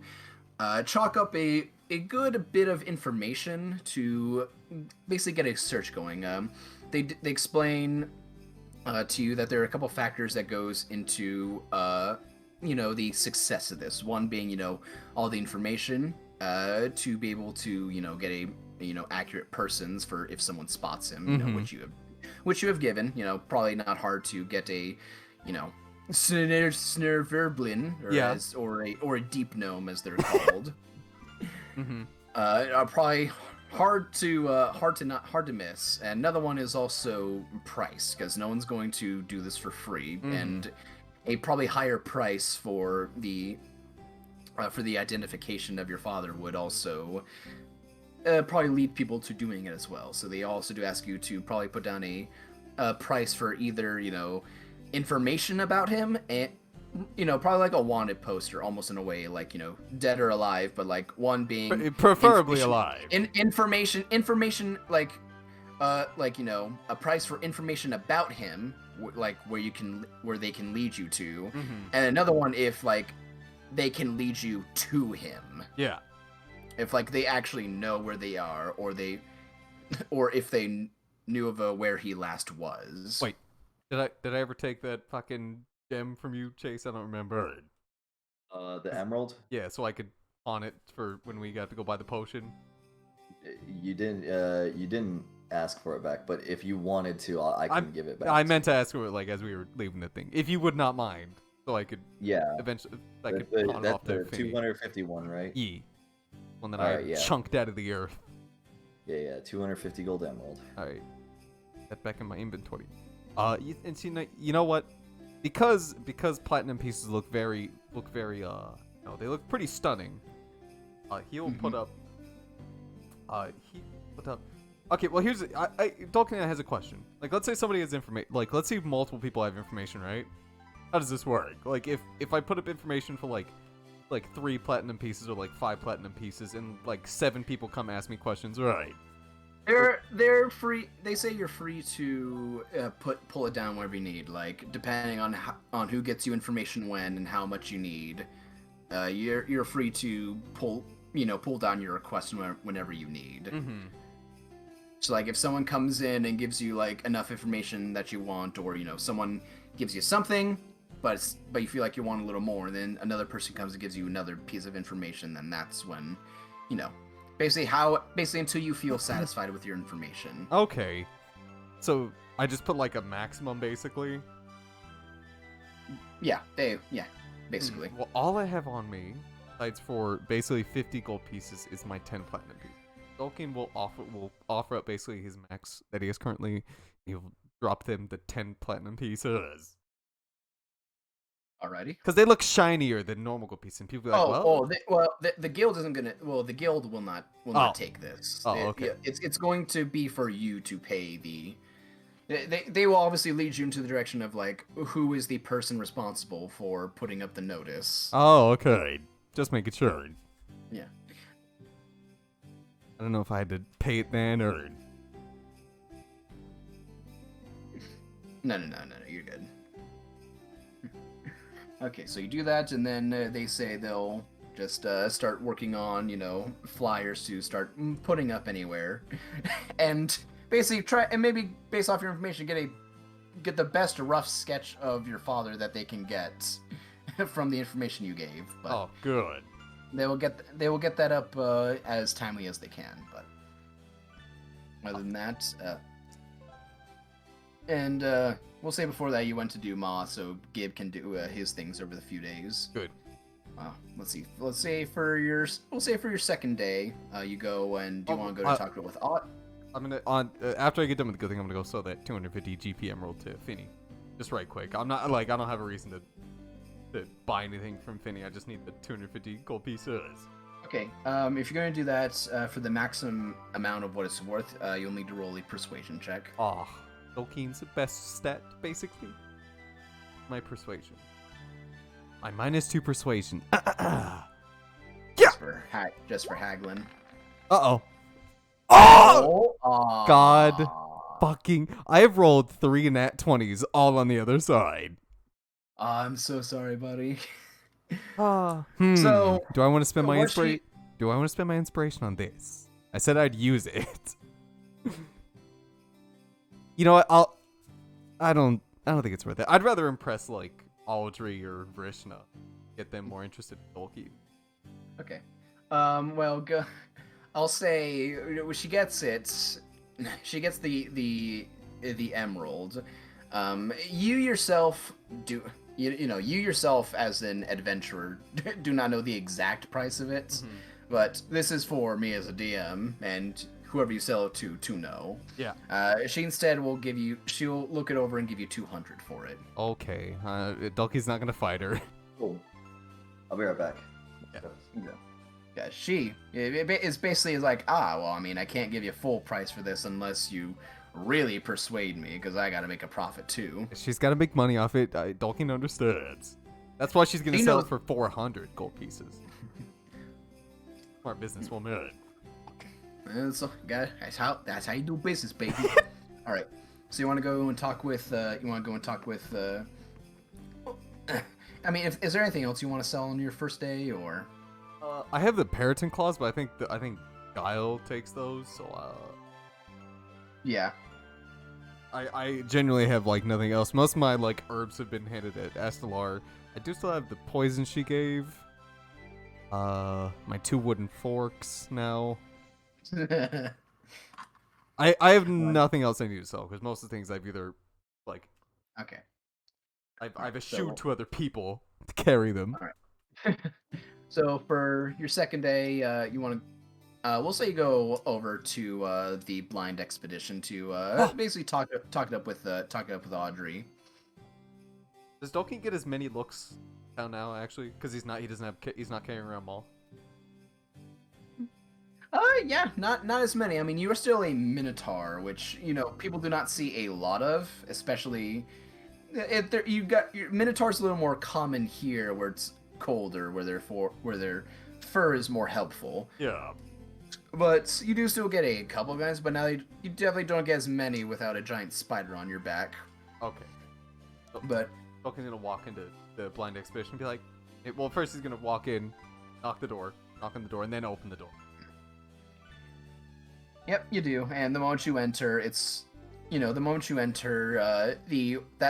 chalk up a good bit of information to basically get a search going. They explain to you that there are a couple factors that goes into you know, the success of this. One being, you know, all the information to be able to, you know, get a, you know, accurate persons for if someone spots him, you know, Mhm. which you have given. You know, probably not hard to get a, you know, Snurverblin, Yeah. or a deep gnome as they're called. Mm-hmm. Probably hard to miss. And another one is also price, because no one's going to do this for free, Mhm. and a probably higher price for the identification of your father would also probably lead people to doing it as well. So they also do ask you to probably put down a price for either, you know, information about him, and, you know, probably like a wanted poster, almost in a way, like, you know, dead or alive, but like one being Preferably information- alive. information like you know, a price for information about him, like where they can lead you to, Mhm. and another one if like they can lead you to him, Yeah. if like they actually know where they are, or if they knew of where he last was. Wait. Did I ever take that fucking gem from you, Chase? I don't remember. The emerald. Yeah, so I could pawn it for when we got to go buy the potion. You didn't ask for it back, but if you wanted to, I can give it back. I meant to ask for it like as we were leaving the thing, if you would not mind, so I could Yeah. eventually I could That's pawn it off to the Finny. 251, right? E, one that Alright, I yeah. chunked out of the earth. Yeah, 250 gold emerald. All right, that back in my inventory. And see, you know what? Because platinum pieces look very, no, they look pretty stunning. He'll put up. He put up. Okay, well here's Dolkin has a question. Like, let's say somebody has information. Like, let's say multiple people have information, right? How does this work? Like, if I put up information for like 3 platinum pieces or like 5 platinum pieces, and like 7 people come ask me questions, right? They're free. They say you're free to pull it down wherever you need. Like, depending on who gets you information when and how much you need, you're free to pull down your request whenever you need. Mm-hmm. So like if someone comes in and gives you like enough information that you want, or you know someone gives you something, but you feel like you want a little more, and then another person comes and gives you another piece of information, then that's when, you know, basically until you feel satisfied with your information. Okay, so I just put like a maximum, basically. Yeah, basically. Well, all I have on me, besides for basically 50 gold pieces, is my 10 platinum pieces. Dolkin will offer up basically his max that he has currently. He'll drop them the 10 platinum pieces. Alrighty. Because they look shinier than normal gold pieces, and people are like, the guild isn't gonna. Well, the guild will not take this. Okay. It's going to be for you to pay the. They will obviously lead you into the direction of like who is the person responsible for putting up the notice. Oh, okay. Just making sure. Yeah. I don't know if I had to pay it then or. No, you're good. Okay, so you do that, and then they say they'll just start working on, you know, flyers to start putting up anywhere, and basically try and maybe based off your information get the best rough sketch of your father that they can get. from the information you gave. But Oh, good. they will get that up as timely as they can. But other than that, and we'll say before that you went to do Ma, so Gib can do his things over the few days. Good. Let's see. Let's say for your second day, you go and do you want to go to talk with Ott? I'm gonna after I get done with the good thing, I'm gonna go sell that 250 GP emerald to Finny, just right quick. I'm not like I don't have a reason to buy anything from Finny. I just need the 250 gold pieces. Okay. If you're gonna do that for the maximum amount of what it's worth, you'll need to roll a persuasion check. Ah, Tolkien's best stat basically. My persuasion. My -2 persuasion. Just for haggling. Uh-oh. Oh! Aw. God fucking... I have rolled 3 nat 20s all on the other side. I'm so sorry, buddy. So... Do I want to spend my what she- Do I want to spend my inspiration on this? I said I'd use it. You know what? I don't think it's worth it. I'd rather impress, like, Audrey or Vrishna. Get them more interested in Tolkien. Okay. Well, I'll say she gets it. She gets the emerald. You yourself you yourself as an adventurer do not know the exact price of it, but this is for me as a DM and whoever you sell it to know. Yeah. She instead she'll look it over and give you 200 for it. Okay. Tolkien's not gonna fight her. Cool. I'll be right back. Yeah, she is basically like, well, I mean, I can't give you full price for this unless you really persuade me, because I gotta make a profit too. She's gotta make money off it. Tolkien understands. That's why she's gonna sell it for 400 gold pieces. Smart businesswoman. So, that's how you do business, baby. All right. So you want to go and talk with? I mean, is there anything else you want to sell on your first day, or? I have the Periton clause, but I think Guile takes those. So Yeah. I genuinely have like nothing else. Most of my like herbs have been handed at Astelar. I do still have the poison she gave. My 2 wooden forks now. I have nothing else I need to sell because most of the things I've either like. Okay. I've eschewed to other people to carry them. All right. So for your second day, you want to, we'll say you go over to the blind expedition to basically talk it up with Audrey. Does Tolkien get as many looks now actually? Because he's not carrying around Maul. Yeah, not as many. I mean, you are still a Minotaur, which people do not see a lot of, especially. Your Minotaur's a little more common here, where it's colder, where their fur is more helpful. Yeah. But you do still get a couple guys, but now you definitely don't get as many without a giant spider on your back. Okay. But Tolkien's gonna walk into the blind expedition and be like, well, first he's gonna walk in, knock on the door, and then open the door. Yep, you do. And the moment you enter, that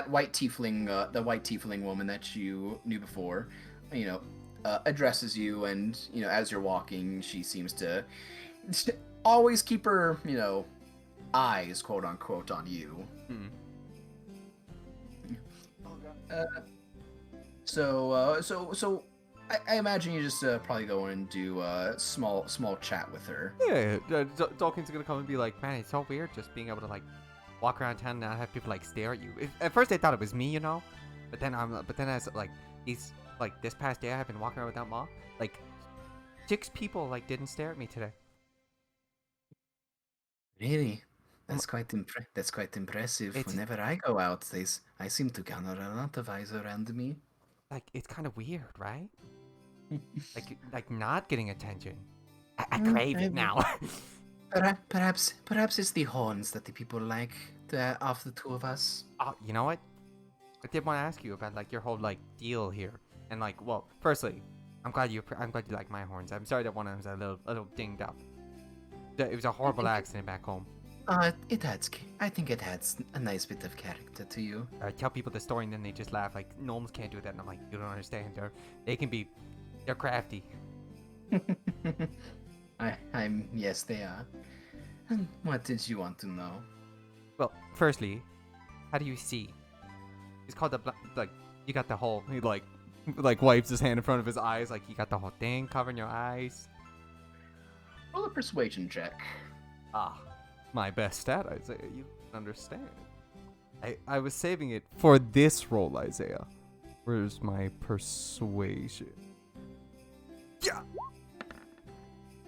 white tiefling woman that you knew before, addresses you, and as you're walking, she seems to always keep her eyes, quote unquote, on you. So I imagine you just probably go and do a small chat with her. Yeah, Tolkien's gonna come and be like, man, it's so weird just being able to like walk around town and not have people like stare at you. At first I thought it was me, but then as like these like this past day I've been walking around without Ma, like 6 people like didn't stare at me today. Really? That's quite impressive. Whenever I go out, I seem to garner a lot of eyes around me. Like it's kind of weird, right? like not getting attention. I crave it now. Perhaps it's the horns that the people like of the two of us. Oh, you know what? I did want to ask you about like your whole like deal here, and like, well, firstly, I'm glad you like my horns. I'm sorry that one of them was a little dinged up. It was a horrible accident back home. I think it adds a nice bit of character to you. I tell people the story and then they just laugh like gnomes can't do that, and I'm like, you don't understand. They're crafty. I'm yes, they are. And what did you want to know? Well, firstly, how do you see? It's called like you got the whole he like wipes his hand in front of his eyes like you got the whole thing covering your eyes. Roll a persuasion check. Ah, my best stat, Isaiah. You don't understand. I was saving it for this roll, Isaiah. Where's my persuasion? Yeah.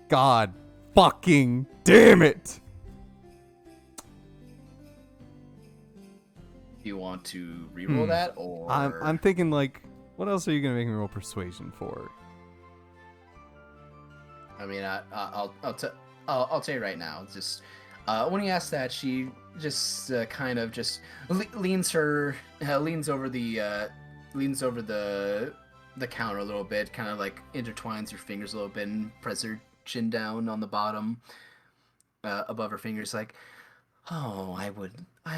God fucking damn it! Do you want to reroll that, or I'm thinking like, what else are you gonna make me roll persuasion for? I mean, I'll tell you right now. Just when he asks that, she just kind of just leans over the counter a little bit, kind of like intertwines her fingers a little bit and press her chin down on the bottom above her fingers, like, oh, I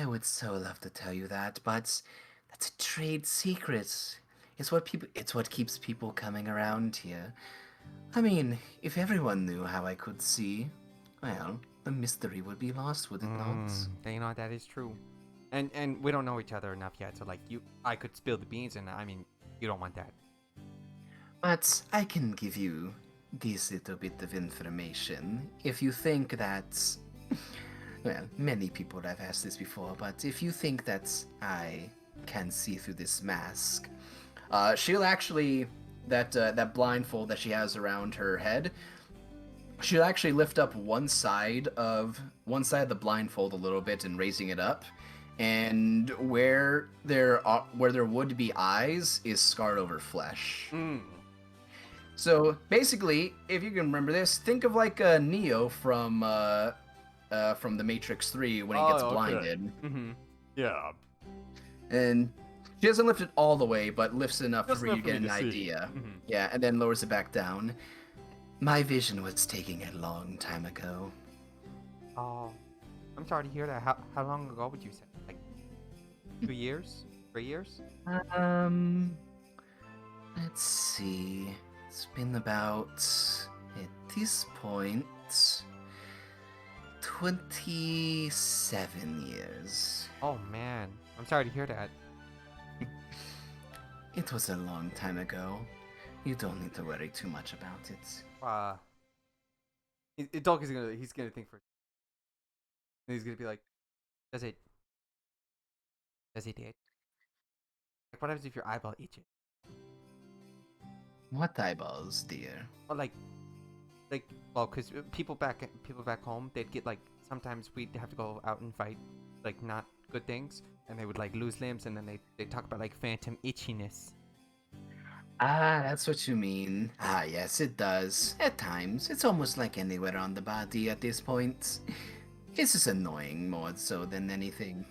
would so love to tell you that, but that's a trade secret. It's what keeps people coming around here. I mean, if everyone knew how I could see, well, the mystery would be lost, would it not? You know, that is true. And we don't know each other enough yet, so like I could spill the beans, and I mean, you don't want that. But I can give you this little bit of information if you think that. Well, many people have asked this before, but if you think that I can see through this mask, she'll actually that blindfold that she has around her head. She'll actually lift up one side of the blindfold a little bit and raising it up, and where there would be eyes is scarred over flesh. So basically, if you can remember this, think of like Neo from The Matrix 3 when he gets blinded. Mm-hmm. Yeah. And she doesn't lift it all the way, but lifts enough for you to get an idea. Mm-hmm. Yeah, and then lowers it back down. My vision was taking a long time ago. Oh, I'm sorry to hear that. How long ago would you say? Like 2 years? 3 years? Let's see. It's been about, at this point, 27 years. Oh man, I'm sorry to hear that. It was a long time ago. You don't need to worry too much about it. Dog is he's gonna think for. He's gonna be like, does it did? Like, what happens if your eyeball itches? What eyeballs, dear? Or like, well, cause people back home, they'd get like sometimes we'd have to go out and fight, like not good things, and they would like lose limbs, and then they talk about like phantom itchiness. Ah, that's what you mean. Ah, yes, it does. At times. It's almost like anywhere on the body at this point. It's just annoying more so than anything.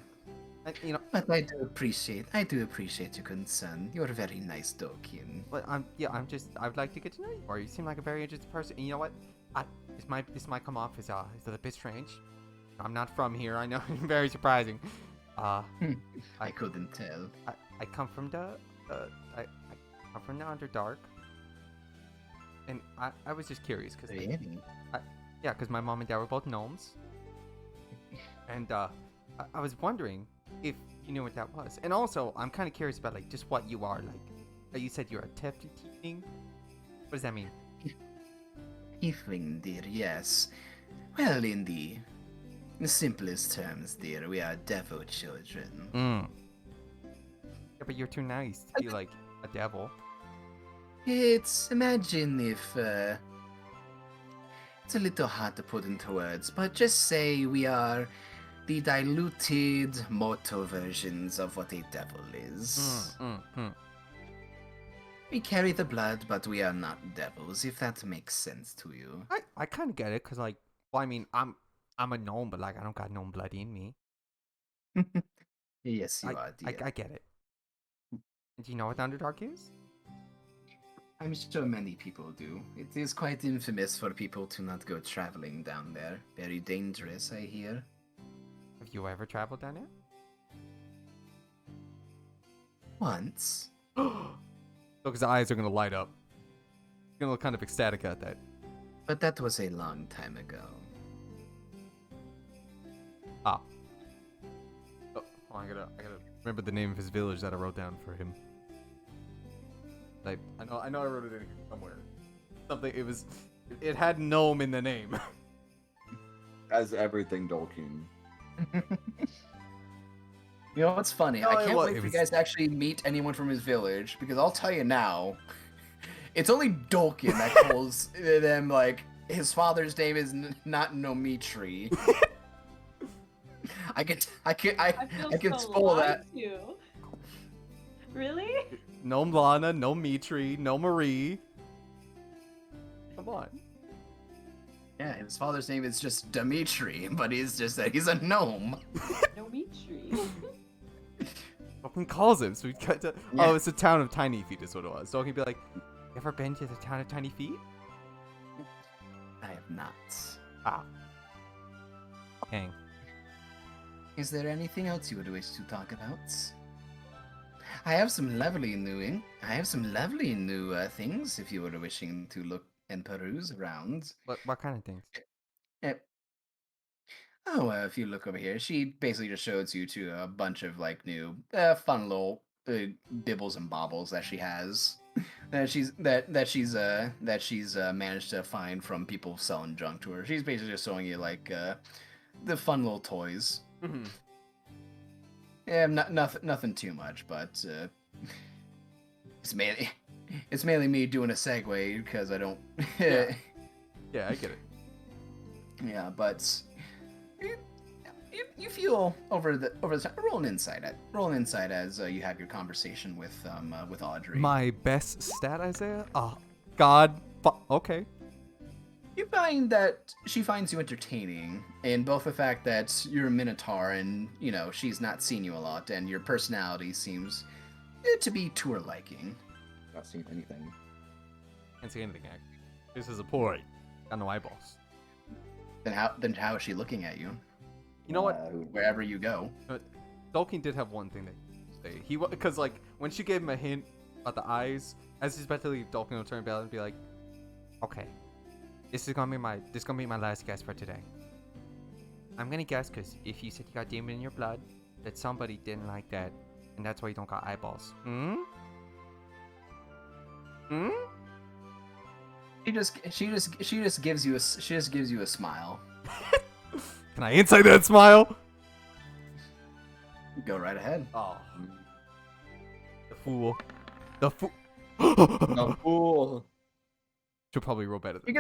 You know, But I do appreciate your concern. You're a very nice Dokian. but I would like to get to know you more. You seem like a very interesting person. And you know what? This might come off as a bit strange. I'm not from here. I know, very surprising. I couldn't tell. I come from the I'm from the Underdark, and I was just curious because Really? yeah, because my mom and dad were both gnomes, and I was wondering if you knew what that was, and also I'm kind of curious about like just what you are like. You said you're a Teflon. What does that mean? Tiefling, dear, yes. Well, in the simplest terms, dear, we are devil children. Yeah, but you're too nice to be like a devil. Imagine if, it's a little hard to put into words, but just say we are the diluted mortal versions of what a devil is. We carry the blood, but we are not devils, if that makes sense to you. I kind of get it, cause like, well, I mean, I'm a gnome, but like I don't got gnome blood in me. Yes, you are, dear. I get it. Do you know what the Underdark is? I'm sure many people do. It is quite infamous for people to not go traveling down there. Very dangerous, I hear. You ever traveled down there? Once. Look, his eyes are gonna light up. He's gonna look kind of ecstatic at that. But that was a long time ago. Ah. Oh, I gotta remember the name of his village that I wrote down for him. I know I wrote it in here somewhere. Something it had gnome in the name. As everything Dolkin. You know what's funny? No, I it can't wa- wait it for you was- guys to actually meet anyone from his village, because I'll tell you now, it's only Dolkin that calls them, like, his father's name is not Nomitri. I can feel so spoil that. lied to. Really? No Lana, no Mitri, no Marie. Come on. Yeah, his father's name is just Dimitri, but he's a gnome. No meat tree. Dolkin calls him, so we got to. Yeah. Oh, it's the town of Tiny Feet is what it was. Dolkin be like, "You ever been to the town of Tiny Feet?" I have not. Ah. Dang. Is there anything else you would wish to talk about? I have some lovely new things if you were wishing to look and peruse around. What kind of things? If you look over here, she basically just shows you to a bunch of like new, fun little bibbles and bobbles that she has, that she's managed to find from people selling junk to her. She's basically just showing you like the fun little toys. Mm-hmm. Yeah, nothing too much, but it's mainly me doing a segue because I don't. Yeah. Yeah, I get it. Yeah, but you feel over the roll an insight as you have your conversation with Audrey. My best stat, Isaiah? Oh, God. Okay. You find that she finds you entertaining in both the fact that you're a Minotaur and, you know, she's not seen you a lot, and your personality seems to be to her liking. Not seen anything. Can't see anything, actually. This is a point. Got no eyeballs. Then how is she looking at you? You know what? Wherever you go. Dolkin did have one thing to say. Because, like, when she gave him a hint about the eyes, as he's about to leave, Dolkin will turn back and be like, okay. This is gonna be my last guess for today. I'm gonna guess because if you said you got demon in your blood, that somebody didn't like that, and that's why you don't got eyeballs. Hmm? She just gives you a smile. Can I insight that smile? Go right ahead. Oh. The fool. The fool. No fool. She'll probably roll better than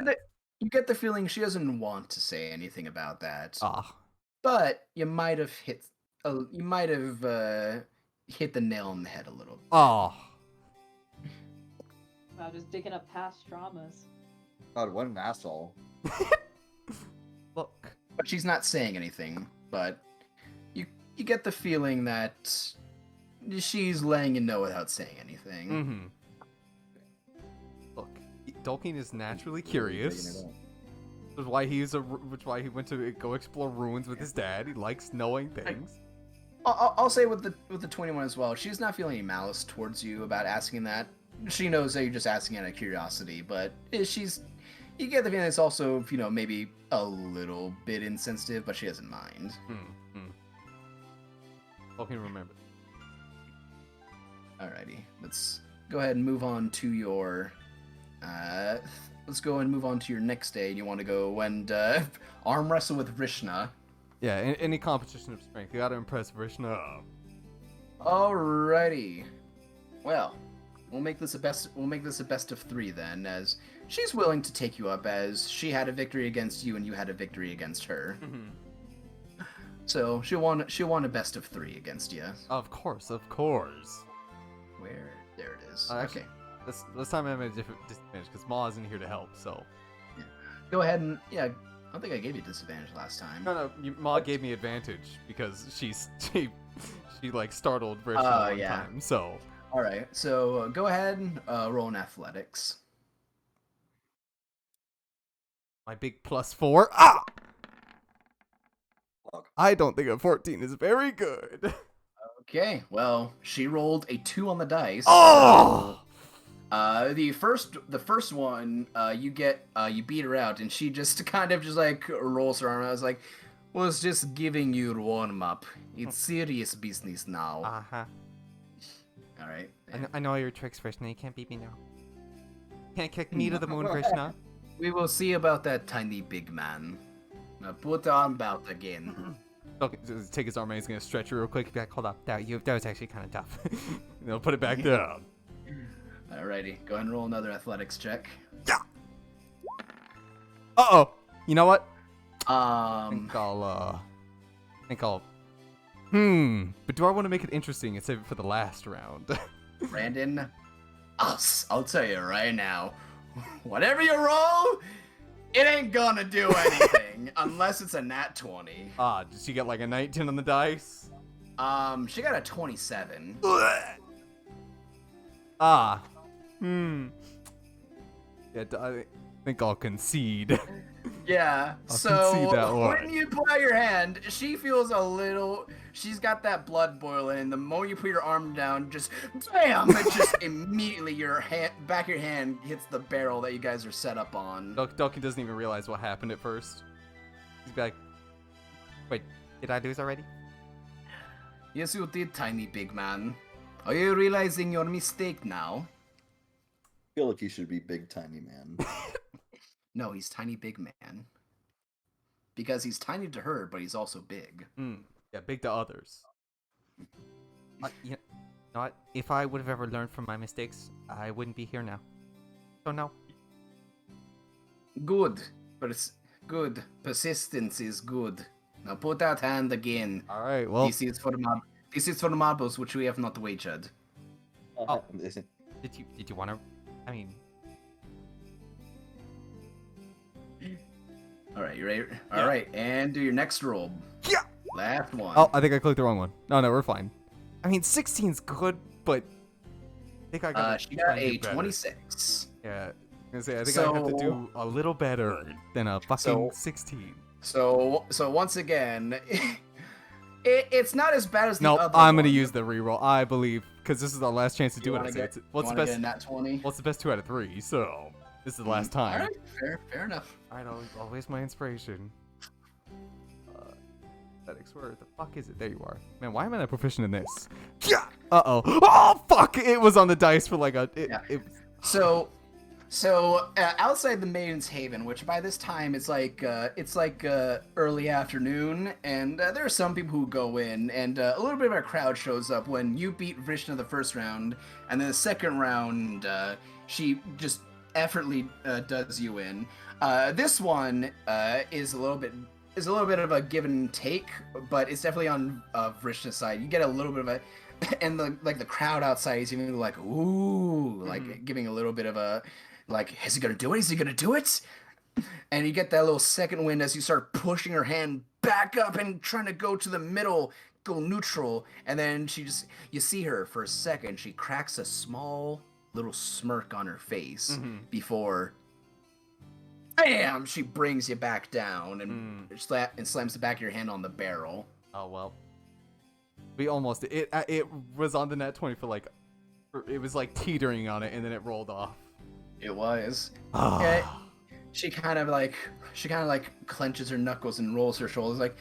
You get the feeling she doesn't want to say anything about that. Ah. But you might have hit the nail on the head a little bit. Oh. Wow, just digging up past traumas. God, what an asshole. Look. But she's not saying anything, but you get the feeling that she's letting you know without saying anything. Mm-hmm. Look, Dolkin is naturally curious. Which is why he went to go explore ruins with his dad. He likes knowing things. I'll say with the 21 as well. She's not feeling any malice towards you about asking that. She knows that you're just asking out of curiosity, but you get the feeling it's also, you know, maybe a little bit insensitive, but she doesn't mind. Dolkin remembered. Alrighty, let's go ahead and move on to your. Let's go and move on to your next day. You want to go and arm wrestle with Vrishna. Yeah, any competition of strength, you gotta impress Vrishna. Alrighty. Well, we'll make this a best of 3 then, as she's willing to take you up, as she had a victory against you and you had a victory against her. Mm-hmm. So she'll want a best of 3 against you. Of course. Where? There it is. Actually, Okay. This time I'm at a different disadvantage because Ma isn't here to help. So. Go ahead and I don't think I gave you disadvantage last time. No, Ma gave me advantage because she like startled Vrishna one yeah. time. So. All right. So go ahead and roll in athletics. My big +4. Ah! I don't think a 14 is very good. Okay, well, she rolled a 2 on the dice. Oh! The first one, you beat her out, and she just kind of just like rolls her arm. I was like, was just giving you a warm up. It's serious business now. Uh-huh. All right. I know all your tricks, Vrishna. You can't beat me now. Can't kick me to the moon, Vrishna. We will see about that tiny big man. Now put on about again. Okay, just take his arm and he's gonna stretch you real quick. Be like, hold up, that was actually kind of tough. And he'll put it back down. Alrighty, go ahead and roll another athletics check. Yeah. Uh-oh. You know what? Um, I think I'll. But do I want to make it interesting and save it for the last round? Brandon, I'll tell you right now, whatever you roll, it ain't gonna do anything unless it's a nat 20. Did she get like a 19 on the dice? She got a 27. Yeah, I think I'll concede. Yeah, I'll so concede that one. when you put out your hand, she feels a little, she's got that blood boiling, and the moment you put your arm down, just bam, it just immediately your hand, back of your hand hits the barrel that you guys are set up on. Doki doesn't even realize what happened at first. He's be like, wait, did I lose already? Yes, you did, tiny big man. Are you realizing your mistake now? I feel like he should be big tiny man. No, he's tiny big man. Because he's tiny to her, but he's also big. Yeah, big to others. You know what? If I would have ever learned from my mistakes, I wouldn't be here now. So no. Good, but it's good. Persistence is good. Now put that hand again. All right. Well, This is for the marbles which we have not wagered. Oh. did you want to? I mean, All right, you ready? All right, and do your next roll. Yeah. Last one. oh, I think I clicked the wrong one. No, we're fine. I mean, 16's good, but I think I got. She got a 26. Yeah. I think I have to do a little better than a fucking 16. So once again, it's not as bad as the No, other I'm gonna one. use the reroll. I believe because this is our last chance to do it. What's the best? Get a nat 20? What's the best 2 out of 3? So this is the last time. All right, fair enough. All right, I'll waste my inspiration. Athletics, where the fuck is it? There you are. Man, why am I not proficient in this? Yeah. Uh-oh. Oh, fuck! It was on the dice for like a... So outside the Maiden's Haven, which by this time it's like early afternoon, and there are some people who go in, and a little bit of a crowd shows up when you beat Vrishna the first round, and then the second round, she just effortlessly does you in. This one is a little bit of a give and take, but it's definitely on Vrishna's side. You get a little bit of a, and the crowd outside is even like, ooh, like giving a little bit of a, like, is he gonna do it? Is he gonna do it? And you get that little second wind as you start pushing her hand back up and trying to go to the middle, go neutral, and then you see her for a second, she cracks a small little smirk on her face before, bam, she brings you back down and slams the back of your hand on the barrel. Oh, well. We almost... It was on the net 20 for like... It was like teetering on it, and then it rolled off. It was. Ah. She kind of like clenches her knuckles and rolls her shoulders like,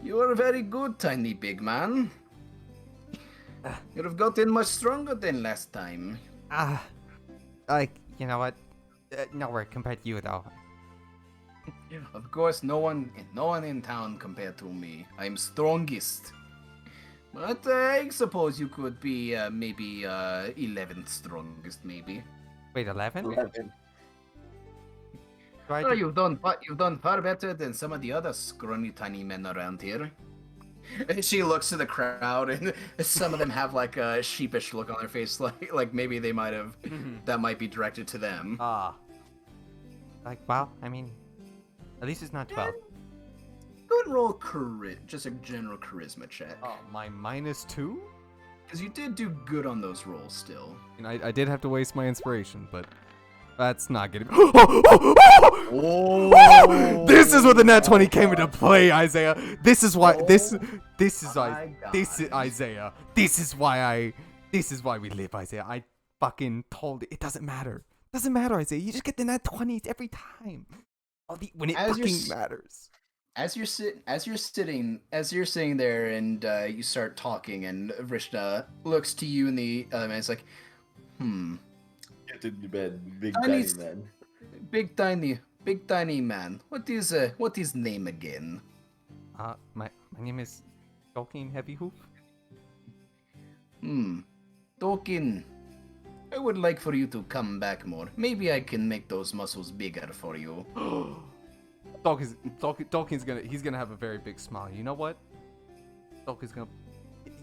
"You are very good, tiny big man. You have gotten much stronger than last time." Like, you know what? Nowhere compared to you, though. Of course, no one in town compared to me. I'm strongest. But I suppose you could be maybe 11th strongest, maybe. Wait, 11? Well, you've done far better than some of the other scrawny tiny men around here. And she looks to the crowd, and some of them have like a sheepish look on their face, like maybe they might have that might be directed to them. Like, well, I mean, at least it's not 12. Go and roll just a general charisma check. Oh, my -2? Because you did do good on those rolls still. And I did have to waste my inspiration, but That's not getting. Oh, This is where the nat 20 came into play, Isaiah. This is why. This is my this is God. Isaiah. This is why we live, Isaiah. I fucking told it. It doesn't matter. It doesn't matter, Isaiah. You just get the nat 20s every time. When it As you're fucking matters. As you're sitting there, and you start talking, and Vrishna looks to you in the other man. It's like, Get into bed, big I tiny need- man. big tiny man. What is name again? My name is Tolkien Heavyhoof. Tolkien. I would like for you to come back more. Maybe I can make those muscles bigger for you. Tolkien's gonna have a very big smile. You know what? Tolkien's gonna.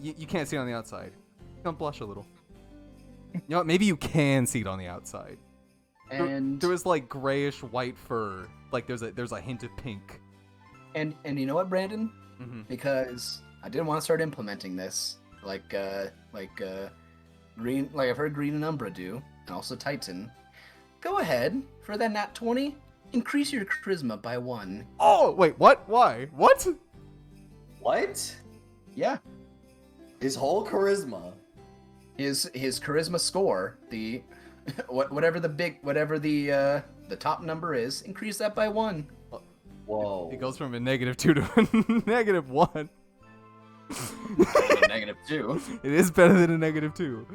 You can't see it on the outside. He's gonna blush a little. You know what? Maybe you can see it on the outside. And There was like grayish white fur. Like there's a hint of pink. and you know what, Brandon? Mm-hmm. Because I didn't want to start implementing this Green, like I've heard Green and Umbra do, and also Titan. Go ahead for that nat 20. Increase your charisma by 1. Oh wait, what? Why? What? What? Yeah, His whole charisma. his charisma score, the whatever the top number is, increase that by 1. Whoa. It goes from a -2 to a -1. -2. It is better than a -2.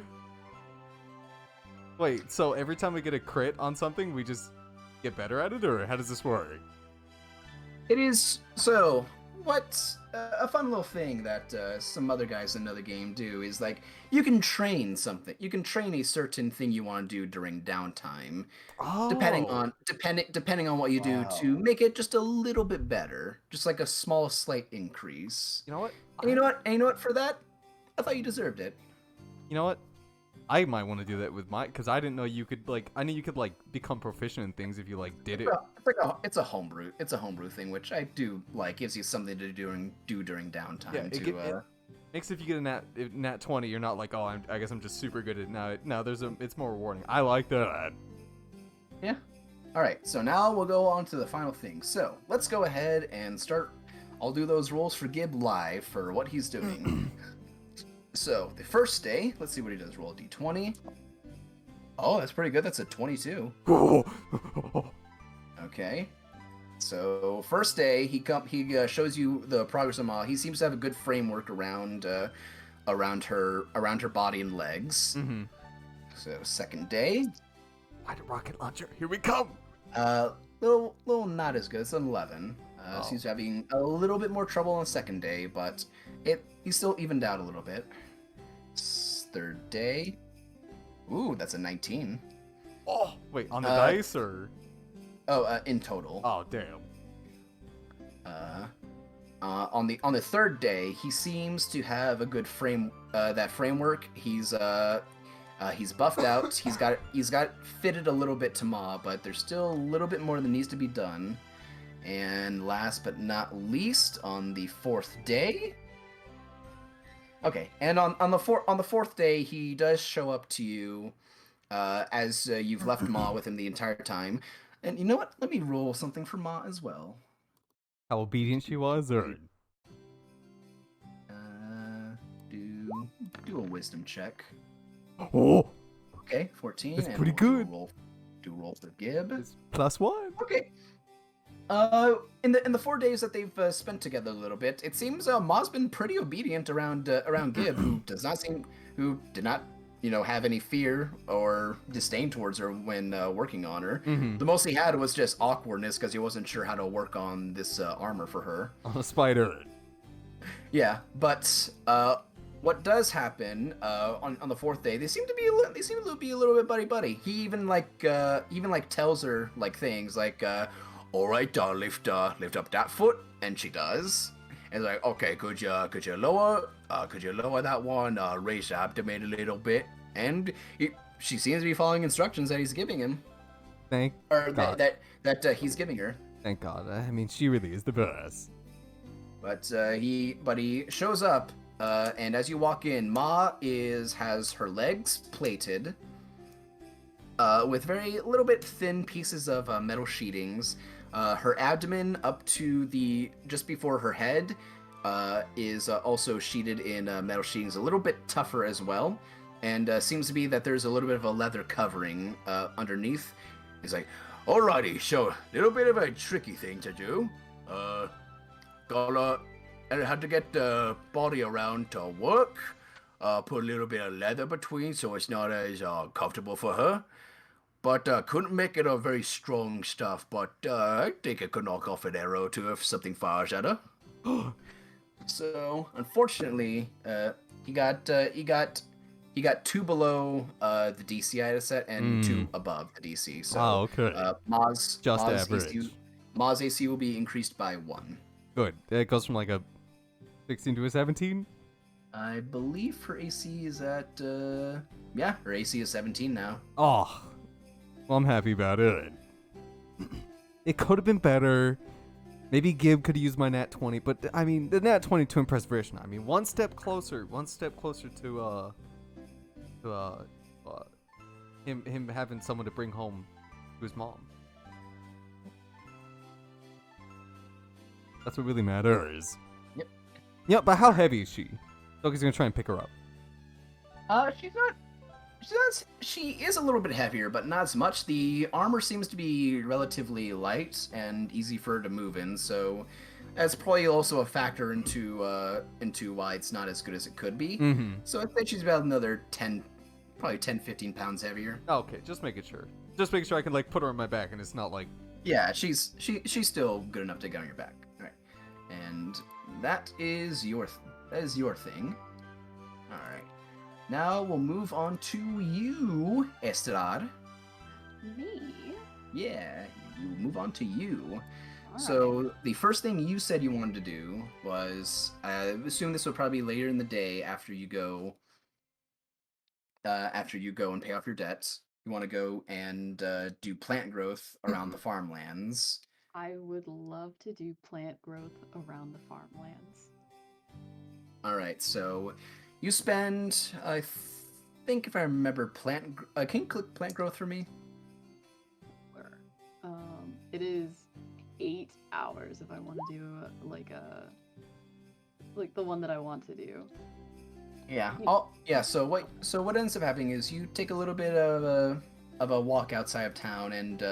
Wait, so every time we get a crit on something, we just get better at it, or how does this work? It is so. What a fun little thing that some other guys in another game do is like you can train something. You can train a certain thing you want to do during downtime, Oh, depending on what you do to make it just a little bit better, just like a small slight increase. You know what? And you know what? For that, I thought you deserved it. You know what? I might want to do that with my, because I didn't know you could I knew you could become proficient in things if you did it. It's a homebrew thing, which I do like. Gives you something to do during downtime. Yeah, it makes if you get a nat 20, you're not like, oh, I guess I'm just super good at it. No, it's more rewarding. I like that. Yeah. All right. So now we'll go on to the final thing. So let's go ahead and start. I'll do those rolls for Gib live for what he's doing. So the first day, let's see what he does. Roll a d20. Oh, that's pretty good. That's a 22. Okay. So first day, he shows you the progress of Ma. He seems to have a good framework around her body and legs. Mm-hmm. So second day, Why the rocket launcher? Here we come. little not as good. It's an 11. Oh. Seems to be having a little bit more trouble on the second day, but he's still evened out a little bit. Third day, ooh, that's a 19. Oh, wait, on the dice or? Oh, in total. Oh, damn. On the third day, he seems to have a good framework. He's buffed out. He's got fitted a little bit to Ma, but there's still a little bit more that needs to be done. And last but not least, on the fourth day. Okay, and on the fourth day, he does show up to you, as you've left Ma with him the entire time. And you know what? Let me roll something for Ma as well. How obedient she was, or? Do a wisdom check. Oh, Okay, 14. That's and pretty we'll good. Do a roll for Gib. it's +1. Okay. In the 4 days that they've spent together a little bit, it seems Ma's been pretty obedient around Gib, who did not have any fear or disdain towards her when working on her. Mm-hmm. The most he had was just awkwardness because he wasn't sure how to work on this armor for her. On a spider. Yeah, but what does happen on the fourth day? They seem to be a little bit buddy. He even tells her things like, "All right, lift up that foot," and she does. And like, "Okay, could you lower that one, raise your abdomen a little bit?" And she seems to be following instructions that he's giving him, Thank or God. that he's giving her. Thank God. I mean, she really is the best. But he shows up, and as you walk in, Ma has her legs plated. with very little bit thin pieces of metal sheetings. Her abdomen up to just before her head is also sheeted in metal sheetings, a little bit tougher as well, and seems to be that there's a little bit of a leather covering underneath. He's like, alrighty, so a little bit of a tricky thing to do. I had to get the body around to work. Put a little bit of leather between so it's not as comfortable for her. But couldn't make it a very strong stuff, but I think I could knock off an arrow or two if something fires at her. So, unfortunately, he got 2 below the DC I had set and 2 above the DC. So, okay. Maz average. Maz AC will be increased by 1. Good. It goes from like a 16 to a 17? I believe her AC is at, her AC is 17 now. Oh, well, I'm happy about it. It could have been better. Maybe Gib could have used my nat 20, but I mean, the nat 20 to impress Vrishna. I mean, one step closer to him having someone to bring home to his mom. That's what really matters. Yep. Yeah, but how heavy is she? Doki's gonna try and pick her up. She is a little bit heavier, but not as much. The armor seems to be relatively light and easy for her to move in, so that's probably also a factor into why it's not as good as it could be. Mm-hmm. So I think she's about another 15 pounds heavier. Okay, just making sure. Just making sure I can like put her on my back and it's not like. Yeah, she's still good enough to get on your back. All right, and that is your thing. All right. Now we'll move on to you, Estrad. Me? Yeah, you move on to you. All So the first thing you said you wanted to do was, I assume this would probably be later in the day after you go and pay off your debts. You want to go and do plant growth around the farmlands. I would love to do plant growth around the farmlands. All right, so you spend, I think if I remember, can you click plant growth for me? Where? It is 8 hours if I want to do like the one that I want to do. Yeah. So what ends up happening is you take a little bit of a walk outside of town, and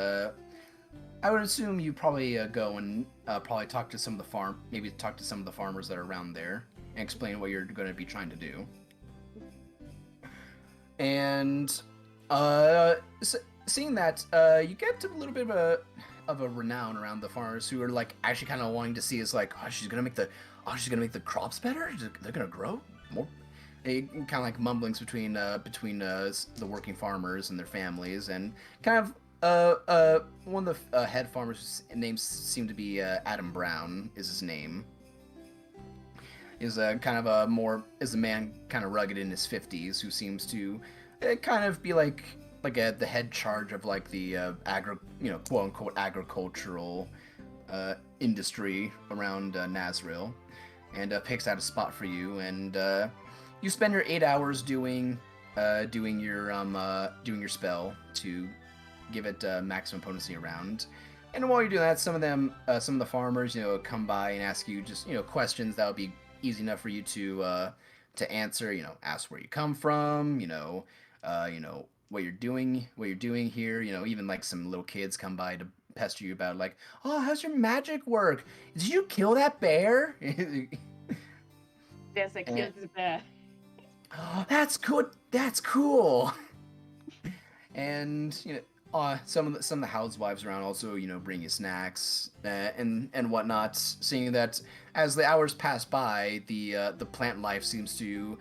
I would assume you probably go and probably talk to some of the farmers that are around there and explain what you're going to be trying to do. And seeing that, you get a little bit of a renown around the farmers who are like actually kind of wanting to see is like, she's gonna make the crops better. They're gonna grow more. Kind of like mumblings between the working farmers and their families, and kind of one of the head farmers' names seemed to be Adam Brown is his name. Is a man kind of rugged in his 50s who seems to kind of be like the head charge of like the quote unquote agricultural industry around Nazril, and picks out a spot for you, and you spend your 8 hours doing your spell to give it maximum potency around. And while you're doing that, some of the farmers come by and ask you just questions that would be easy enough for you to answer. Ask where you come from. What you're doing here. Even like some little kids come by to pester you about like, oh, how's your magic work? Did you kill that bear? Yes, I killed the bear. Oh, that's good. That's cool. And some of the housewives around also bring you snacks and whatnot. Seeing that as the hours pass by, the plant life seems to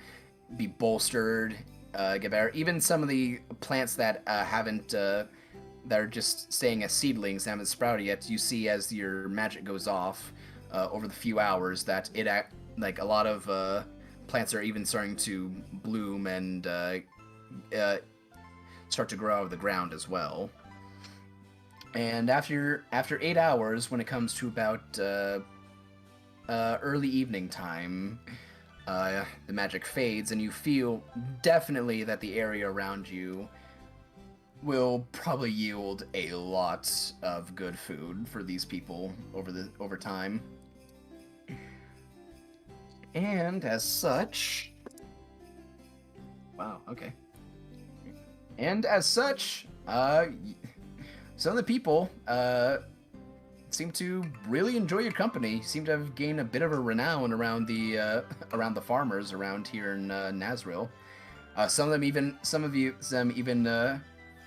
be bolstered, get better. Even some of the plants that that are just staying as seedlings, haven't sprouted yet. You see as your magic goes off over the few hours that like a lot of plants are even starting to bloom and start to grow out of the ground as well. And after 8 hours, when it comes to about early evening time, the magic fades, and you feel definitely that the area around you will probably yield a lot of good food for these people over time. And as such, wow, okay. And as such, some of the people seem to really enjoy your company. Seem to have gained a bit of a renown around the farmers around here in Nazril. Some of them even,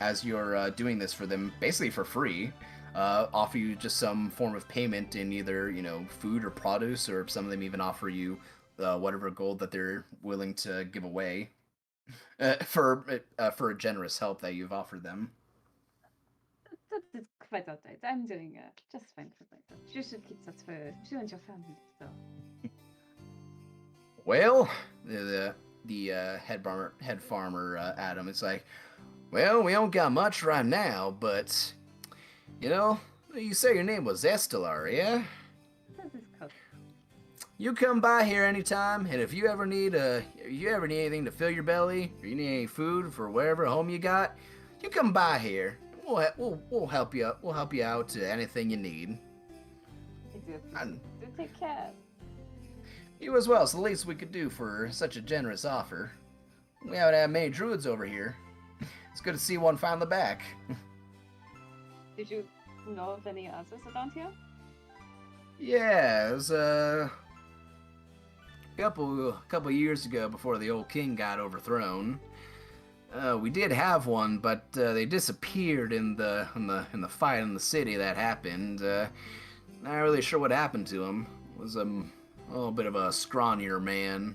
as you're doing this for them, basically for free, offer you just some form of payment in either food or produce, or some of them even offer you whatever gold that they're willing to give away for a generous help that you've offered them. That is quite alright. I'm doing just fine for myself. You should keep that for you and your family. So. Well, the head farmer Adam is like, well, we don't got much right now, but you say your name was Estelar, yeah? That is correct. You come by here anytime, and if you ever need anything to fill your belly, or you need any food for wherever home you got, you come by here. We'll help you. We'll help you out to anything you need. Do take care. You as well. It's the least we could do for such a generous offer. We haven't had many druids over here. It's good to see one finally back. Did you know of any others around here? Yeah, it was a couple years ago before the old king got overthrown. We did have one, but they disappeared in the fight in the city that happened. Not really sure what happened to him. Was a little bit of a scrawnier man.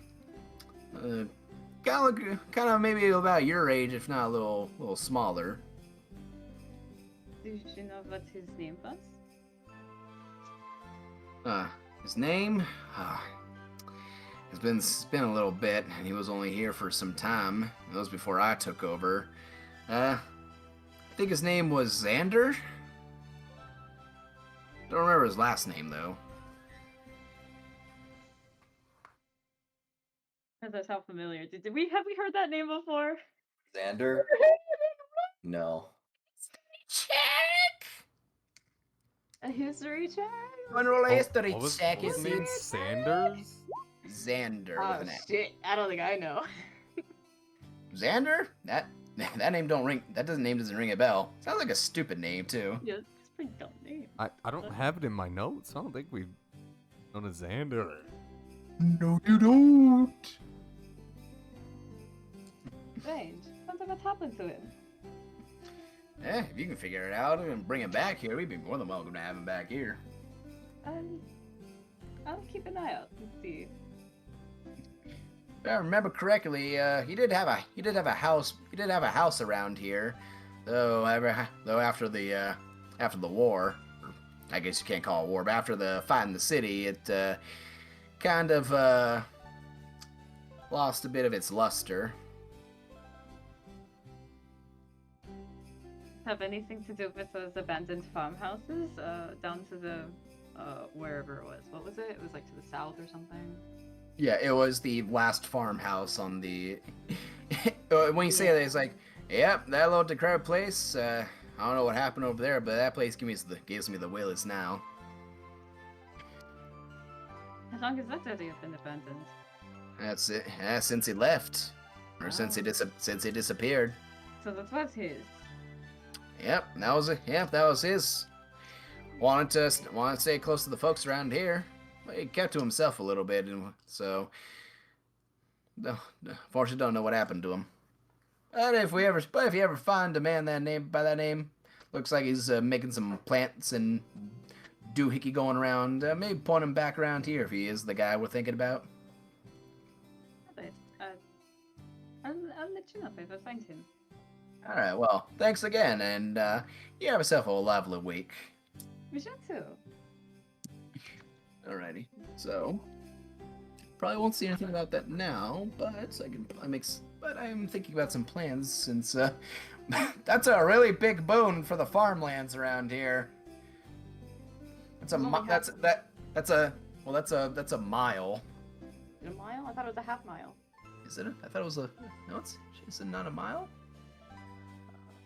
Kind of maybe about your age, if not a little smaller. Did you know what his name was? His name? It's been a little bit, and he was only here for some time. It was before I took over. I think his name was Xander? Don't remember his last name, though. That sounds familiar. Have we heard that name before? Xander? No. A history check? Roll a history what was check. his name? Sanders? Xander Oh with an X. shit! I don't think I know. Xander? That name doesn't ring a bell. Sounds like a stupid name too. Yeah, it's a pretty dumb name. I don't have it in my notes. I don't think we've known a Xander. No, you don't. Strange. Something what happened to him? If you can figure it out and bring him back here, we'd be more than welcome to have him back here. I'll keep an eye out and see. If I remember correctly, he did have a house around here, though after the war, or I guess you can't call it war, but after the fight in the city, it kind of lost a bit of its luster. Have anything to do with those abandoned farmhouses down to the wherever it was? What was it? It was like to the south or something. Yeah, it was the last farmhouse on the. When you say that, it's like, yep, that little decrepit place. I don't know what happened over there, but that place gives me the willies now. As long as that area has been abandoned. That's it. Since he left, or since he disappeared. So that was his. Yep, that was his. Wanted to stay close to the folks around here. He kept to himself a little bit, and so unfortunately don't know what happened to him. But if you ever find a man by that name, looks like he's making some plants and doohickey going around. Maybe point him back around here if he is the guy we're thinking about. Okay. I'll let you know if I find him. All right. Well, thanks again, and you have yourself a lovely week. We should too. Alrighty. So probably won't see anything about that now, but I'm thinking about some plans since that's a really big boon for the farmlands around here. That's a mile. Is it a mile. a mile? I thought it was a half mile. Is it? I thought it was a. No, is it not a mile?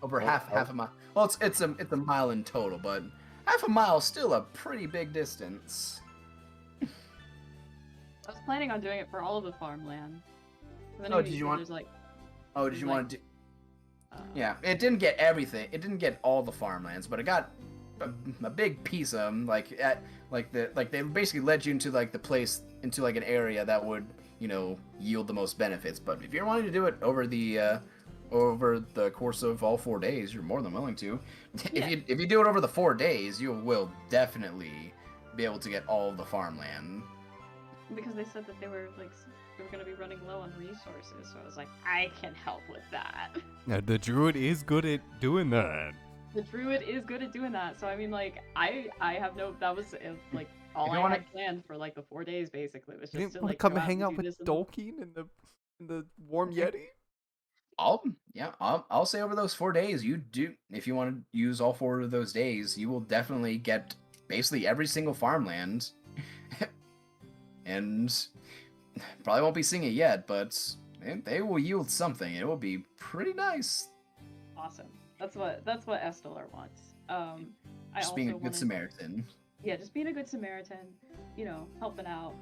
over Oh, half a mile. Well, it's a mile in total, but half a mile is still a pretty big distance. I was planning on doing it for all of the farmland. But then Oh, I did knew you want- there's like, Oh, did There's you like- want to do? uh, Yeah, it didn't get everything. It didn't get all the farmlands, but it got a big piece of them. They basically led you into like the place into like an area that would yield the most benefits. But if you're wanting to do it over the course of all 4 days, you're more than willing to. Yeah. If you do it over the 4 days, you will definitely be able to get all of the farmland. because they said that they were gonna be running low on resources, so I was like, I can help with that. Now, the druid is good at doing that. The druid is good at doing that, so I mean, like, I have no. That was like all If you I wanna- had planned for like the 4 days, basically. Was You just didn't to want to like come go and hang and out do with this and- Dolkeen in the warm Yeti? I'll say over those 4 days, if you want to use all 4 of those days, you will definitely get basically every single farmland. And probably won't be seeing it yet, but they will yield something. It will be pretty nice. Awesome. That's what Estelar wants. I Just also being a good wanted- Samaritan. Yeah, just being a good Samaritan. Helping out.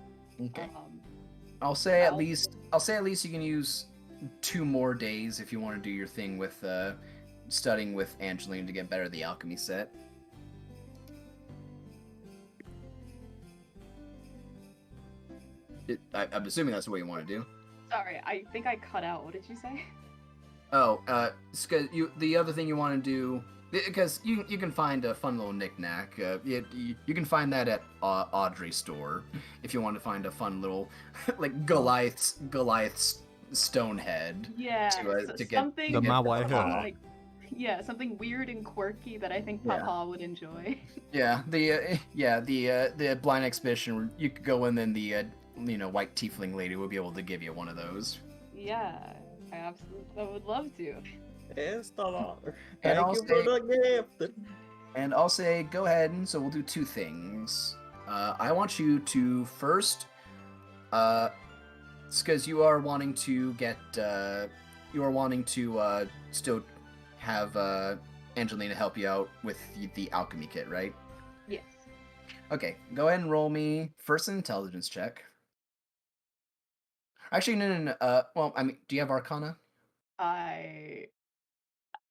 Okay. I'll say I'll- at least you can use 2 more days if you want to do your thing with studying with Angeline to get better at the alchemy set. I'm assuming that's what you want to do. Sorry, I think I cut out. What did you say? Oh, the other thing you want to do, because you can find a fun little knickknack. You can find that at Audrey's store if you want to find a fun little like Goliath's stone head. Yeah, to get something. the Mawai something Hill. like- yeah, something weird and quirky that I think Yeah. Papa would enjoy. Yeah, the blind exhibition. You could go in, and the white tiefling lady will be able to give you one of those. Yeah, I absolutely would love to. Estelar, And thank I'll you say- for the gift. And I'll say, go ahead. And so we'll do 2 things. I want you to first, it's because you are wanting to get, still have Angelina help you out with the alchemy kit, right? Yes. Okay, go ahead and roll me first an intelligence check. Actually, no. Well, I mean, do you have Arcana?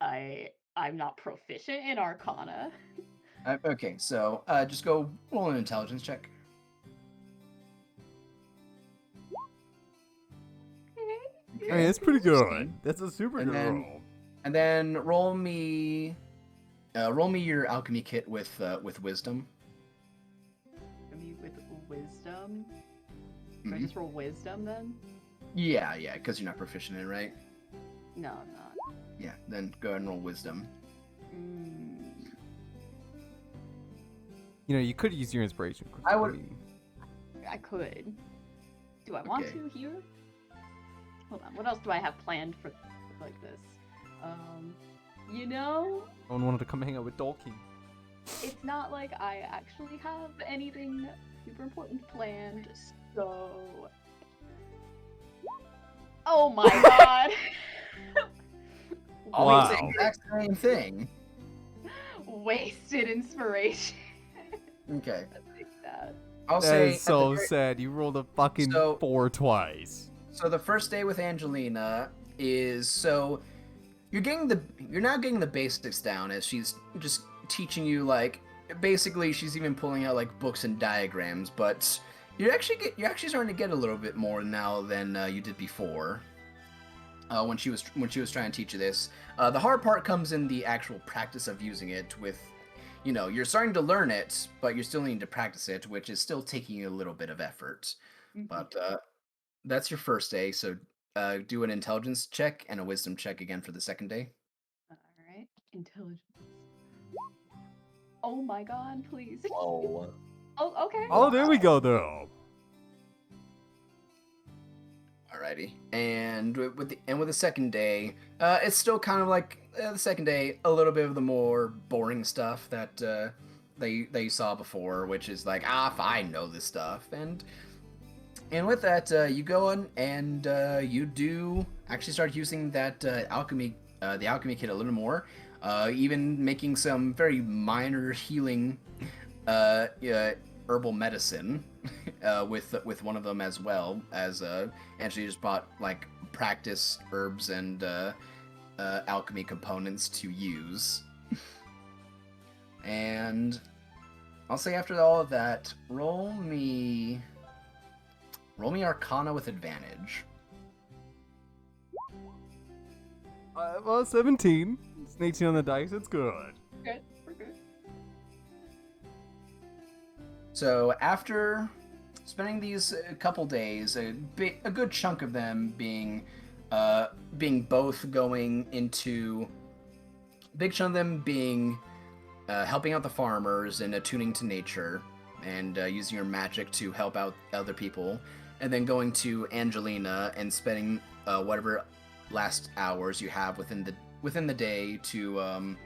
I'm not proficient in Arcana. Okay, so just go roll an intelligence check. I mean, it's pretty good. That's a super And good then- roll. And then roll me your alchemy kit with wisdom. I mean, with wisdom. Do I Mhm. just roll wisdom then? Yeah, because you're not proficient in it, right? No, I'm not. Yeah, then go ahead and roll wisdom. Mm, You could use your inspiration. I would- mean, I could. Do I want Okay. to here? Hold on. What else do I have planned for like this? no one wanted to come hang out with Dolkeen. It's not like I actually have anything super important planned, so. Oh my god! Almost the Wow. exact same thing. Wasted inspiration. Okay, Take that. I'll That say. is at so the very- sad. You rolled a fucking So- 4 twice. So the first day with Angelina is you're now getting the basics down as she's just teaching you basically she's even pulling out books and diagrams, but you're actually starting to get a little bit more now than you did before. When she was trying to teach you this, the hard part comes in the actual practice of using it. With you're starting to learn it, but you're still needing to practice it, which is still taking you a little bit of effort. But that's your first day, so do an intelligence check and a wisdom check again for the second day. Alright. Intelligence. Oh my god, please. Whoa. Oh, okay. Oh, there we go, though. Alrighty, and with the second day, it's still kind of like the second day, a little bit of the more boring stuff that that you saw before, which is I know this stuff, and with that, you go on and you do actually start using that alchemy the alchemy kit a little more, even making some very minor healing herbal medicine with one of them as well as Angela just bought like practice herbs and alchemy components to use. And I'll say after all of that, roll me Arcana with advantage. Well, 17. It's an 18 on the dice. It's good. Good. We're good. So after spending these couple days, a good chunk of them being both going into, big chunk of them being helping out the farmers and attuning to nature and using your magic to help out other people, and then going to Angelina and spending whatever last hours you have within the day to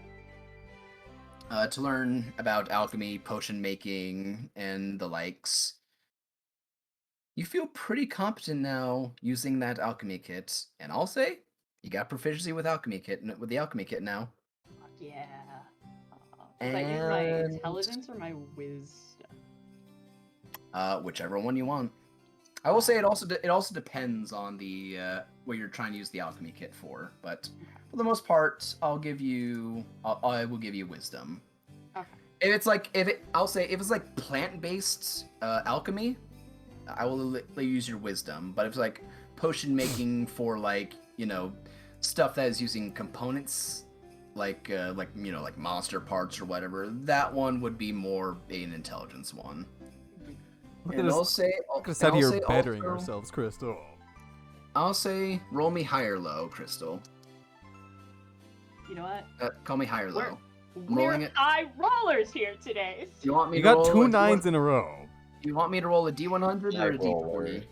learn about alchemy, potion making, and the likes. You feel pretty competent now using that alchemy kit, and I'll say you got proficiency with the alchemy kit now. Yeah. Does that use my intelligence or my wisdom? Whichever one you want. I will say it also depends on the what you're trying to use the alchemy kit for, but for the most part, I will give you wisdom. Okay. If it's like plant-based alchemy, I will let you use your wisdom. But if it's like potion making for like stuff that is using components like monster parts or whatever, that one would be more an intelligence one. Look And at I'll us. say, Look at us out here say bettering also- ourselves, Crystal. I'll say roll me high or low, Crystal. You know what? Call me high or low. We're rolling it. high rollers here today. You want me You to got roll two a nines D1 in a row. You want me to roll a D100 or a High roller. D20?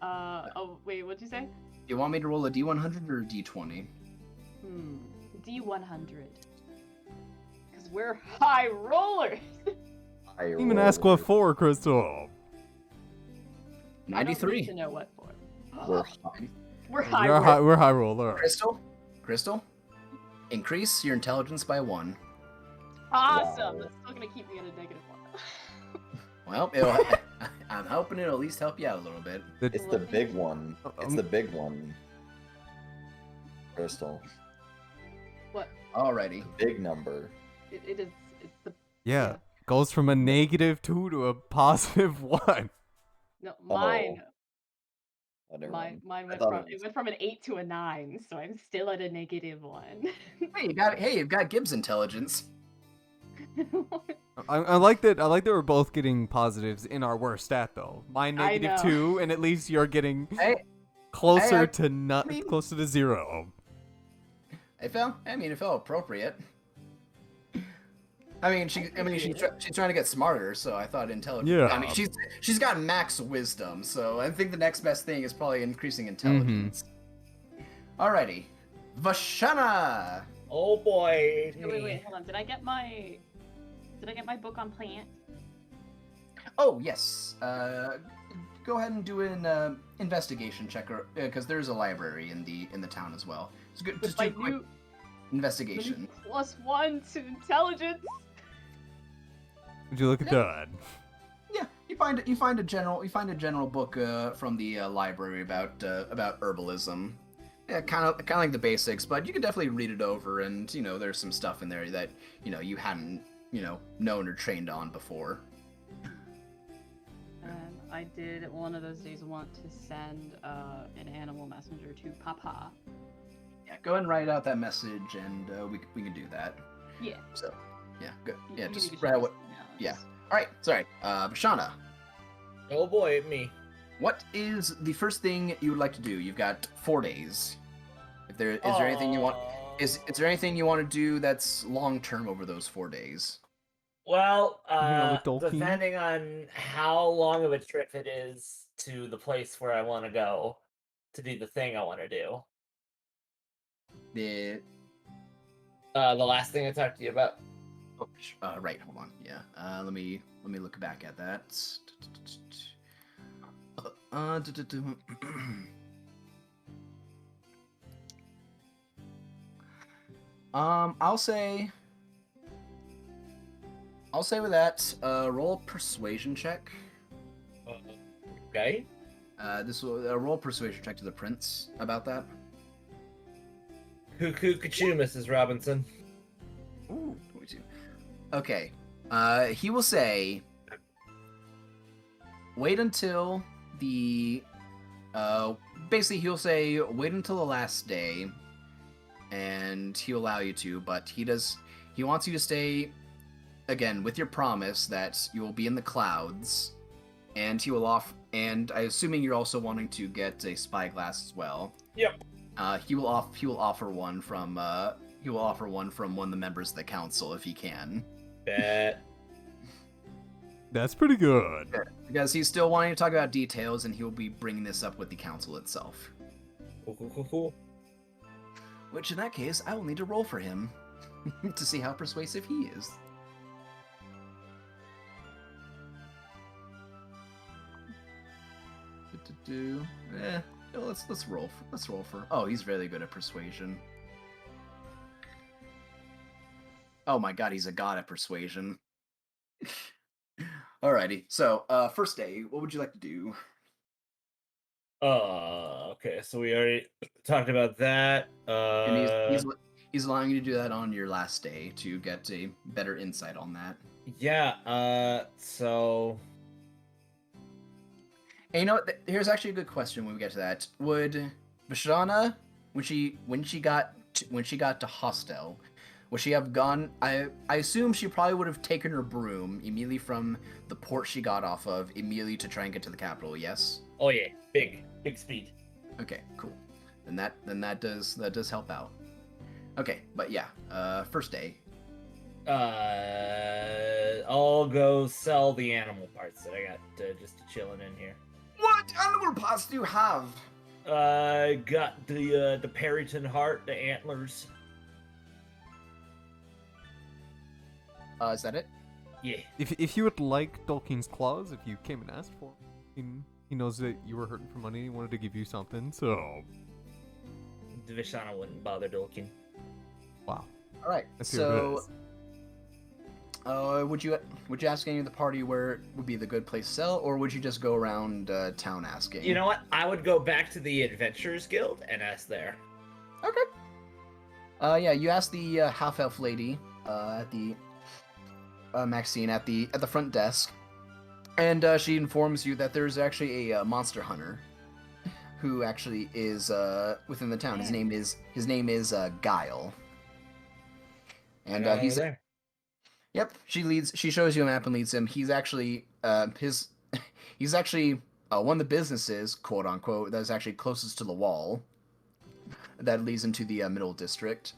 Oh wait, what'd you say? You want me to roll a D100 or a D20? D100. Because we're high rollers. I Didn't even ask what for, Crystal. I don't need 93. to know what for. We're high. We're high We're rollers. we're high roller. Crystal, increase your intelligence by 1. Awesome. Wow. That's still gonna keep me at a -1. Well, I'm hoping it'll at least help you out a little bit. It's the big one. It's Um, the big one. Crystal. Alrighty. Big number. It is. It's the Yeah. Goes from a -2 to a +1. no mine. Oh, never Mine mind. I went thought from it was- from an 8 to a 9, so I'm still at a -1. You've got Gibbs intelligence. I like that. I like that we're both getting positives in our worst stat though. Mine I know. -2, and at least you're getting Hey, closer I to not mean- closer to 0. it felt appropriate. I mean, she's trying to get smarter, so I thought intelligence. Yeah. I mean, she's got max wisdom, so I think the next best thing is probably increasing intelligence. Alrighty, Vashana. Oh boy. Wait, hold on. Did I get my book on plant? Oh yes. Go ahead and do an investigation check, because there's a library in the town as well. It's good. With Just my do a quick new investigation. +1 to intelligence. Would you look at that? Yeah, you find a general book from the library about herbalism. Yeah, kind of like the basics, but you can definitely read it over, and there's some stuff in there that you hadn't known or trained on before. And I did one of those days want to send an animal messenger to Papa. Yeah, go ahead and write out that message, and we can do that. Yeah. So, yeah, good. Yeah, You just can write out what. now. Yeah. All right, sorry, Bashana. Oh boy, me. What is the first thing you would like to do? You've got 4 days. Is there anything you want? Is there anything you want to do that's long term over those 4 days? Well, with Dolphin? depending on how long of a trip it is to the place where I want to go to do the thing I want to do. The The last thing I talked to you about. right, hold on. Yeah. Let me look back at that. I'll say with that, roll a persuasion check. Okay. This will roll a persuasion check to the prince about that. Cuckoo Kachu, Mrs. Robinson. Ooh, 22. Okay. He will say, wait until the, basically he'll say, wait until the last day, and he'll allow you to, but he wants you to stay, again, with your promise that you will be in the clouds, and he will and I assuming you're also wanting to get a spyglass as well. Yep. He will offer one from one of the members of the council if he can. Bet. That's pretty good. Because he's still wanting to talk about details, and he will be bringing this up with the council itself. Cool. Which, in that case, I will need to roll for him to see how persuasive he is. Let's roll. Let's roll for. Oh, he's really good at persuasion. Oh my god, he's a god at persuasion. Alrighty, so first day, what would you like to do? Okay, so we already talked about that. And he's allowing you to do that on your last day to get a better insight on that. Yeah. So. And you know what? Here's actually a good question when we get to that. Would Vashana, when she got to Hostel, would she have gone? I assume she probably would have taken her broom immediately from the port she got off of immediately to try and get to the capital. Yes. Oh yeah, big speed. Okay, cool. Then that does help out. Okay, but yeah, first day. I'll go sell the animal parts that I got just chilling in here. What animal parts do you have? I got the Perryton heart, the antlers. Is that it? Yeah. If you would like Tolkien's claws, if you came and asked for him, he knows that you were hurting for money. He wanted to give you something, so. Vishana wouldn't bother Dolkin. Wow. All right. Let's hear who it So, is. would you ask any of the party where would be the good place to sell, or would you just go around town asking? You know what? I would go back to the Adventurers Guild and ask there. Okay. Yeah, you asked the half elf lady at the Maxine at the front desk, and she informs you that there's actually a monster hunter who actually is within the town. His name is Guile, and he's there. Yep, she shows you a map and leads him. He's actually he's actually one of the businesses, quote unquote, that is actually closest to the wall that leads into the middle district.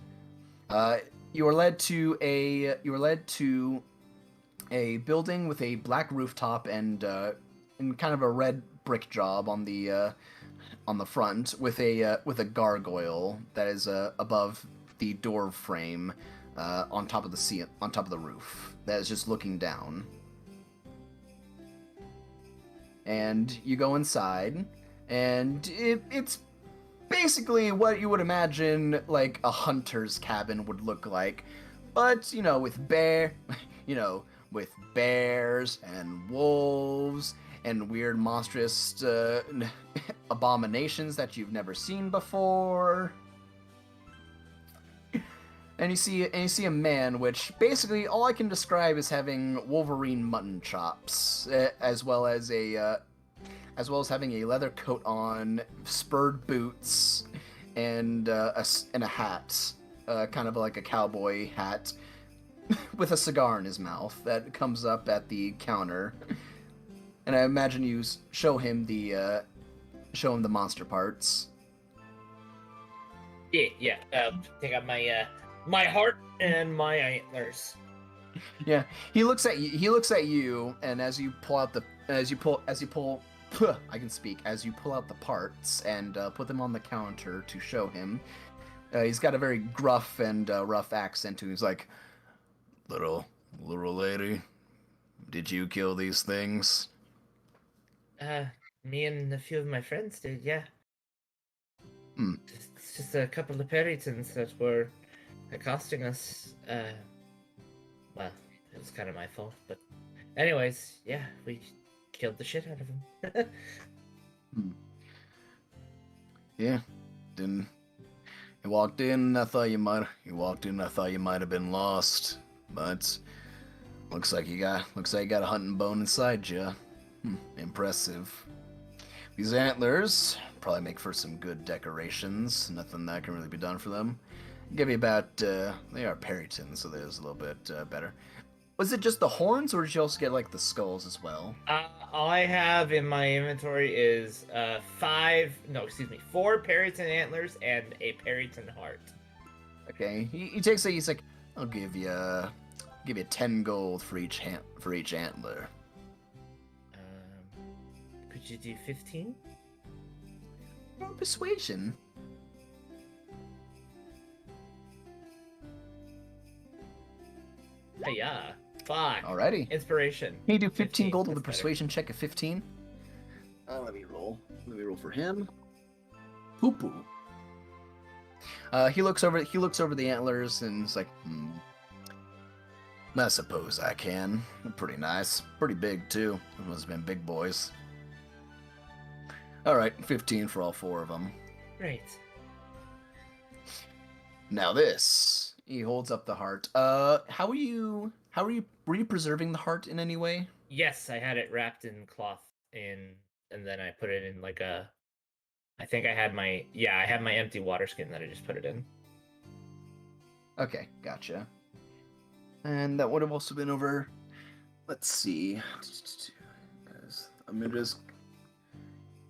You are led to a building with a black rooftop and kind of a red brick job on the front with a gargoyle that is above the door frame. On top of the roof that is just looking down. And you go inside, and it's basically what you would imagine like a hunter's cabin would look like, but with bears and wolves and weird monstrous abominations that you've never seen before. And you see a man, which basically all I can describe is having Wolverine mutton chops, as well as having a leather coat on, spurred boots, and a hat, kind of like a cowboy hat, with a cigar in his mouth that comes up at the counter. And I imagine you show him the monster parts. Yeah. Take out my heart and my antlers. Yeah, he looks at you, and as you pull out as you pull out the parts and put them on the counter to show him, he's got a very gruff and rough accent. And he's like, little lady, did you kill these things? Me and a few of my friends did, yeah. Hmm. It's just a couple of Perrytons that were accosting us. Well, it was kind of my fault, but anyways, yeah, we killed the shit out of him. Yeah, didn't. You walked in. I thought you might. You walked in. I thought you might have been lost, but looks like you got a hunting bone inside you. Impressive. These antlers probably make for some good decorations. Nothing that can really be done for them. Give you about. They are Perryton, so there's a little bit better. Was it just the horns, or did you also get like the skulls as well? All I have in my inventory is 4 Perryton antlers and a Perryton heart. Okay, he takes it. He's like, I'll give you 10 gold for each antler. Could you do 15? Persuasion. Yeah. Fuck. Alrighty. Inspiration. Can you do 15 15, gold with a that's better. persuasion check of 15? Let me roll. Let me roll for him. Poo poo. He looks over the antlers and is like, I suppose I can. They're pretty nice. Pretty big too. They must have been big boys. Alright, 15 for all 4 of them. Great. Now this. He holds up the heart. Were you preserving the heart in any way? Yes, I had it wrapped in cloth and then I put it in like a. I think I had my empty water skin that I just put it in. Okay, gotcha. And that would have also been over. Let's see.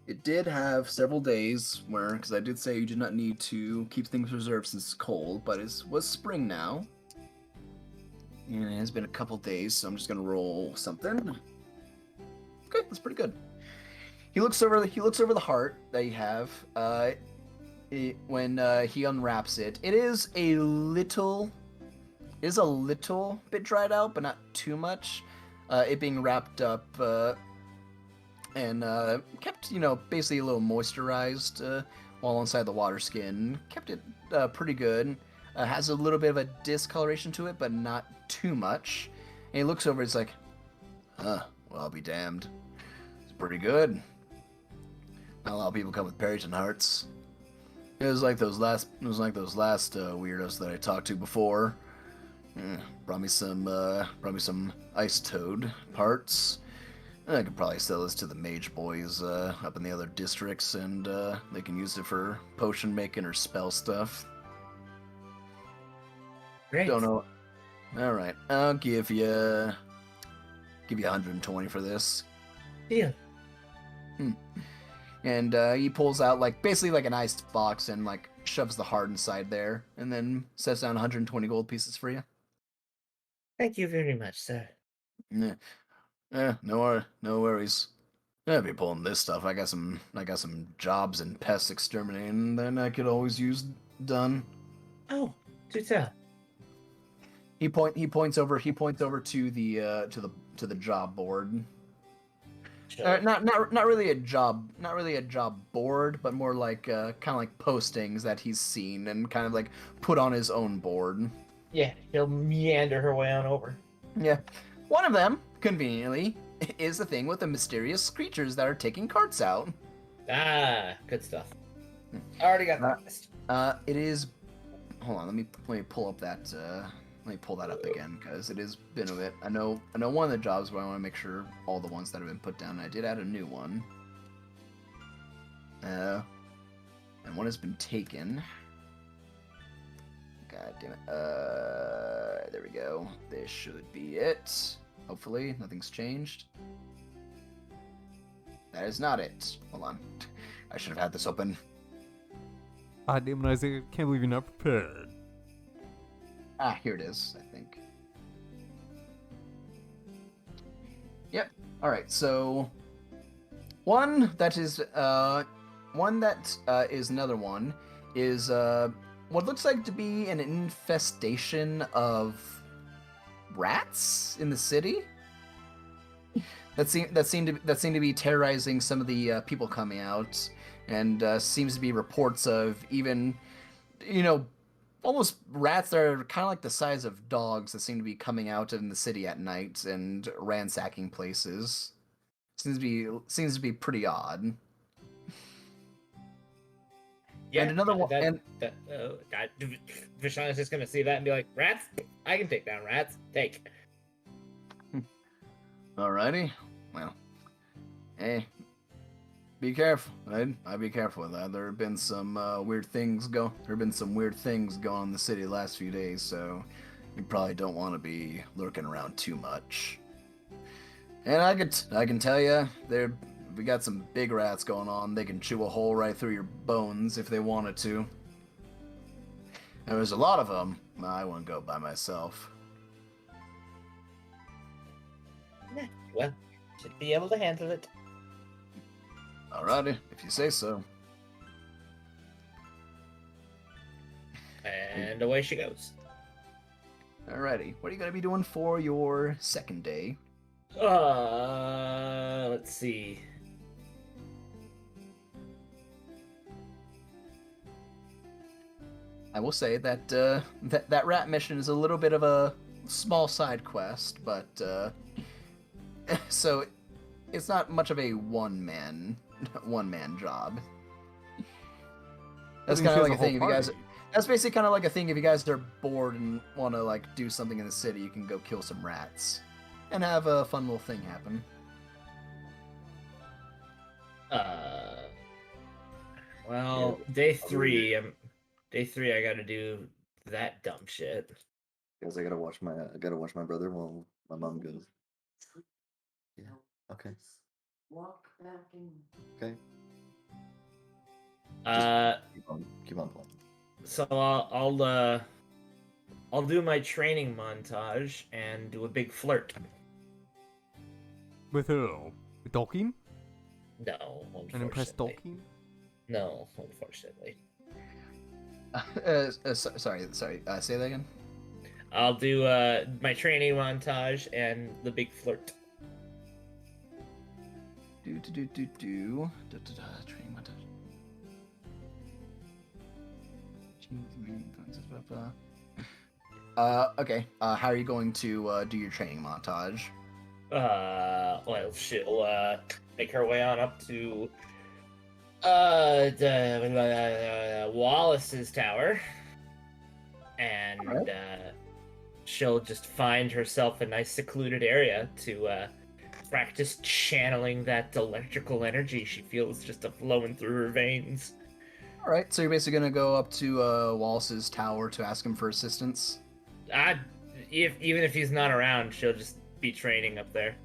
It did have several days where, because I did say you did not need to keep things reserved since it's cold, but it was spring now. And it has been a couple days, so I'm just gonna roll something. Okay, that's pretty good. He looks over the heart that you have. When he unwraps it, it is a little bit dried out, but not too much. It being wrapped up and kept, basically a little moisturized while inside the water skin. Kept it pretty good. Has a little bit of a discoloration to it, but not too much. And he looks over. It's like, well, I'll be damned. It's pretty good. Not a lot of people come with Perryton hearts. It was like those last weirdos that I talked to before. Brought me some ice toad parts. I could probably sell this to the mage boys up in the other districts, and they can use it for potion making or spell stuff. Great. Don't know. All right, I'll give you 120 for this. Deal. And he pulls out basically like an ice box and shoves the heart inside there, and then sets down 120 gold pieces for you. Thank you very much, sir. No worries. I'll be pulling this stuff. I got some jobs in pest exterminating that I could always use done. Oh, do tell. He points over to the job board. Sure. Not really a job board, but more like kind of like postings that he's seen and kind of like put on his own board. Yeah, he'll meander her way on over. Yeah. One of them, conveniently, is the thing with the mysterious creatures that are taking carts out. Ah, good stuff. I already got that list. It is. Hold on, let me pull up that. Let me pull that up again because it has been a bit. I know one of the jobs, but I want to make sure all the ones that have been put down. I did add a new one. And one has been taken. God damn it. There we go. This should be it. Hopefully, nothing's changed. That is not it. Hold on. I should have had this open. God damn it, Isaiah. Can't believe you're not prepared. Ah, here it is, I think. Yep. Alright, so one that is another one is what looks like to be an infestation of rats in the city. That seem to be terrorizing some of the people coming out, and seems to be reports of even, almost rats that are kind of like the size of dogs that seem to be coming out in the city at night and ransacking places. Seems to be pretty odd. Yeah, And another one. And Vishana's just gonna see that and be like, "Rats, I can take down rats. Take." alrighty, well, hey, be careful. I'd be careful with that. There have been some weird things going on in the city the last few days, so you probably don't want to be lurking around too much. And I can tell you, we got some big rats going on. They can chew a hole right through your bones if they wanted to. And there's a lot of them. I wouldn't go by myself. Well, should be able to handle it. Alrighty, if you say so. And away she goes. Alrighty, what are you gonna be doing for your second day? Let's see. I will say that that rat mission is a little bit of a small side quest, but so it's not much of a one man job. That's kind of like a thing. If you guys, that's basically kind of like a thing. If you guys are bored and want to like do something in the city, you can go kill some rats and have a fun little thing happen. Well, day three. Day three. I gotta do that dumb shit. Guys, I gotta watch my brother while my mom goes. Yeah. Okay. Walk back in. Okay. Keep on playing. So I'll do my training montage and do a big flirt. With who? With Tolkien? No, An impressed unfortunately. Tolkien? No, unfortunately. Sorry. Say that again. I'll do my training montage and the big flirt. Training montage. Okay. How are you going to do your training montage? Well, she'll make her way on up to Wallace's tower, and she'll just find herself a nice secluded area to practice channeling that electrical energy she feels just flowing through her veins. All right. So you're basically gonna go up to Wallace's tower to ask him for assistance. Even if he's not around, she'll just be training up there.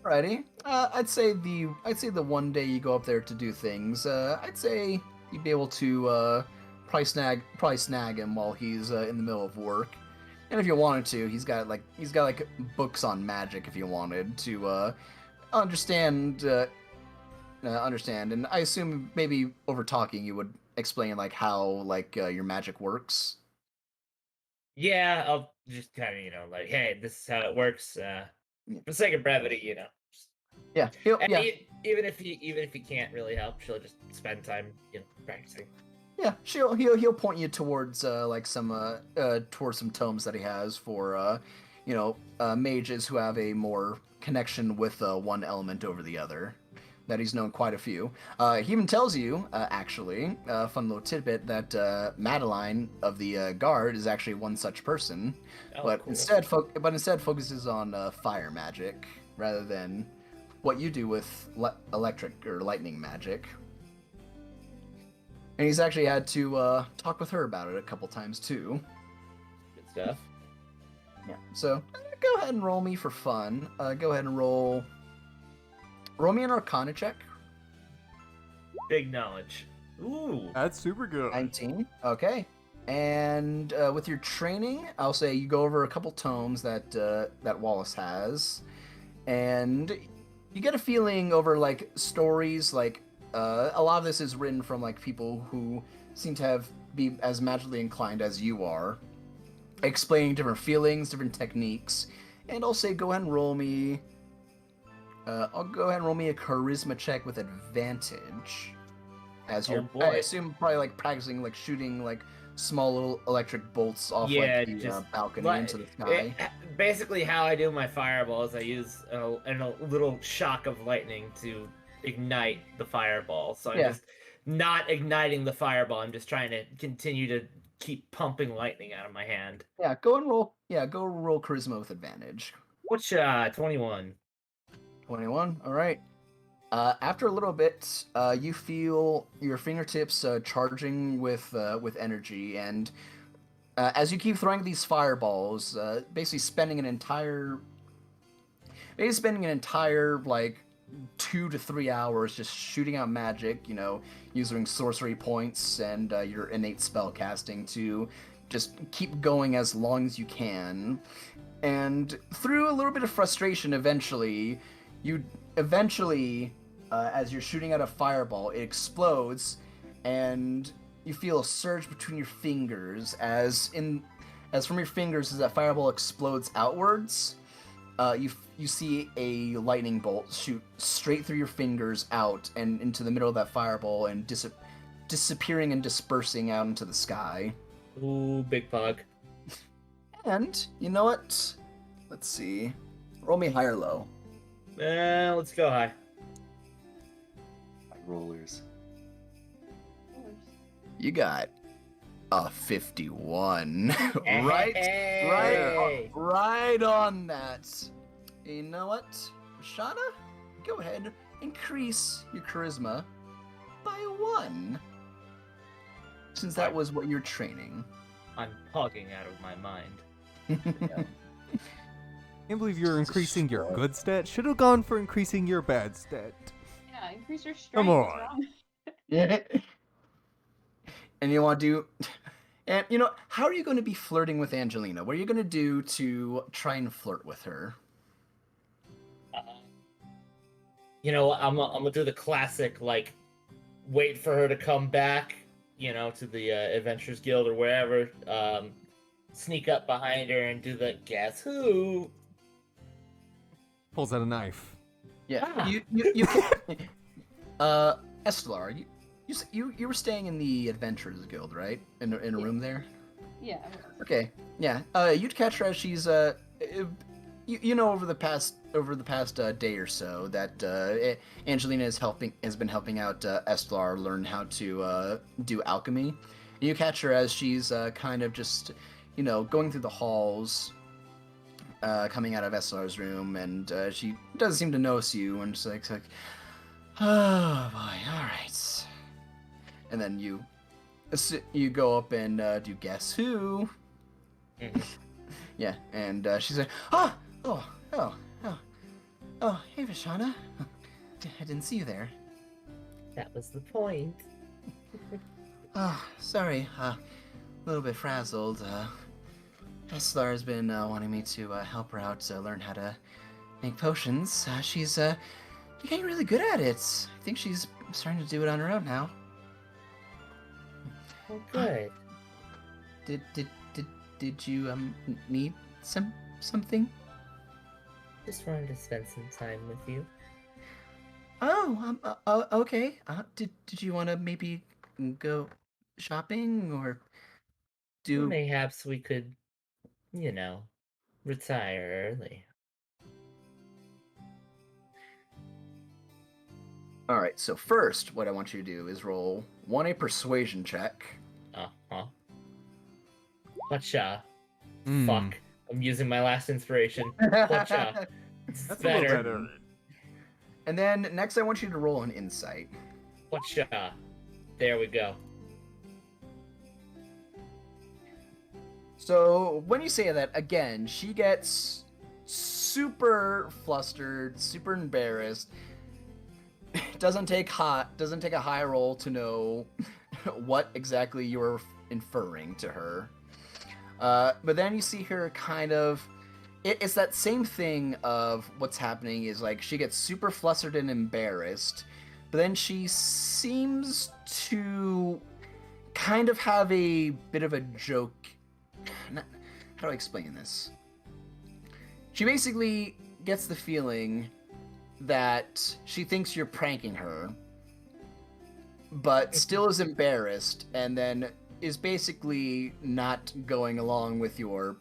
Alrighty. I'd say the one day you go up there to do things, I'd say you'd be able to probably snag him while he's in the middle of work. And if you wanted to, he's got books on magic if you wanted to understand. And I assume maybe over talking you would explain like how your magic works. Yeah, I'll just kind of like, hey, this is how it works. For the sake of brevity, Yeah. Even if he can't really help, she'll just spend time, practicing. Yeah, he'll point you towards towards some tomes that he has for mages who have a more connection with one element over the other. That he's known quite a few. He even tells you, actually, a fun little tidbit that Madeline of the Guard is actually one such person, but cool. instead focuses on fire magic rather than what you do with electric or lightning magic. And he's actually had to talk with her about it a couple times too. Good stuff. Yeah. So go ahead and roll me for fun. Go ahead and roll me an Arcana check. Big knowledge. Ooh. That's super good. 19. Okay. And with your training, I'll say you go over a couple tomes that Wallace has, and you get a feeling over like stories like a lot of this is written from like people who seem to be as magically inclined as you are, explaining different feelings, different techniques. And I'll say go ahead and roll me. I'll go ahead and roll me a charisma check with advantage. As Oh, you're, boy. I assume, probably like practicing like shooting like small little electric bolts off Yeah, like the just balcony li- into the sky. Basically, how I do my fireballs, I use a little shock of lightning to ignite the fireball. So I'm Yeah. just not igniting the fireball. I'm just trying to continue to keep pumping lightning out of my hand. Yeah, go and roll. Yeah, go roll charisma with advantage. Which 21. 21. All right. After a little bit, you feel your fingertips charging with energy, and as you keep throwing these fireballs, basically spending an entire like 2 to 3 hours just shooting out magic, using sorcery points and your innate spell casting to just keep going as long as you can. And through a little bit of frustration, eventually, as you're shooting out a fireball, it explodes, and you feel a surge between your fingers as from your fingers as that fireball explodes outwards. You see a lightning bolt shoot straight through your fingers out and into the middle of that fireball and disappearing and dispersing out into the sky. Ooh, big pug. And you know what? Let's see. Roll me high or low. Let's go high. Rollers. You got a 51. Hey. right on that. You know what? Shauna, go ahead, increase your charisma by 1. Since that was what you're training. I'm hogging out of my mind. Can't believe you're increasing your good stat. Should have gone for increasing your bad stat. Yeah, increase your strength. Come what's on. wrong? Yeah. And you want to do... And, how are you going to be flirting with Angelina? What are you going to do to try and flirt with her? I'm gonna do the classic, like, wait for her to come back, to the Adventurers Guild or wherever. Sneak up behind her and do the guess who. Pulls out a knife. Yeah. Ah. You Estelar, you were staying in the Adventurers Guild, right? In a room there? Yeah. Okay. Yeah. You'd catch her as she's over the past day or so that Angelina has been helping out Estelar learn how to do alchemy. And you catch her as she's kind of just going through the halls, coming out of Estelar's room, and she doesn't seem to notice you, and she's like, oh boy, all right. And then you go up and do guess who. Yeah, and she's like, oh, hey, Vishana. I didn't see you there. That was the point. Oh, sorry, a little bit frazzled. Estelar has been wanting me to help her out to learn how to make potions. She's getting really good at it. I think she's starting to do it on her own now. Oh, good. Did you need something? Just wanted to spend some time with you. Oh, okay. Did you want to maybe go shopping or do? Mayhaps we could, retire early. All right. So first, what I want you to do is roll a persuasion check. Uh-huh. Whatcha? Mm. Fuck. I'm using my last inspiration. Whatcha? That's a little better. And then next, I want you to roll an insight. Whatcha? There we go. So when you say that, again, she gets super flustered, super embarrassed. Doesn't take a high roll to know what exactly you're inferring to her. But then you see her kind of... It's that same thing of what's happening is, like, she gets super flustered and embarrassed, but then she seems to kind of have a bit of a joke. How do I explain this? She basically gets the feeling that she thinks you're pranking her. but still is embarrassed, and then is basically not going along with your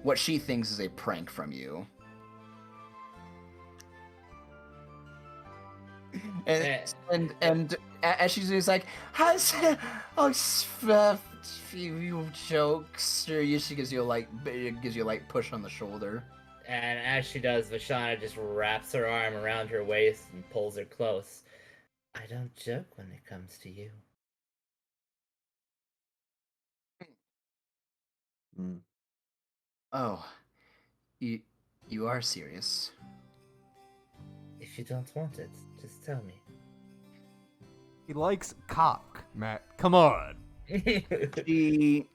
what she thinks is a prank from you. And as she's like, few jokes, or she gives you a light push on the shoulder. And as she does, Vashana just wraps her arm around her waist and pulls her close. I don't joke when it comes to you. Mm. Oh, you are serious. If you don't want it, just tell me. He likes cock, Matt. Come on. She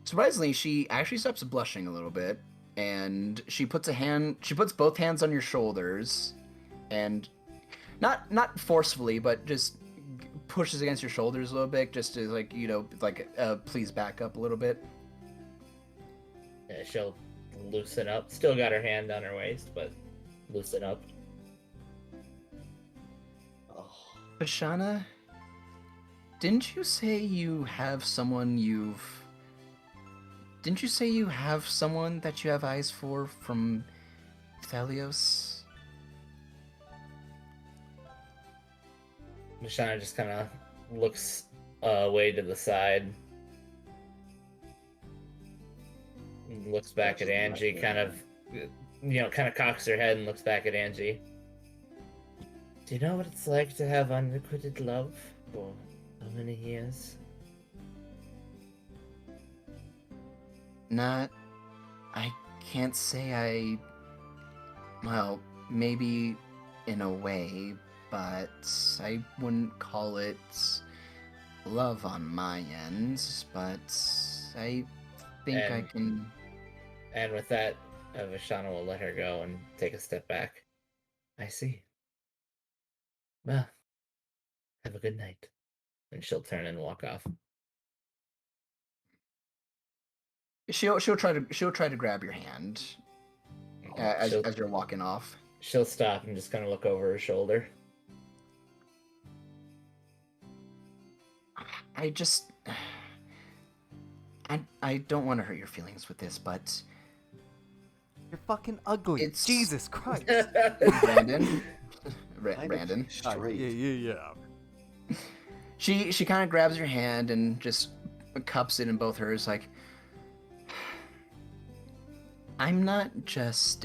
surprisingly, she actually stops blushing a little bit, and she puts both hands on your shoulders, and not forcefully, but just pushes against your shoulders a little bit, just to please back up a little bit. Yeah, she'll loosen up. Still got her hand on her waist, but loosen up. Oh. Vashana, didn't you say you have someone that you have eyes for from Thelios? Vashana just kind of looks away to the side. And looks back at Angie, kind of cocks her head and looks back at Angie. Do you know what it's like to have unrequited love for so many years? I can't say well, maybe in a way, but I wouldn't call it love on my end, but I think I can... And with that, Vashana will let her go and take a step back. I see. Well, have a good night. And she'll turn and walk off. She'll try to grab your hand as you're walking off. She'll stop and just kind of look over her shoulder. I don't want to hurt your feelings with this, but You're fucking ugly. It's- Jesus Christ. Brandon, Kind of Brandon, straight. Yeah. she kind of grabs your hand and just cups it in both hers, like, I'm not just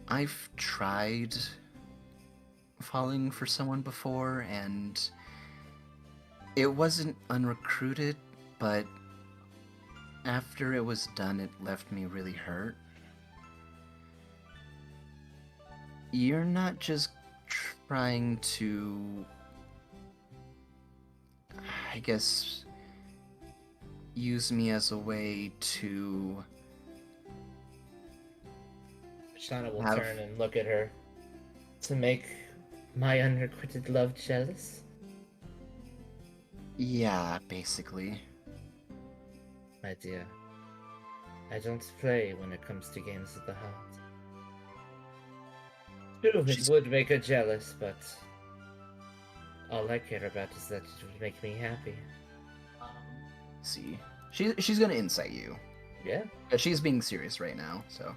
I've tried falling for someone before, and it wasn't unrecruited, but after it was done, it left me really hurt. You're not just trying to, I guess, use me as a way to... Vashana will turn and look at her. To make my unrequited love jealous? Yeah, basically. My dear, I don't play when it comes to games of the heart. True, it would make her jealous, but all I care about is that it would make me happy. See, she's gonna insight you. Yeah? She's being serious right now, so.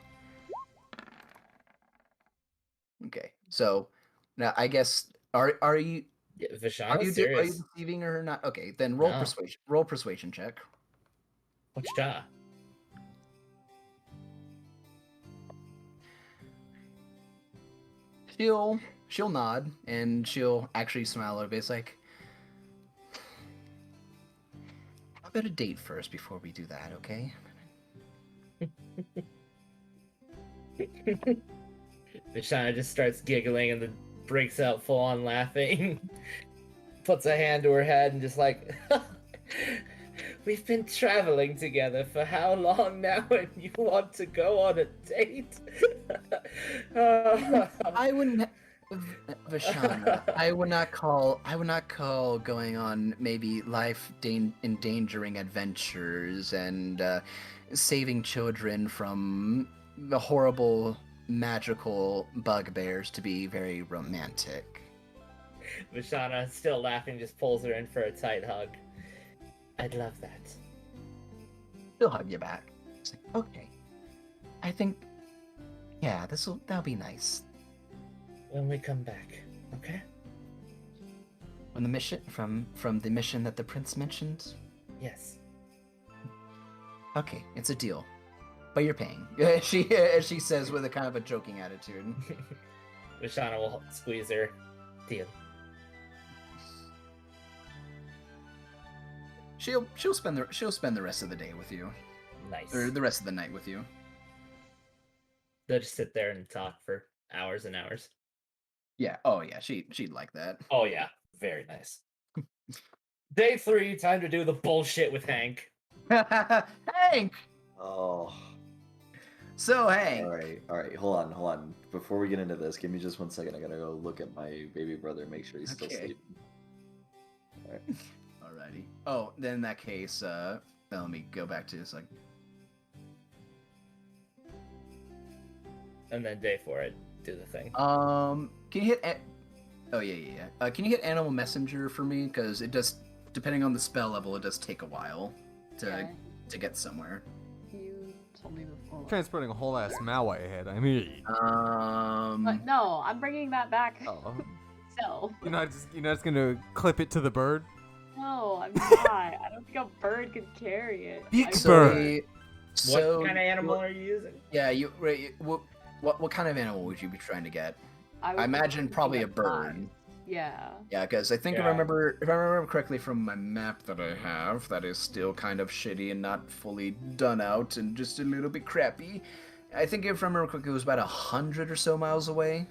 Okay, so now I guess are you Yeah, are Vashana's you serious. deceiving her or not? Okay, then roll No. persuasion. Roll persuasion check. What's that? She'll nod and she'll actually smile a little bit. It's like, how about a date first before we do that, okay? Vashana just starts giggling and then breaks out full on laughing. Puts a hand to her head and just like, we've been traveling together for how long now and you want to go on a date? I wouldn't, Vashana. I would not call going on maybe life endangering adventures and saving children from the horrible magical bugbears to be very romantic. Vishana, still laughing, just pulls her in for a tight hug. I'd love that. She'll hug you back. It's like, okay. I think, yeah, that'll be nice. When we come back, okay? From the mission that the prince mentioned. Yes. Okay, it's a deal, but you're paying. She says with a kind of a joking attitude. Vishana will squeeze her. Deal. She'll spend the rest of the day with you, Nice. or the rest of the night with you. They'll just sit there and talk for hours and hours. Yeah. Oh yeah. She'd like that. Oh yeah, very nice. Day 3, time to do the bullshit with Hank. Hank. Oh. So Hank. All right. Hold on. Before we get into this, give me just 1 second. I gotta go look at my baby brother, make sure he's still Okay. sleeping. All right. Alrighty. Oh, then in that case, let me go back to this. Like, And then day 4, I do the thing. can you hit? Oh yeah. Can you hit Animal Messenger for me? Because it does, depending on the spell level, it does take a while Yeah, to get somewhere. you told me before. Transporting a whole ass Maui ahead. I mean, But no, I'm bringing that back. oh, So. you're not just gonna clip it to the bird. No, I'm not. I don't think a bird could carry it. Big I- bird. So What kind of animal are you using? Yeah, what kind of animal would you be trying to get? would I imagine think probably a like bird. flies. Yeah. Yeah, because I think Yeah. if I remember correctly from my map that I have, that is still kind of shitty and not fully done out and just a little bit crappy. I think if I remember correctly, it was about 100 or so miles away.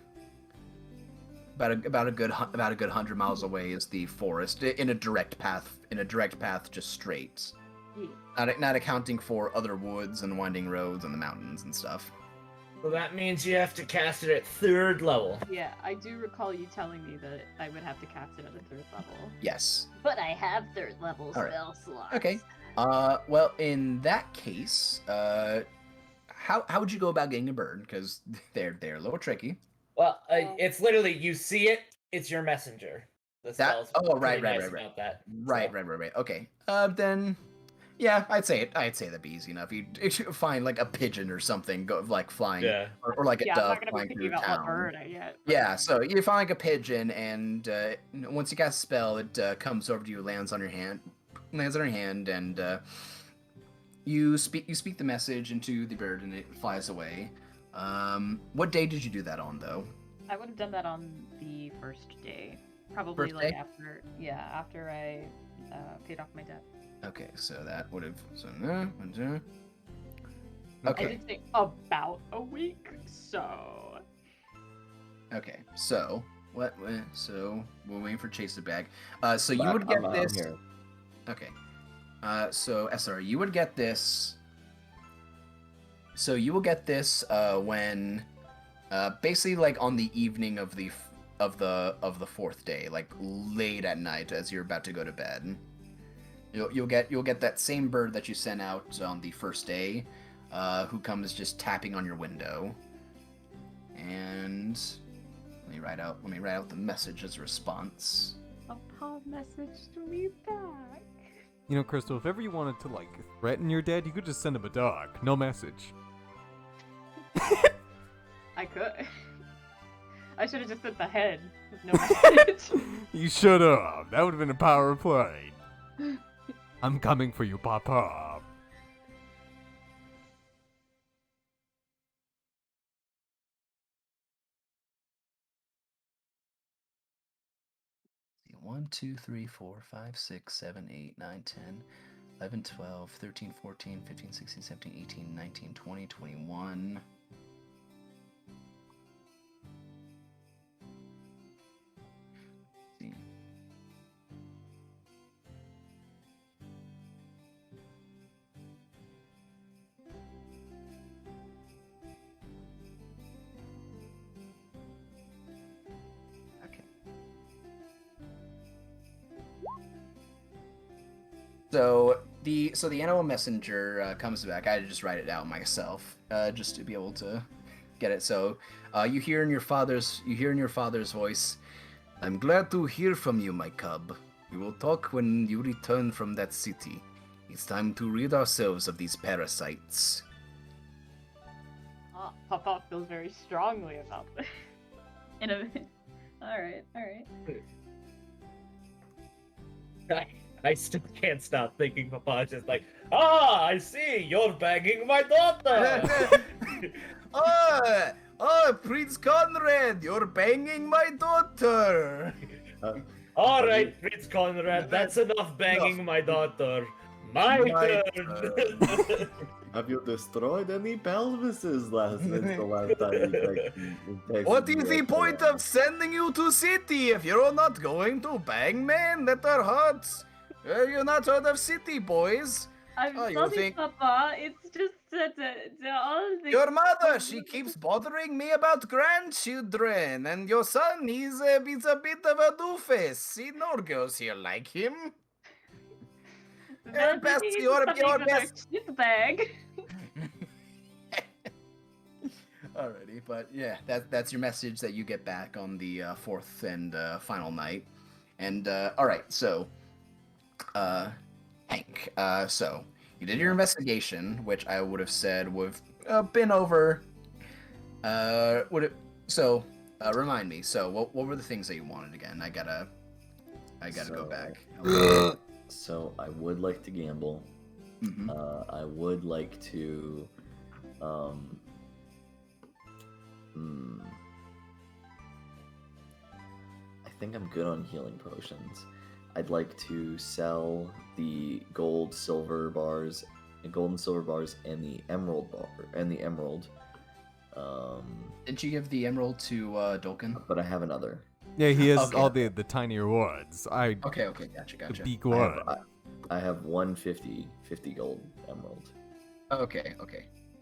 About a good 100 miles away is the forest in a direct path. Just straight. Yeah. Not accounting for other woods and winding roads and the mountains and stuff. Well, that means you have to cast it at 3rd level. Yeah, I do recall you telling me that I would have to cast it at a 3rd level. Yes. But I have 3rd level All right. spell slots. Okay. Well, in that case, how would you go about getting a bird? Because they're a little tricky. Well, it's literally, you see it, it's your messenger. The spell's right. pretty nice about that. Right. Okay. Then, yeah, I'd say that'd be easy enough. You find like a pigeon or something, go like flying, Yeah. or like a Yeah, I'm dove not gonna flying be through thinking about what town. bird I get. Yeah, so you find like a pigeon, and once you cast a spell, it comes over to you, lands on your hand, and you speak the message into the bird, and it flies away. What day did you do that on, though? I would have done that on the first day. Probably First like day? after I paid off my debt. Okay, so that would have I okay. did say about a week, so Okay, so what? So we're waiting for Chase to back. So you would get I'm this. here. Okay. So SR, you would get this. So you will get this when, basically like on the evening of the 4th day, like late at night as you're about to go to bed. You'll get that same bird that you sent out on the first day, who comes just tapping on your window. And let me write out the message as a response. a Paul messaged me back. You know, Crystal, if ever you wanted to like threaten your dad, you could just send him a dog, no message. I could. I should have just sent the head with no message. You should have. That would have been a power play. I'm coming for you, Papa. 1, 2, 3, 4, 5, 6, 7, 8, 9, 10, 11, 12, 13, 14, 15, 16, 17, 18, 19, 20, 21. See. Okay. So the animal messenger comes back. I had to just write it out myself, just to be able to get it. So you hear in your father's voice, I'm glad to hear from you, my cub. We will talk when you return from that city. It's time to rid ourselves of these parasites. Papa feels very strongly about this. In a minute. Alright. I still can't stop thinking Papa's just like, I see, you're banging my daughter! Prince Conrad, you're banging my daughter. Alright, Prince Conrad, that's enough banging my daughter. My turn! Have you destroyed any pelvises since the last time you texted What me is the after point that? of sending you to city if you're not going to bang men that are hot? You're not heard of city, boys. I'm Oh, you sorry, think- Papa. It's just that all the... Your mother, she keeps bothering me about grandchildren, and your son, he's a bit of a doofus. See, no girls here like him. Well, best- he's your stuffing best- our shit bag. Alrighty, but yeah, that's your message that you get back on the fourth and final night. And alright, so Hank, so you did your investigation, which I would have said would have been over. Remind me. So what were the things that you wanted again? I gotta go back. So I would like to gamble. Mhm. I would like to. I think I'm good on healing potions. I'd like to sell the gold, silver bars, the gold and silver bars, and the emerald bar, and the emerald. Didn't you give the emerald to Dolkin? But I have another. Yeah, he has Okay. all the tiny rewards. Okay, gotcha. big I have, one. I have 150 50 gold emerald. Okay.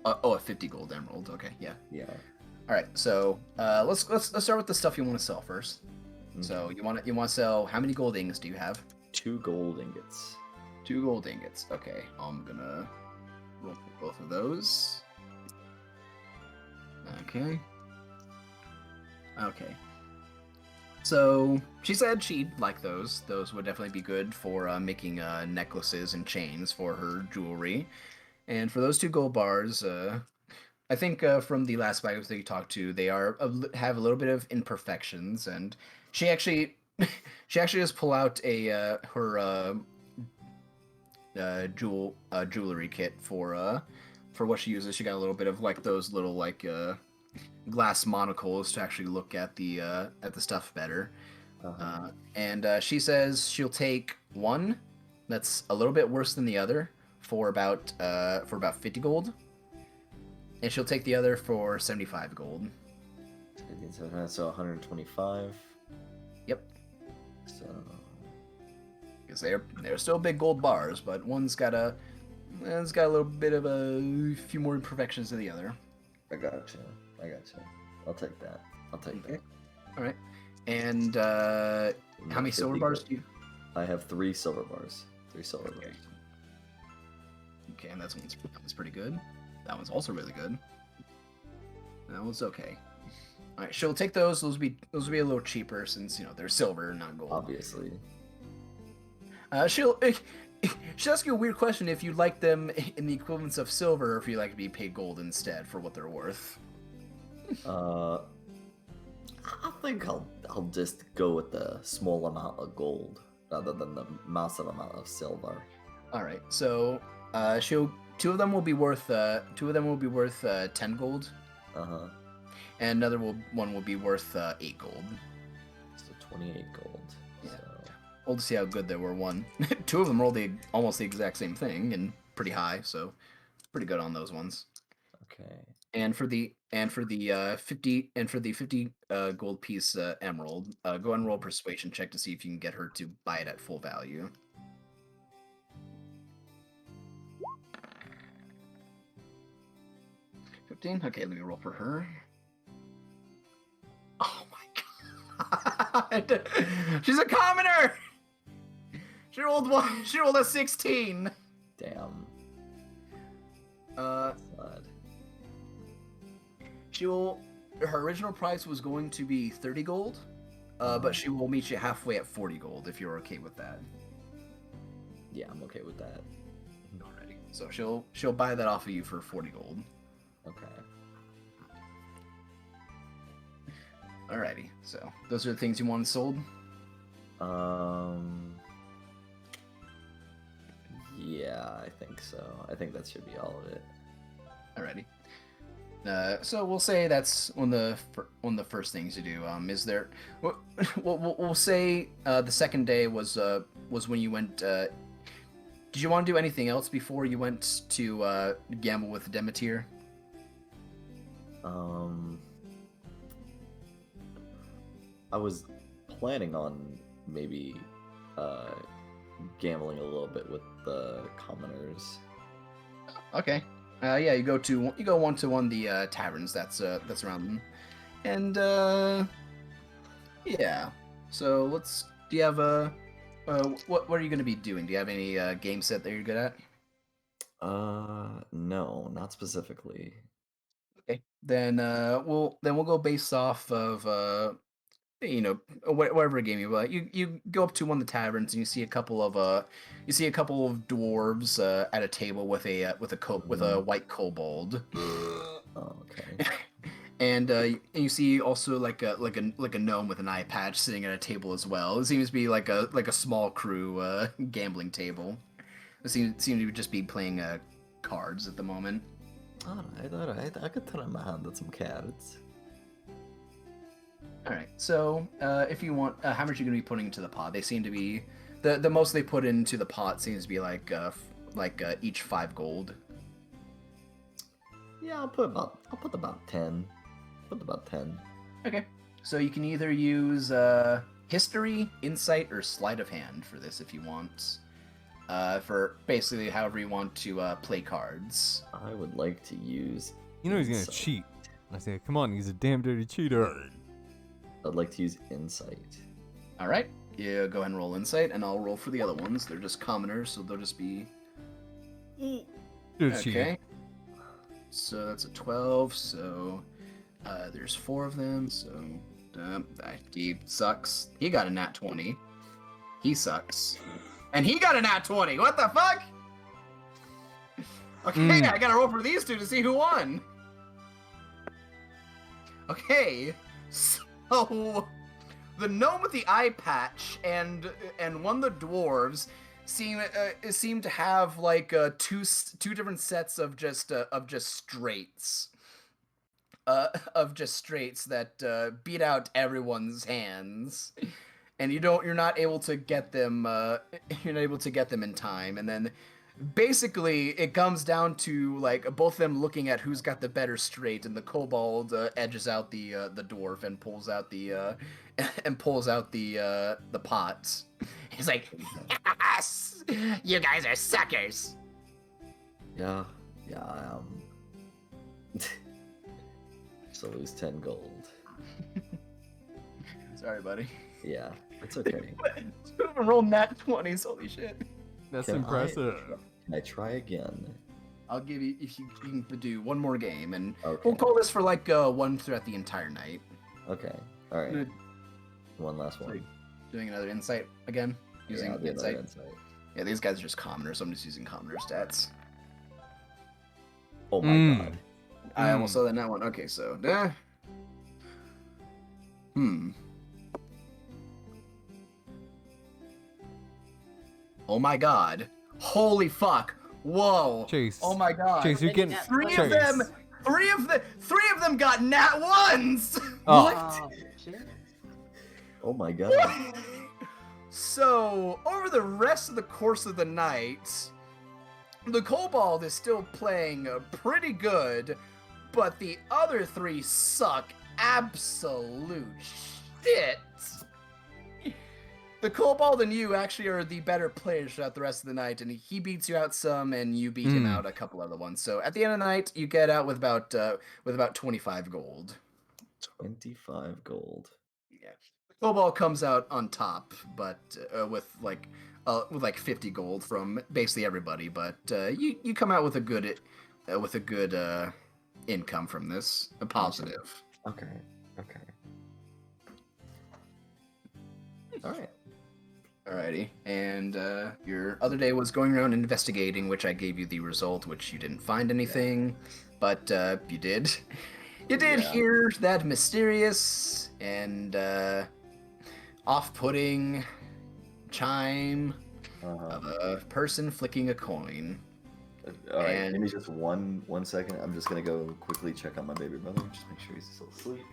A 50 gold emerald. Okay, yeah. Yeah. All right, so let's start with the stuff you want to sell first. So you want to sell, how many gold ingots do you have? 2 gold ingots. 2 gold ingots. Okay, I'm gonna roll for both of those. Okay. So she said she'd like those. Those would definitely be good for making necklaces and chains for her jewelry. And for those 2 gold bars, I think from the last buyers that you talked to, they have a little bit of imperfections, and she actually just pull out her jewelry kit for what she uses. She got a little bit of like those little like glass monocles to actually look at the stuff better. And she says she'll take one that's a little bit worse than the other for about 50 gold. And she'll take the other for 75 gold. So 125. Yep. So Because they're still big gold bars, but one's got a little bit of a few more imperfections than the other. I gotcha. I'll take that. Okay. All right. And how many silver 50 bars gold. do you? I have 3 silver bars. 3 silver bars. Okay, and that one's pretty good. That one's also really good. That one's okay. All right, she'll take those. Those will be a little cheaper since they're silver, not gold. Obviously. She'll ask you a weird question if you like them in the equivalence of silver, or if you like to be paid gold instead for what they're worth. I think I'll just go with the small amount of gold rather than the massive amount of silver. All right, so two of them will be worth 10 gold, and another one will be worth 8 gold. So 28 gold. Yeah. So We'll see how good they were. 2 of them rolled almost the exact same thing and pretty high, so pretty good on those ones. okay. And for the 50 gold piece emerald, go and roll a persuasion check to see if you can get her to buy it at full value. 15? Okay, let me roll for her. Oh my god! She's a commoner! She rolled a 16. Damn. Sad. Her original price was going to be 30 gold. but she will meet you halfway at 40 gold if you're okay with that. Yeah, I'm okay with that. Alrighty. So she'll buy that off of you for 40 gold. Okay. Alrighty. So those are the things you want sold. Yeah, I think so. I think that should be all of it. Alrighty. So we'll say that's one of the first things you do. Is there? We'll say the second day was when you went. Did you want to do anything else before you went to gamble with Demeter? I was planning on maybe gambling a little bit with the commoners. Okay. Yeah, you go one to one of the taverns that's around them, and yeah. So do you have what are you going to be doing? Do you have any game set that you're good at? No, not specifically. Okay. Then we'll go based off of whatever game you like. You go up to one of the taverns and you see a couple of dwarves at a table with a white kobold. Oh, okay. And you see also like a gnome with an eye patch sitting at a table as well. It seems to be like a small crew gambling table. They seem to just be playing cards at the moment. All right. I could turn my hand at some cards. All right. So if you want, how much are you going to be putting into the pot? They seem to be the most they put into the pot seems to be like each 5 gold. Yeah, I'll put about 10. Put about 10. Okay. So you can either use history, insight, or sleight of hand for this if you want. For basically however you want to play cards. I would like to use. You know he's gonna insight. cheat. I say, come on, he's a damn dirty cheater. I'd like to use insight. All right. Yeah, go ahead and roll insight, and I'll roll for the other ones. They're just commoners, so they'll just be. You're cheating. Okay. So that's a 12. So there's 4 of them. So he sucks. He got a nat 20. He sucks. And he got a nat 20. What the fuck? Okay, I gotta roll for these two to see who won. Okay, so the gnome with the eye patch and one of the dwarves seem to have like two different sets of just straights. Of just straights that beat out everyone's hands, and you're not able to get them. You're not able to get them in time, and then basically it comes down to like both of them looking at who's got the better straight, and the kobold edges out the dwarf and pulls out the pot. He's like, "Yes, you guys are suckers." Yeah, I am. So lose 10 gold. Sorry, buddy. Yeah, it's okay. Two of them rolled nat 20s. Holy shit. That's Can impressive. Can I try again? I'll give you if you can do one more game, and Okay. we'll call this for like one throughout the entire night. Okay. All right. One last one. Doing another insight again, using Yeah, I'll do another insight. insight. Yeah, these guys are just commoners, so I'm just using commoner stats. Oh my god. I almost saw that in that one. Okay, so Oh my god. Holy fuck. Whoa. Chase. Oh my god. Chase, you're getting Three Chase. of them got nat ones. Oh. Shit. Oh my god. So, over the rest of the course of the night, the kobold is still playing pretty good, but the other 3 suck absolute shit. The kobold and you actually are the better players throughout the rest of the night, and he beats you out some, and you beat him out a couple other ones. So at the end of the night, you get out with about 25 gold. 25 gold. Yeah, kobold comes out on top, but with like 50 gold from basically everybody. But you come out with a good income from this, a positive. Okay. All right. Alrighty. And your other day was going around investigating, which I gave you the result, which you didn't find anything, but you did. You did Yeah. hear that mysterious and off-putting chime Uh-huh. of a person flicking a coin. All right, And- give me just one second. I'm just gonna go quickly check on my baby brother. Just make sure he's still asleep.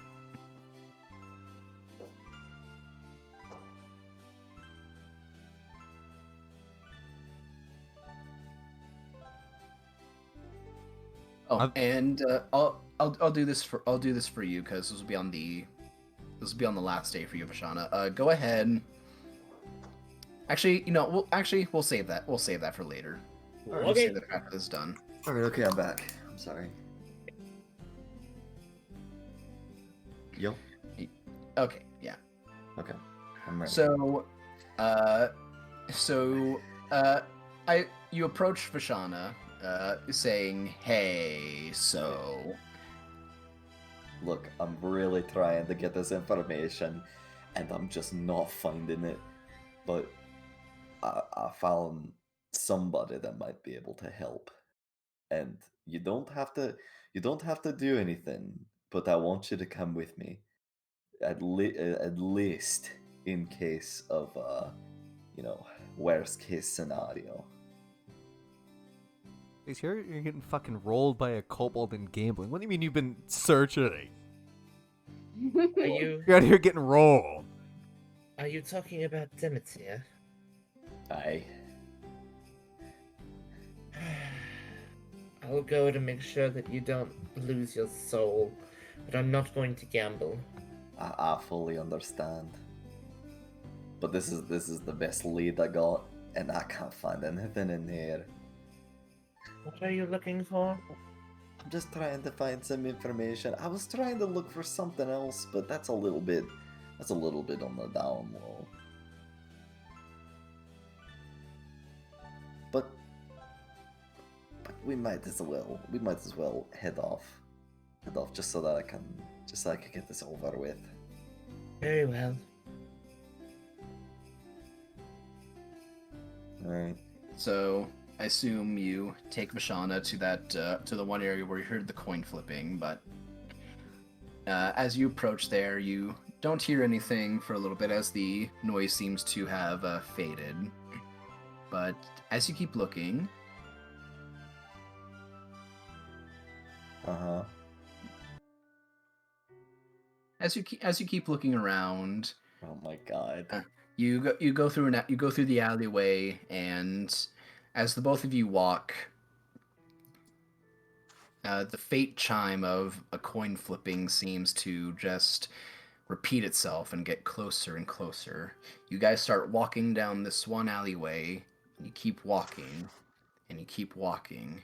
Oh, I've- and I'll do this for you because this will be on the the last day for you, Vashana. Go ahead. Actually, we'll save that. We'll save that for later. We'll Okay. save that after this is done. Okay, I'm back. I'm sorry. Yo. Okay, yeah. Okay, I'm ready. You approach Vashana, saying, "Hey, so." Look, I'm really trying to get this information, and I'm just not finding it. But I found somebody that might be able to help, and you don't have to do anything. But I want you to come with me, at least in case of worst case scenario. He's here. You're getting fucking rolled by a kobold in gambling. What do you mean you've been searching? Are you You're out here getting rolled. talking about Demeter? Aye. I'll go to make sure that you don't lose your soul, but I'm not going to gamble. I fully understand. But this is the best lead I got, and I can't find anything in here. What are you looking for? I'm just trying to find some information. I was trying to look for something else, but that's a little bit on the down low. But we might as well head off just so that I can get this over with. Very well. All right. So I assume you take Vashana to that to the one area where you heard the coin flipping, but as you approach there, you don't hear anything for a little bit as the noise seems to have faded. But as you keep looking, Uh-huh. as you keep looking around, Oh my god. you go through the alleyway, and as the both of you walk, the faint chime of a coin flipping seems to just repeat itself and get closer and closer. You guys start walking down this one alleyway, and you keep walking, and you keep walking,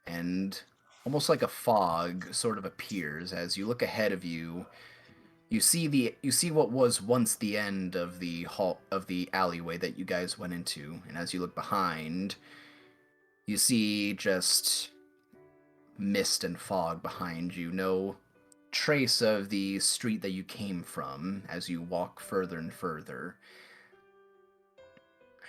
and almost like a fog sort of appears as you look ahead of you. You see what was once the end of the alleyway that you guys went into, and as you look behind, you see just mist and fog behind you. No trace of the street that you came from as you walk further and further.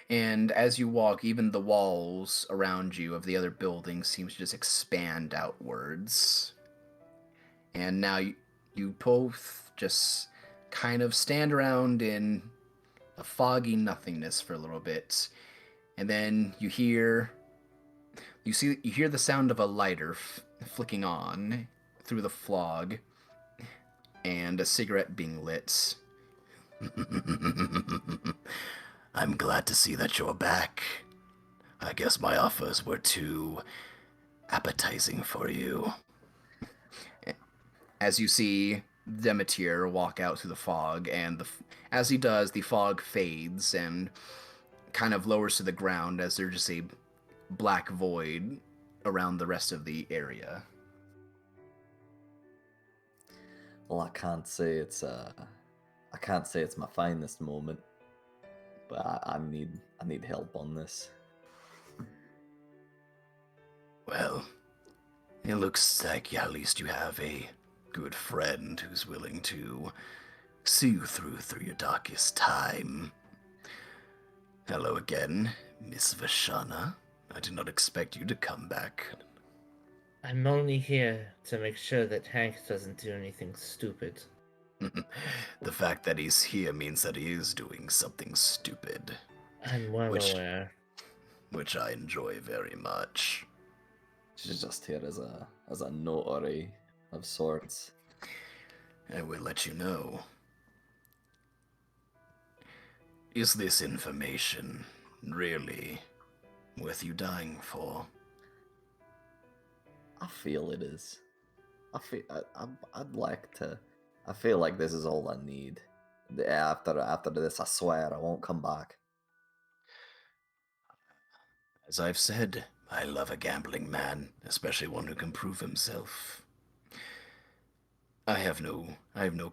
And as you walk, even the walls around you of the other buildings seem to just expand outwards. And now you both just kind of stand around in a foggy nothingness for a little bit. And then you hear the sound of a lighter flicking on through the fog and a cigarette being lit. I'm glad to see that you're back. I guess my offers were too appetizing for you. As you see Demeter walk out through the fog, and as he does, the fog fades and kind of lowers to the ground as there's just a black void around the rest of the area. Well, I can't say it's my finest moment, but I need help on this. Well, it looks like at least you have a good friend who's willing to see you through your darkest time. Hello again, Miss Vashana. I did not expect you to come back. I'm only here to make sure that Hank doesn't do anything stupid. The fact that he's here means that he is doing something stupid, I'm well Which- aware. which I enjoy very much. She's just here as a notary of sorts. I will let you know. Is this information really worth you dying for? I feel it is. I'd like to. I feel like this is all I need. After this, I swear I won't come back. As I've said, I love a gambling man, especially one who can prove himself. I have no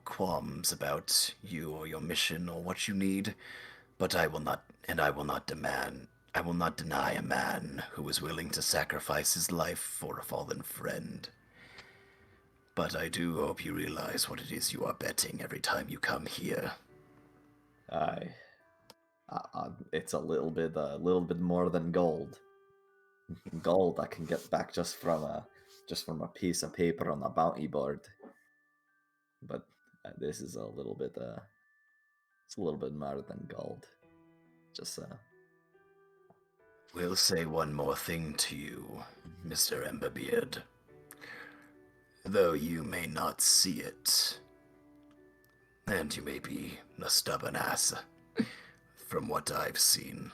qualms about you or your mission or what you need, but I will not deny a man who is willing to sacrifice his life for a fallen friend. But I do hope you realize what it is you are betting every time you come here. It's a little bit more than gold. Gold I can get back just from a piece of paper on a bounty board. But this is a little bit it's a little bit more than gold. Just We'll say one more thing to you, Mr. Emberbeard. Though you may not see it, and you may be a stubborn ass, from what I've seen,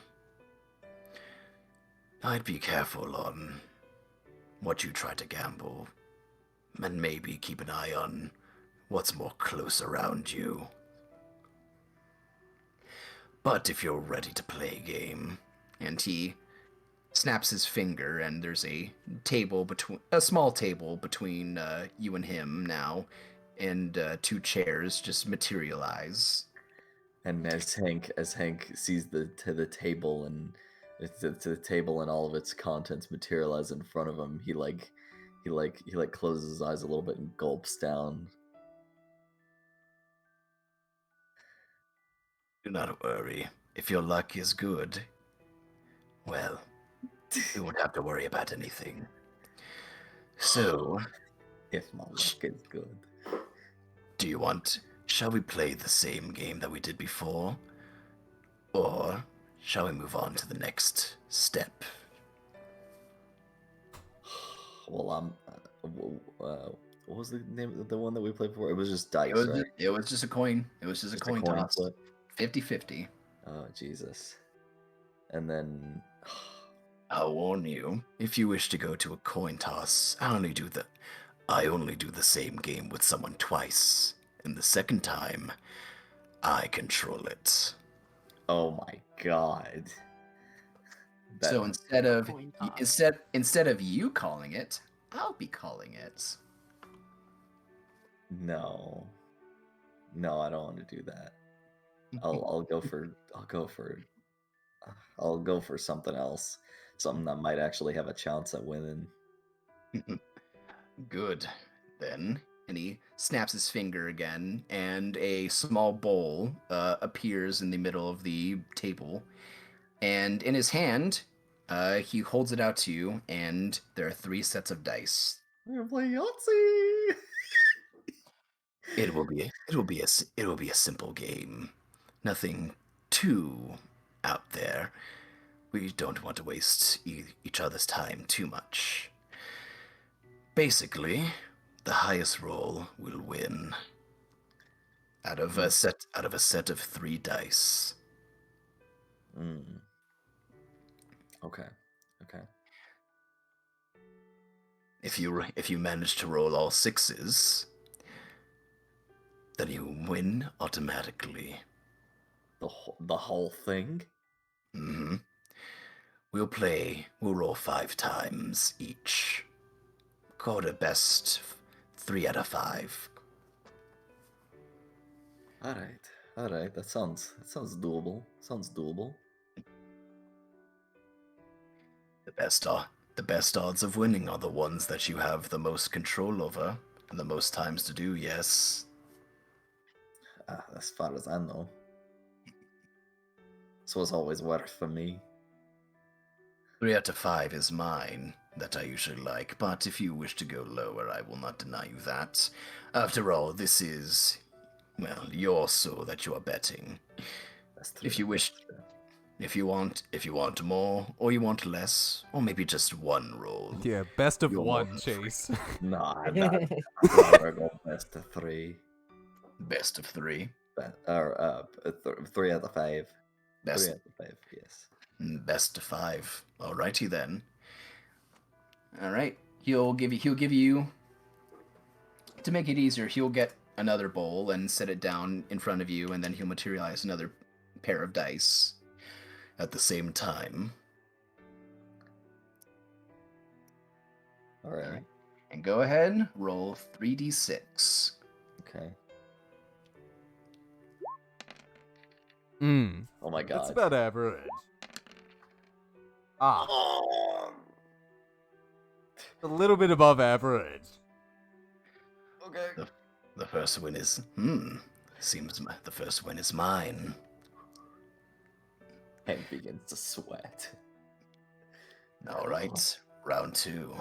I'd be careful on what you try to gamble, and maybe keep an eye on what's more close around you. But if you're ready to play a game, and he snaps his finger, and there's a small table between you and him now, and two chairs just materialize. and as Hank sees the table and the table and all of its contents materialize in front of him, he closes his eyes a little bit and gulps down. Do not worry. If your luck is good, well, you won't have to worry about anything. So, If my luck is good. shall we play the same game that we did before? Or shall we move on to the next step? Well, what was the name of the one that we played before? It was just dice, right? It was just a coin. It was just a coin toss. flip. 50-50. Oh Jesus! And then I'll warn you, if you wish to go to a coin toss, I only do the same game with someone twice, and the second time, I control it. oh my God! So instead of Coin toss. instead of you calling it, I'll be calling it. No, I don't want to do that. I'll go for something else, something that might actually have a chance at winning. Good, then. And he snaps his finger again, and a small bowl appears in the middle of the table. And in his hand, he holds it out to you, and there are 3 sets of dice. We're gonna play Yahtzee. It will be a simple game. Nothing too out there. We don't want to waste each other's time too much. Basically, the highest roll will win. Out of a set of 3 dice. Mm. Okay. If you manage to roll all 6s, then you win automatically. The whole thing? Mm-hmm. We'll roll 5 times each. Call it best 3 out of 5. All right. That sounds doable. The best odds of winning are the ones that you have the most control over and the most times to do. Yes. As far as I know. This was always worked for me. 3 out of 5 is mine, that I usually like, but if you wish to go lower, I will not deny you that. After all, this is, well, your soul that you are betting. That's true. If you wish, if you want more, or you want less, or maybe just one roll. Yeah, best of You're one, more- Chase. Nah, I'd rather go best of 3. Best of 3. Or 3 out of 5. Best, 3 out of 5, yes. best of 5. Alrighty then. Alright. He'll give you, to make it easier, he'll get another bowl and set it down in front of you, and then he'll materialize another pair of dice at the same time. Alright. And go ahead, roll 3d6. Okay. Hmm. Oh my god. That's about average. Ah, Oh. a little bit above average. Okay. The first win is seems the first win is mine. Hank begins to sweat. All right, round 2.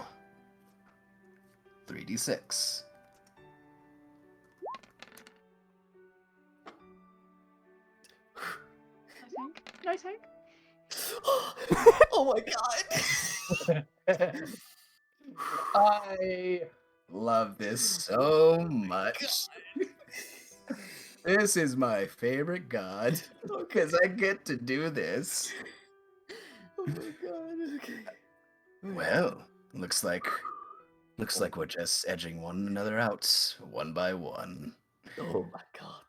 3d6. Nice Hank. Oh my god. I love this so much. This is my favorite god because I get to do this. Oh my god. Okay. Well, looks like we're just edging one another out, one by one. Oh my god.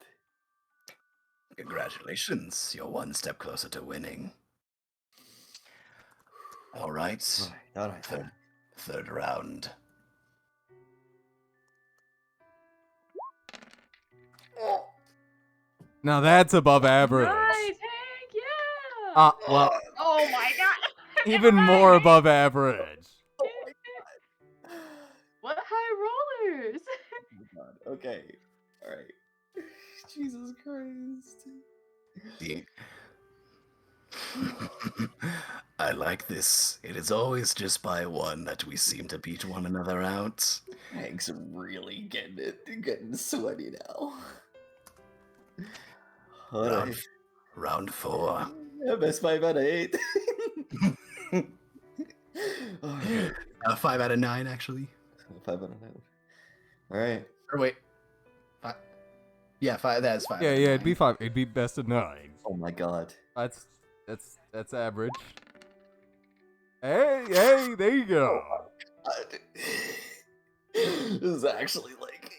Congratulations, you're one step closer to winning. All right, Alright. third round. Now that's above average. Nice Hank, yeah. Ah, well, Oh my god. even more above average. What high rollers? Oh my god. Okay. Alright. Jesus Christ. The- I like this. It is always just by one that we seem to beat one another out. Hank's really getting sweaty now. Alright. Round 4. Yeah, best 5 out of 8. Alright. 5 out of 9, actually. 5 out of 9. Alright. Or wait. Yeah, 5. That is 5. Yeah, out of yeah, 9. it'd be 5. It'd be best of 9. Oh my god. That's average. Hey, there you go. This is actually like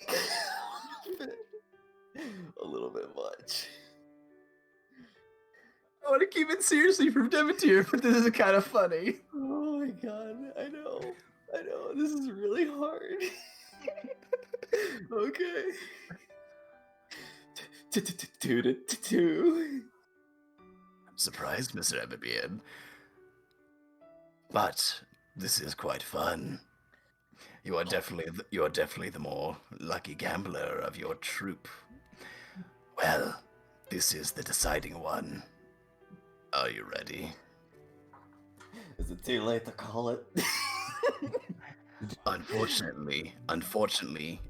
a little bit much. I want to keep it seriously from Demeter, but this is kind of funny. Oh my god, I know. This is really hard. Okay. 2. I'm surprised, Mr. Everbeard. But this is quite fun. You are definitely the more lucky gambler of your troop. Well, this is the deciding one. Are you ready? Is it too late to call it? Unfortunately,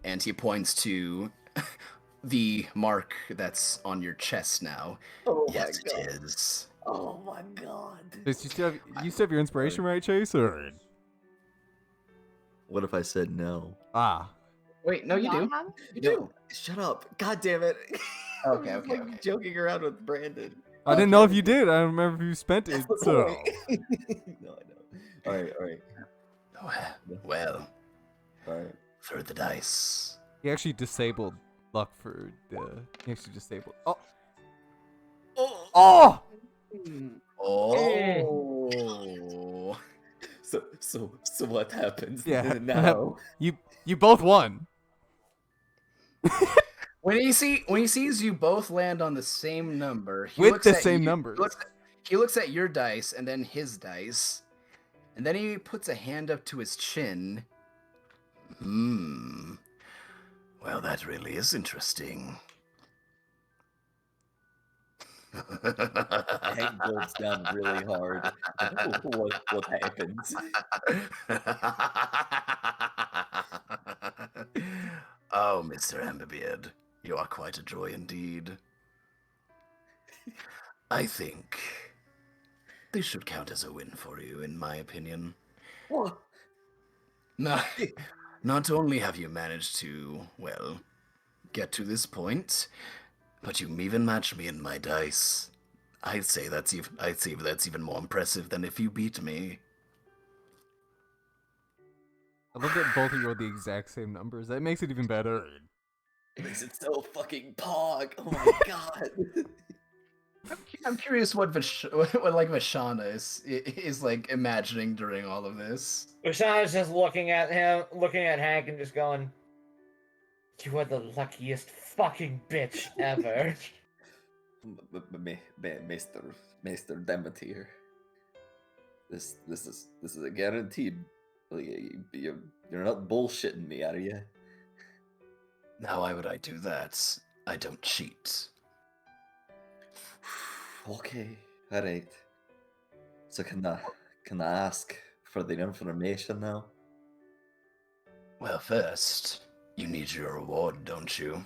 and he points to the mark that's on your chest now. Oh Yes, my god. it is. Oh my god. Chase, you still have your inspiration right, Chase? Or What if I said no? ah, Wait, no, you do. You do. Shut up. God damn it. Okay, I'm just, okay, like, okay. joking around with Brandon. I didn't know if you did. I don't remember if you spent it. That's the So point. No, I know. Alright. Well, Alright. throw the dice. he actually disabled luck for the. He actually disabled. Oh, Oh! oh! Oh. So what happens Yeah. now? You both won. When he sees you both land on the same number, he With looks the at same you- numbers. He looks at your dice and then his dice, and then he puts a hand up to his chin. Well, that really is interesting. Hank gulps down really hard. What happens? Oh, Mr. Amberbeard, you are quite a joy indeed. I think this should count as a win for you, in my opinion. What? Not only have you managed to, well, get to this point, but you even match me in my dice. I'd say that's even more impressive than if you beat me. I love that both of you are the exact same numbers. That makes it even better. It makes it so fucking pog. Oh my god. I'm curious what Vashana is like imagining during all of this. Rashana's just looking at him, looking at Hank, and just going, "You are the luckiest fucking bitch ever." Mr. Demeter. This is a guaranteed. You're not bullshitting me, are you? Now, why would I do that? I don't cheat. Okay, alright. So can I ask for the information now? Well, first, you need your reward, don't you?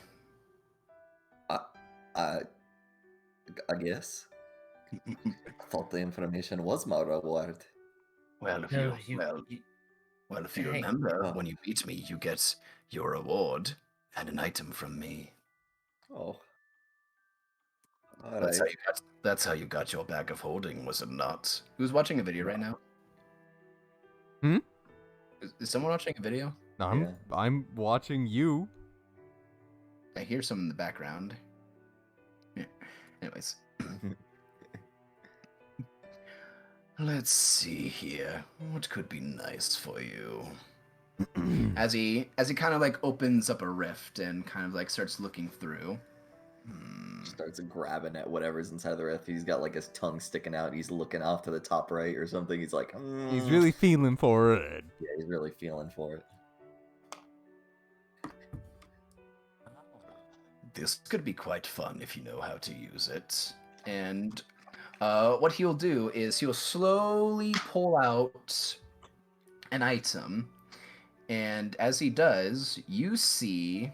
I guess. I thought the information was my reward. Well, if No, you Hey, remember, when you beat me, you get your reward and an item from me. Oh. That's Alright. how you got your bag of holding, was it not? Who's watching a video right now? Hmm? Is someone watching a video? No, Yeah. I'm watching you. I hear some in the background. Yeah. Anyways. Let's see here. What could be nice for you? As he kind of like opens up a rift and kind of like starts looking through. Starts grabbing at whatever's inside the rift. He's got like his tongue sticking out. He's looking off to the top right or something. He's like, He's really feeling for it. yeah, he's really feeling for it. This could be quite fun if you know how to use it. And what he'll do is he'll slowly pull out an item. And as he does, you see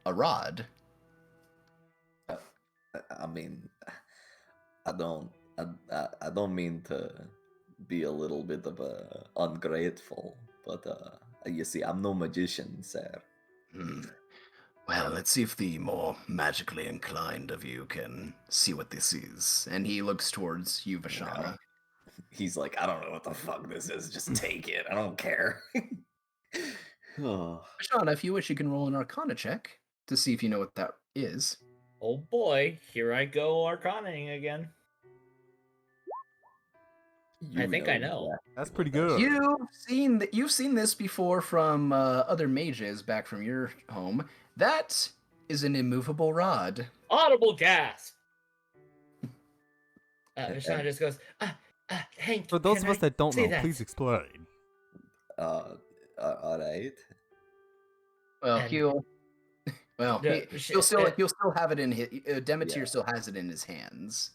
a rod. I mean, I don't mean to be a little bit of a ungrateful, but you see, I'm no magician, sir. Well, let's see if the more magically inclined of you can see what this is. And he looks towards you, Vashana. He's like, I don't know what the fuck this is. Just take it. I don't care. Oh. Vashana, if you wish, you can roll an Arcana check to see if you know what that is. Oh boy, here I go arcanaing again. I think I know. That's pretty good. You've seen this before from other mages back from your home. That is an immovable rod. Audible gasp. Vashana just goes, Hank. For those can of us I that don't see know, that?" please explain. All right. Well, And- he'll Yeah, still have it in his. Demeter Yeah. still has it in his hands.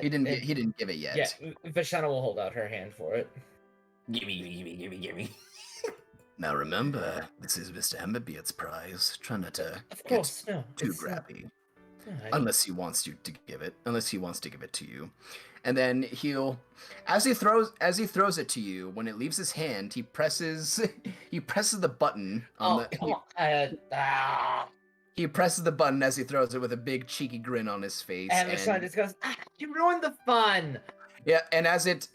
He didn't give it yet. Yeah, Vashana will hold out her hand for it. Gimme. Now remember, this is Mr. Amberbeard's prize. Try not to Of get course, no. too it's not- grabby. no, Unless he wants you to give it. Unless he wants to give it to you. And then as he throws it to you, when it leaves his hand, he presses the button on he presses the button as he throws it with a big cheeky grin on his face. And Vashana just goes, you ruined the fun! Yeah, and as it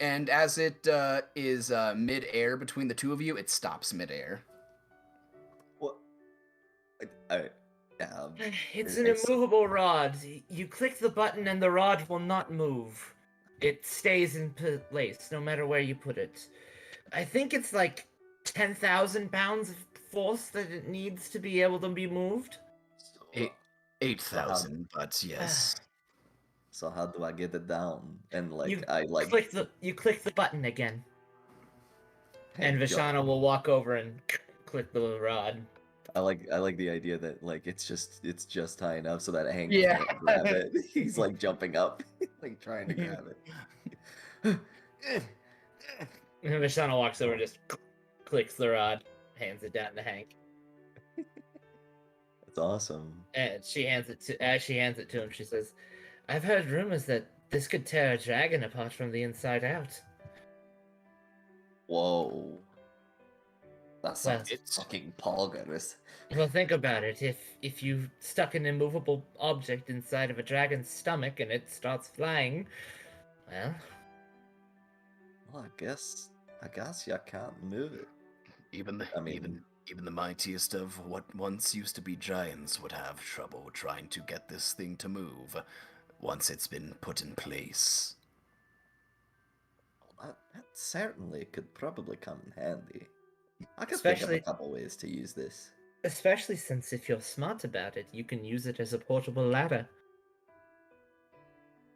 is mid-air between the two of you, it stops mid-air. What? It's an It's- immovable rod. You click the button and the rod will not move. It stays in place no matter where you put it. I think it's like 10,000 pounds of force that it needs to be able to be moved. 8,000, but yes. So how do I get it down? And like You I like You click the button again. Hey, And yo, Vashana will walk over and click the rod. I like the idea that like it's just high enough so that Hank Yeah. can't grab it. He's like jumping up, like trying to grab it. Vishana walks over, just clicks the rod, hands it down to Hank, That's awesome. and she hands it to. As she hands it to him, she says, "I've heard rumors that this could tear a dragon apart from the inside out." Whoa. That sounds Well, fucking poggers. Well, think about it. If you stuck an immovable object inside of a dragon's stomach and it starts flying, well, Well, I guess you can't move it. Even the I mean- even the mightiest of what once used to be giants would have trouble trying to get this thing to move once it's been put in place. That certainly could probably come in handy. I could think Especially- of a couple ways to use this. especially since if you're smart about it, you can use it as a portable ladder.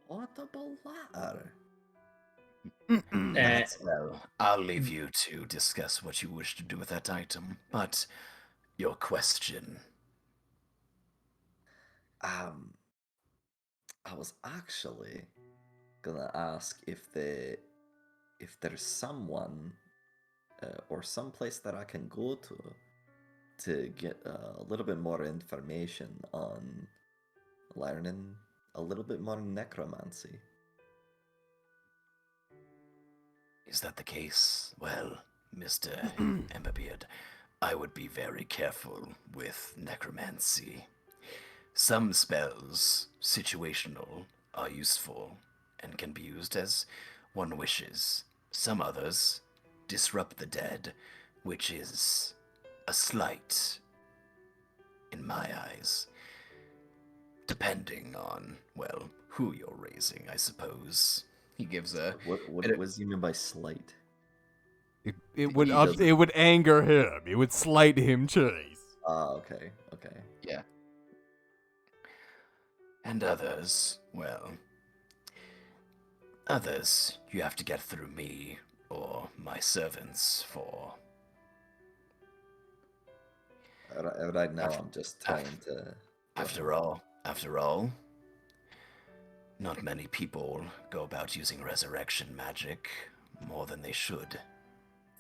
Portable ladder. Well, I'll leave you to discuss what you wish to do with that item, but your question. I was actually gonna ask if there's someone or someplace that I can go to get a little bit more information on learning a little bit more necromancy. Is that the case? Well, Mr. Emberbeard, I would be very careful with necromancy. Some spells, situational, are useful and can be used as one wishes. Some others disrupt the dead, which is a slight, in my eyes. Depending on, well, who you're raising, I suppose. He gives a... What does he mean by slight? It would He doesn't- it would anger him. It would slight him, Chase. Okay. Yeah. And others, well... Others, you have to get through me or my servants for... Right now, I'm just trying to. After all, not many people go about using resurrection magic more than they should,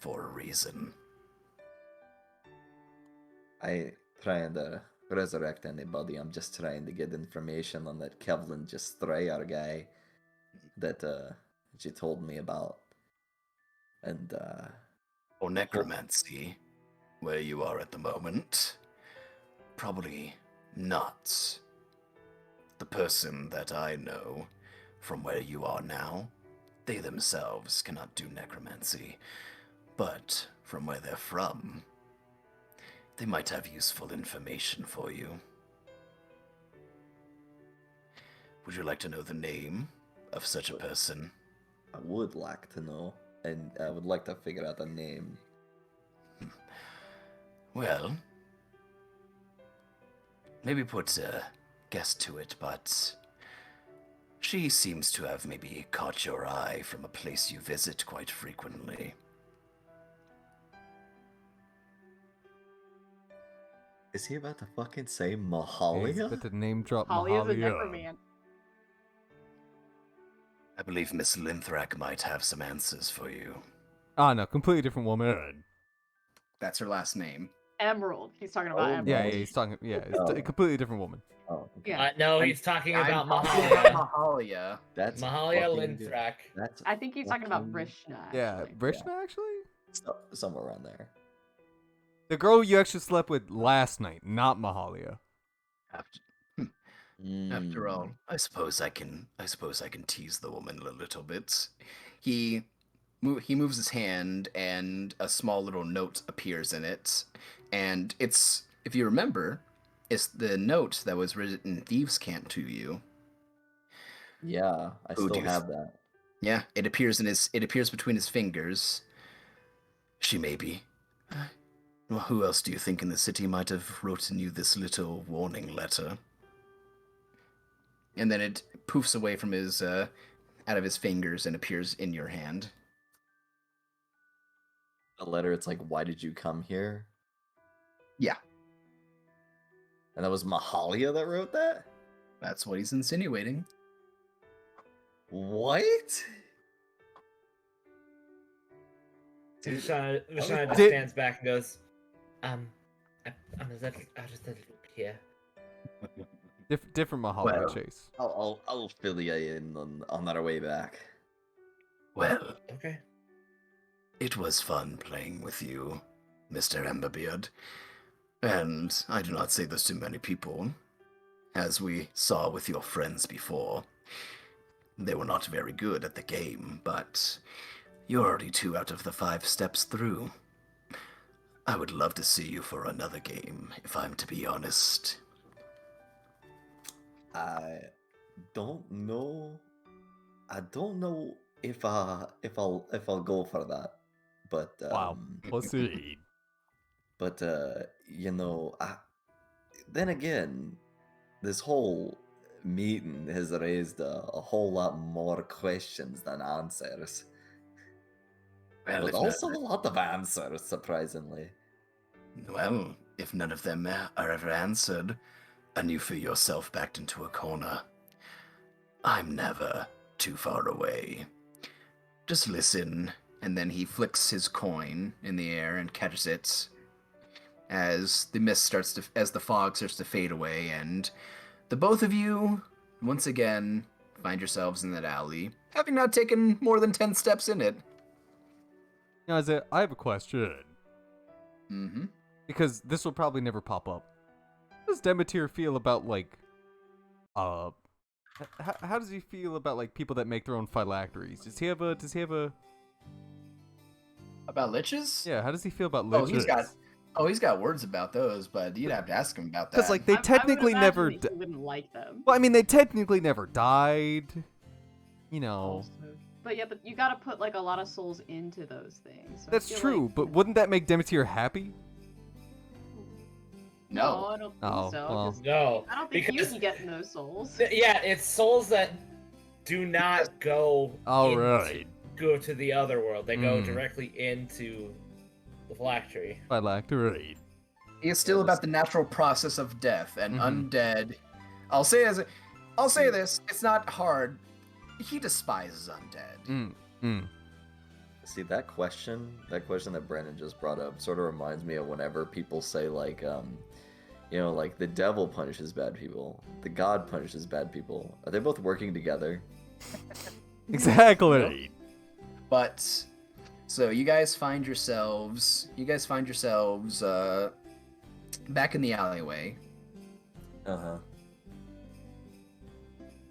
for a reason. I trying to resurrect anybody. I'm just trying to get information on that Kevlin Destroyer guy that she told me about. And Or necromancy, where you are at the moment, probably not. The person that I know from where you are now, they themselves cannot do necromancy, but from where they're from, they might have useful information for you. Would you like to know the name of such a person? I would like to know, and I would like to figure out a name. Well, maybe put a guess to it, but she seems to have maybe caught your eye from a place you visit quite frequently. Is he about to fucking say He's Mahalia? about to name drop Holly is a Mahalia. necroman. I believe Miss Linthrak might have some answers for you. Ah, no, completely different woman. That's her last name. Emerald. He's talking about Oh, Emerald. Yeah, he's talking. Yeah, it's Oh. a completely different woman. Oh, okay. Yeah. No, I'm- he's talking I'm about talking Mahalia. about Mahalia. That's Mahalia fucking good. Linthrak. That's I think he's talking about fucking- Brishna. Yeah, actually. Brishna actually. somewhere around there. The girl you actually slept with last night, not Mahalia. After all, I suppose I can tease the woman a little bit. He moves his hand, and a small little note appears in it, and it's, if you remember, it's the note that was written in Thieves' Cant to you. Yeah, I Who still do you have that. Yeah, it appears between his fingers. She may be. Well, who else do you think in the city might have written you this little warning letter? And then it poofs away from his out of his fingers and appears in your hand. The letter, it's like, why did you come here? Yeah. And that was Mahalia that wrote that? That's what he's insinuating. What? Vishana just Did- stands back and goes, I'm a little out of the loop here. Different Mahalo Well. Chase. I'll fill you in on our way back. Well, Okay. it was fun playing with you, Mr. Emberbeard. And I do not say this to many people. As we saw with your friends before, they were not very good at the game, but you're already 2 out of the 5 steps through. I would love to see you for another game, if I'm to be honest. I don't know. I don't know if I'll go for that. But Wow. We'll see. But then again, this whole meeting has raised a whole lot more questions than answers. Well, But if also none, a lot of answers, surprisingly. well, if none of them are ever answered, and you feel yourself backed into a corner, I'm never too far away. Just listen. And then he flicks his coin in the air and catches it as the fog starts to fade away, and the both of you once again find yourselves in that alley, having now taken more than 10 steps in it. Now, Isaiah, I have a question. Mm-hmm. Because this will probably never pop up. How does Demeter feel about, like, how does he feel about, like, people that make their own phylacteries? Does he have a About liches? yeah, how does he feel about Oh, liches? he's got words about those, but you'd have to ask him about that. Because, like, they I would technically imagine never... that he wouldn't like them. Well, I mean, they technically never died. You know. But yeah, but you gotta put like a lot of souls into those things. So I That's feel true, like- but wouldn't that make Demeter happy? No, I don't think Oh, so. well. 'cause No. I don't think because you can get in those souls. Yeah, it's souls that do not go Alright. go to the other world. They go Mm. directly into the phylactery. Phylactery. It's still about the natural process of death and Mhm. undead. I'll say this: it's not hard. He despises undead. See, that question that Brandon just brought up sort of reminds me of whenever people say like like the devil punishes bad people, the god punishes bad people. Are they both working together? Exactly. But so you guys find yourselves back in the alleyway, Uh-huh.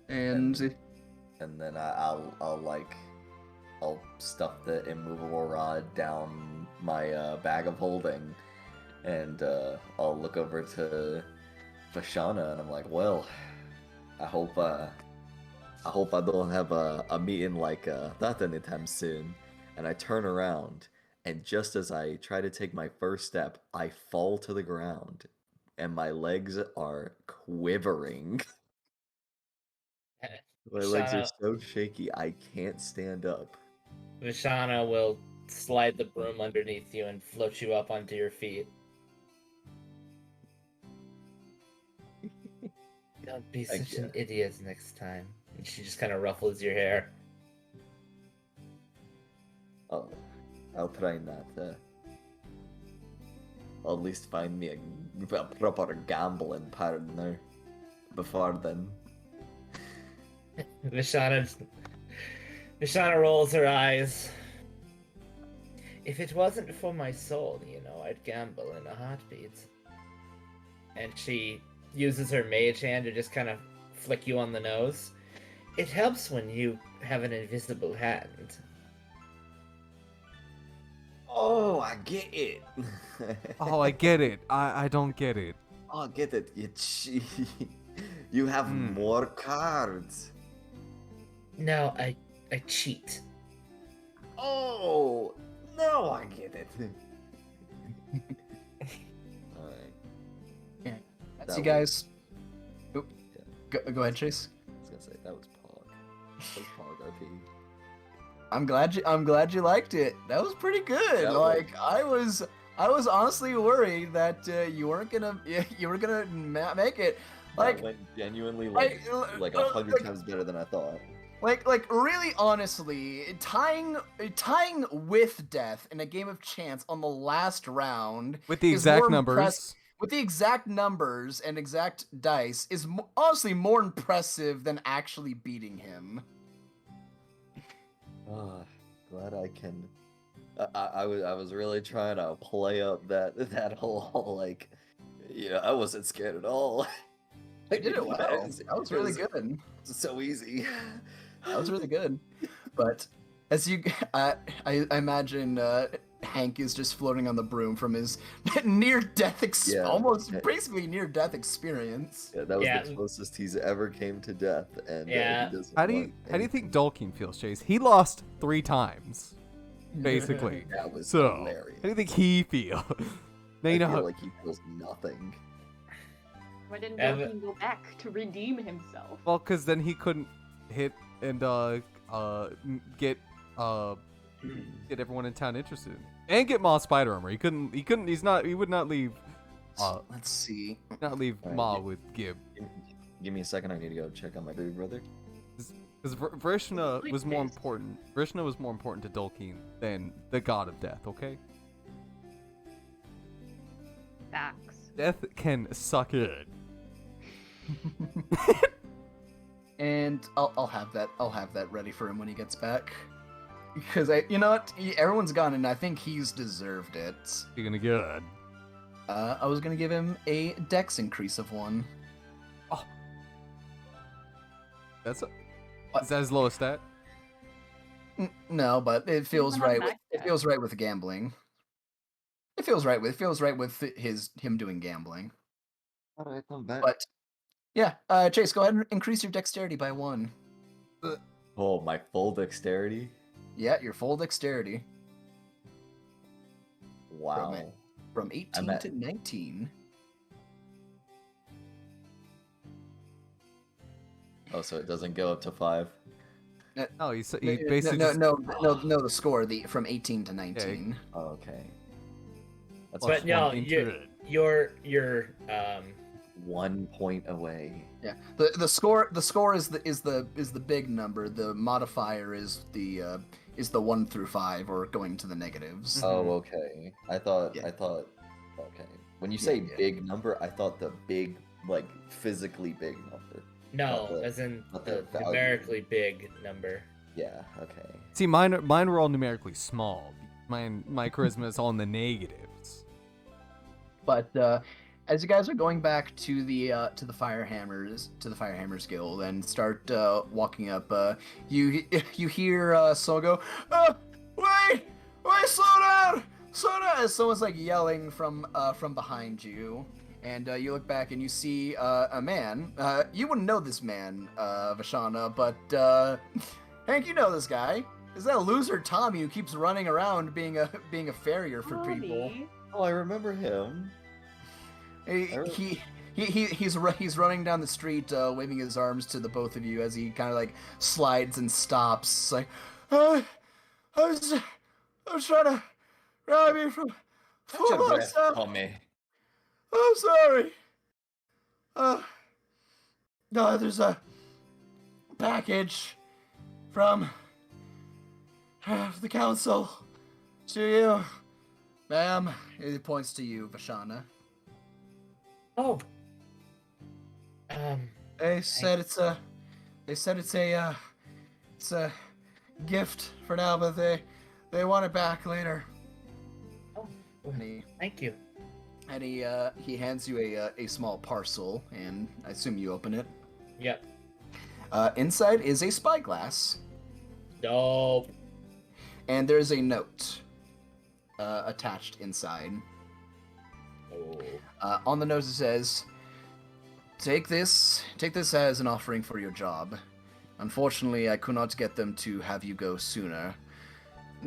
and And then I'll stuff the immovable rod down my bag of holding, and I'll look over to Vashana, and I'm like, well, I hope I don't have a meeting like that anytime soon. And I turn around, and just as I try to take my first step, I fall to the ground, and my legs are quivering. My legs are Vashana- so shaky, I can't stand up. Vishana will slide the broom underneath you and float you up onto your feet. Don't be I such an get idiot next time. And she just kind of ruffles your hair. I'll try not to. I'll at least find me a proper gambling partner before then. Vishana rolls her eyes. If it wasn't for my soul, I'd gamble in a heartbeat. And she uses her mage hand to just kind of flick you on the nose. It helps when you have an invisible hand. Oh, I get it. Oh, I get it. I don't get it. Oh, I get it. You have more cards. No, I cheat. Oh, now I get it. Alright. that's That you was- guys. Oop. Yeah. Go ahead, Chase. I was gonna say that was Pog. That was Pog RP. I'm glad you liked it. That was pretty good. That was- Like I I was honestly worried that you weren't gonna make it. Like, that went genuinely like 100 times better than I thought. like really honestly, tying with death in a game of chance on the last round With the is exact more numbers. with the exact numbers and exact dice is honestly more impressive than actually beating him. Glad I can. I was really trying to play up that whole like, yeah, I wasn't scared at all. You did it well. That was really good. So easy. That was really good. But as you, I imagine Hank is just floating on the broom from his near-death, almost basically near-death experience. Yeah, that was the closest he's ever came to death, and he doesn't How do you think Dulkeen feels, Chase? He lost 3 times, basically. That was so, hilarious. How do you think he feels? Now you know feel how. like he feels nothing. Why didn't Dulkeen go back to redeem himself? Well, because then he couldn't hit and get everyone in town interested, and get Ma Spider Armor. He would not leave. Let's see. Not leave Ma with Gib. Give me a second. I need to go check on my baby brother. Because Vrishna was more important. Vrishna was more important to Dulkeen than the God of Death. Okay. Facts. Death can suck it. And I'll have that ready for him when he gets back. Because you know what, everyone's gone, and I think he's deserved it. You're gonna get. I was gonna give him a Dex increase of 1. Oh, is that his lowest stat? No, but it feels right. It feels right with gambling. It feels right with him doing gambling. How do I come back? But yeah, Chase, go ahead and increase your dexterity by 1. Oh, my full dexterity? Yeah, your full dexterity. Wow. From 18 to 19. Oh, so it doesn't go up to 5? No, he basically no, the score from 18 to 19. Yeah. Oh, okay. That's but no, you're 1 point away. Yeah. The score is the big number. The modifier is the 1 through 5 or going to the negatives. Oh, okay. I thought okay. When you say big number, I thought the big, like, physically big number. No, as in the numerically big number. Yeah, okay. See, mine were all numerically small. My charisma is all in the negatives. But as you guys are going back to the Firehammers Guild and start walking up, you hear someone go, wait, slow down, as someone's like yelling from behind you. And you look back and you see a man. You wouldn't know this man, Vashana, but Hank, you know this guy. Is that loser Tommy who keeps running around being a farrier for people? Oh, I remember him. He's running down the street, waving his arms to the both of you as he kind of like slides and stops. Like, I was trying to grab you from. Tommy. I'm sorry. No, there's a package from the council to you, ma'am. It points to you, Vashana. Oh. They said it's a gift for now, but they want it back later. Oh, thank you. And he hands you a small parcel, and I assume you open it. Yep. Inside is a spyglass. Dope. And there's a note attached inside. Oh. On the note it says, Take this as an offering for your job. Unfortunately, I could not get them to have you go sooner.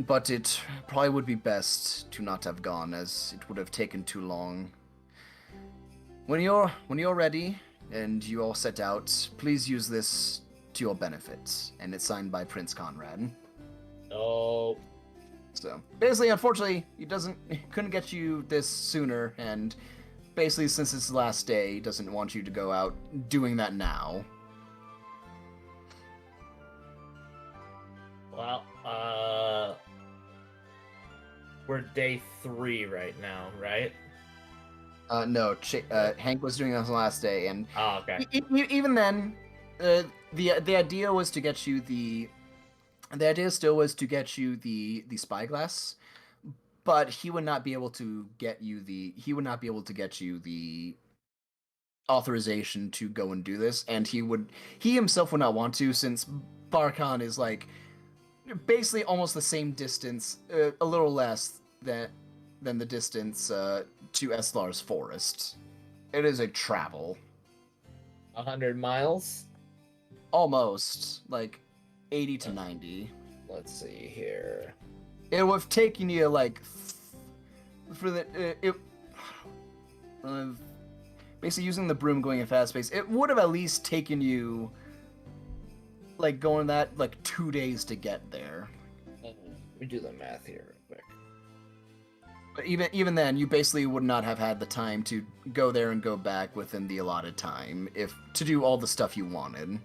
But it probably would be best to not have gone, as it would have taken too long. When you're ready and you all set out, please use this to your benefit. And it's signed by Prince Conrad. Oh. So basically, unfortunately, he couldn't get you this sooner, and basically, since it's the last day, he doesn't want you to go out doing that now. Well, we're day 3 right now, right? No, Hank was doing this last day, and Oh, okay. even then, the idea was to get you the idea still was to get you the spyglass, but he would not be able to get you the authorization to go and do this, and he himself would not want to, since Barkhan is like basically almost the same distance, a little less than the distance to Eslar's forest. It is a travel. 100 miles? Almost, like 80 to 90. Let's see here. It would have taken you like basically using the broom going at fast pace. It would have at least taken you like going that like 2 days to get there. Let me do the math here real quick. But even then, you basically would not have had the time to go there and go back within the allotted time to do all the stuff you wanted.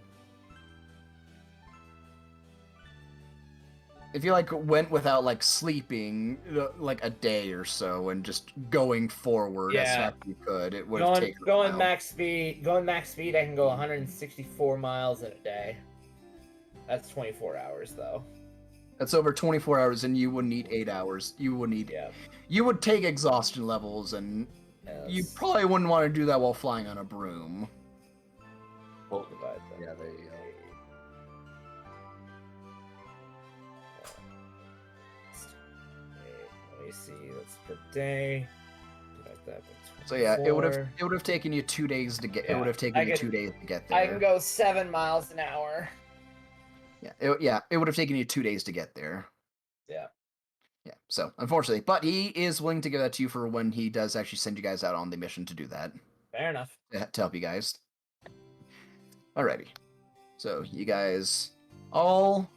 If you like went without like sleeping like a day or so and just going forward as fast as you could, it would have taken going max speed. Going max speed, I can go 164 miles in a day. That's 24 hours though. That's over 24 hours, and you would need 8 hours. You would take exhaustion levels, and you probably wouldn't want to do that while flying on a broom. Well, yeah, there you go. Let me see. That's per day. Divide that by So yeah, it would 24. have taken you 2 days to get. Yeah, It would have taken you 2 days to get there. I can go 7 miles an hour. Yeah, it would have taken you 2 days to get there. Yeah. Yeah. So unfortunately, but he is willing to give that to you for when he does actually send you guys out on the mission to do that. Fair enough. To help you guys. Alrighty. So you guys all,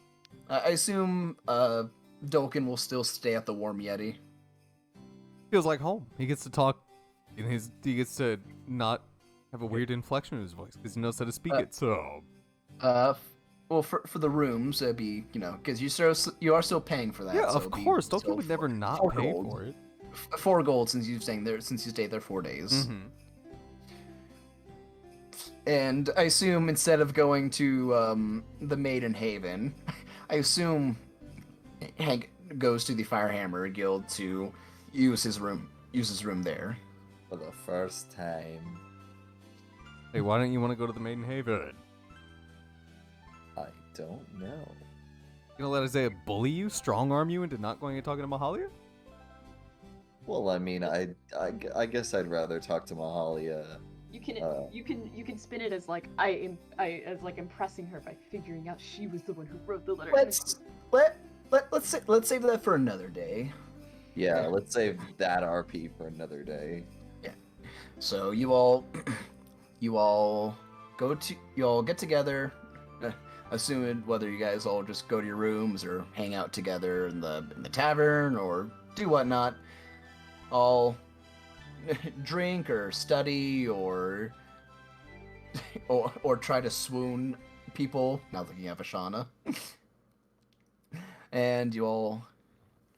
I assume, Dolkin will still stay at the Warm Yeti. Feels like home. He gets to talk, and he gets to not have a weird inflection in his voice because he knows how to speak it. So, well, for the rooms, it'd be, because you are still paying for that. yeah, so of course. Dolkin would never not pay gold. for it. 4 gold since you stayed there 4 days. Mm-hmm. And I assume instead of going to the Maiden Haven, I assume Hank goes to the Firehammer Guild to use his room there. For the first time. Hey, why don't you want to go to the Maiden Haven? I don't know. You gonna let Isaiah bully you, strong arm you into not going and talking to Mahalia? Well, I mean, I guess I'd rather talk to Mahalia. You can spin it as like as like impressing her by figuring out she was the one who wrote the letter. Let's save that for another day. Yeah, let's save that RP for another day. Yeah. So you all get together. Assuming whether you guys all just go to your rooms or hang out together in the tavern or do whatnot, all drink or study or try to swoon people. Not looking at Vashana. And you all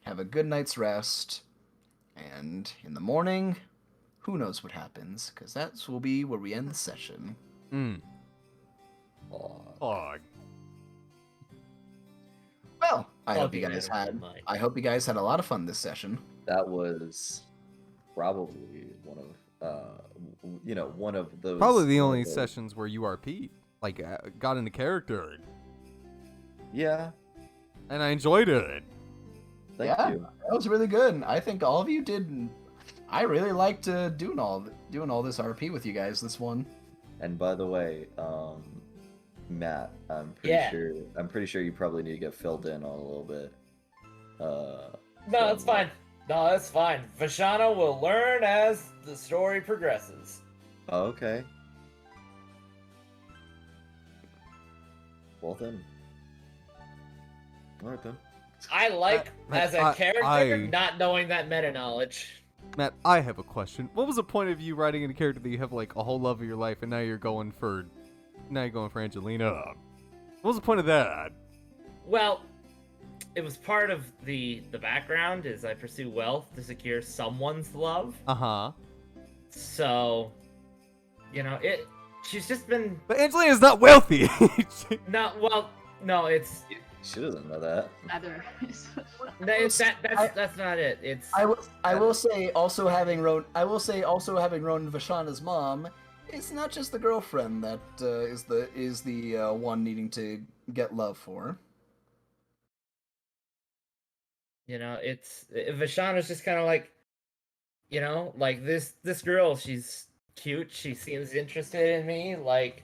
have a good night's rest. And in the morning, who knows what happens? Because that will be where we end the session. Oh. Well, I hope you guys had a lot of fun this session. That was probably one of those. Probably the only sessions where you RP, like, got into character. Yeah. And I enjoyed it. Thank you. That was really good. I think all of you did. I really liked doing all this RP with you guys. This one. And by the way, Matt, I'm pretty sure you probably need to get filled in on a little bit. No, that's fine. No, that's fine. Vashana will learn as the story progresses. Oh, okay. Well then. Alright then. I like Matt, as a character I- not knowing that meta knowledge. Matt, I have a question. What was the point of you writing in a character that you have like a whole love of your life, and now you're going for Angelina? What was the point of that? Well, it was part of the background is I pursue wealth to secure someone's love. Uh huh. So, you know, she's just been But Angelina's not wealthy. no, it's She doesn't know that. Either. that's not it. It's I will say also having Ronan Vashana's mom, it's not just the girlfriend that is the one needing to get love for. you know, it's Vashana's just kind of like, you know, like this girl, she's cute, she seems interested in me, like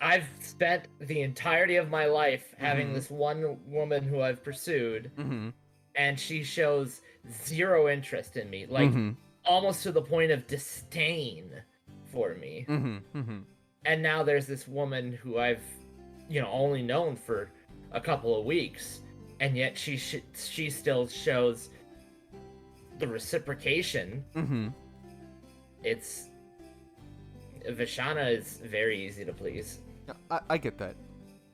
I've spent the entirety of my life having this one woman who I've pursued, and she shows zero interest in me, like almost to the point of disdain for me. And now there's this woman who I've, you know, only known for a couple of weeks, and yet she still shows the reciprocation. It's Vashana is very easy to please. I get that.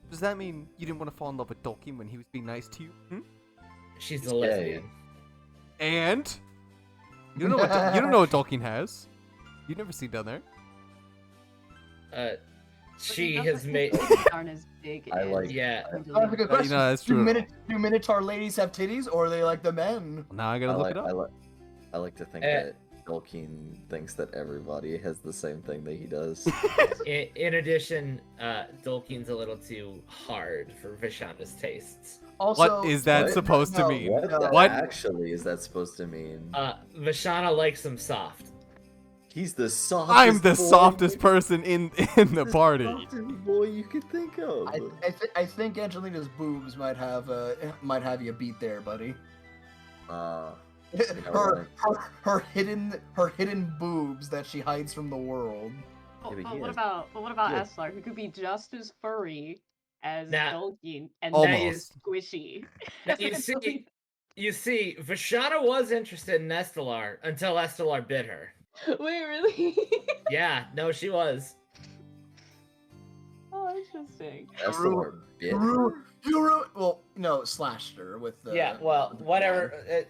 Does that mean you didn't want to fall in love with Tolkien when he was being nice to you? She's a lesbian. And you don't know what you don't know what Tolkien has. You've never seen down there. She has made. Aren't as big. I like- Yeah. That's a good question. that's true. Do Minotaur ladies have titties, or are they like the men? Now I gotta look it up. I like to think that Tolkien thinks that everybody has the same thing that he does. In addition, Tolkien's a little too hard for Vashana's tastes. Also, What is that What? supposed to No, mean? What What? actually is that supposed to mean? Vashana likes him soft. He's the softest. I'm the boy softest person in the party. softest boy you could think of. I think Angelina's boobs might have you beat there, buddy. Her hidden boobs that she hides from the world. Oh, Yeah, but but he what has- about Yeah. Estlar, who could be just as furry as Nah. Tolkien and Almost. squishy? Now, you see, Vashana was interested in Estelar until Estelar bit her. Wait, really? Yeah, no, she was. Oh, interesting. Estelar bit. Well, no, slashed her with the. Yeah, well, with the whatever. claw.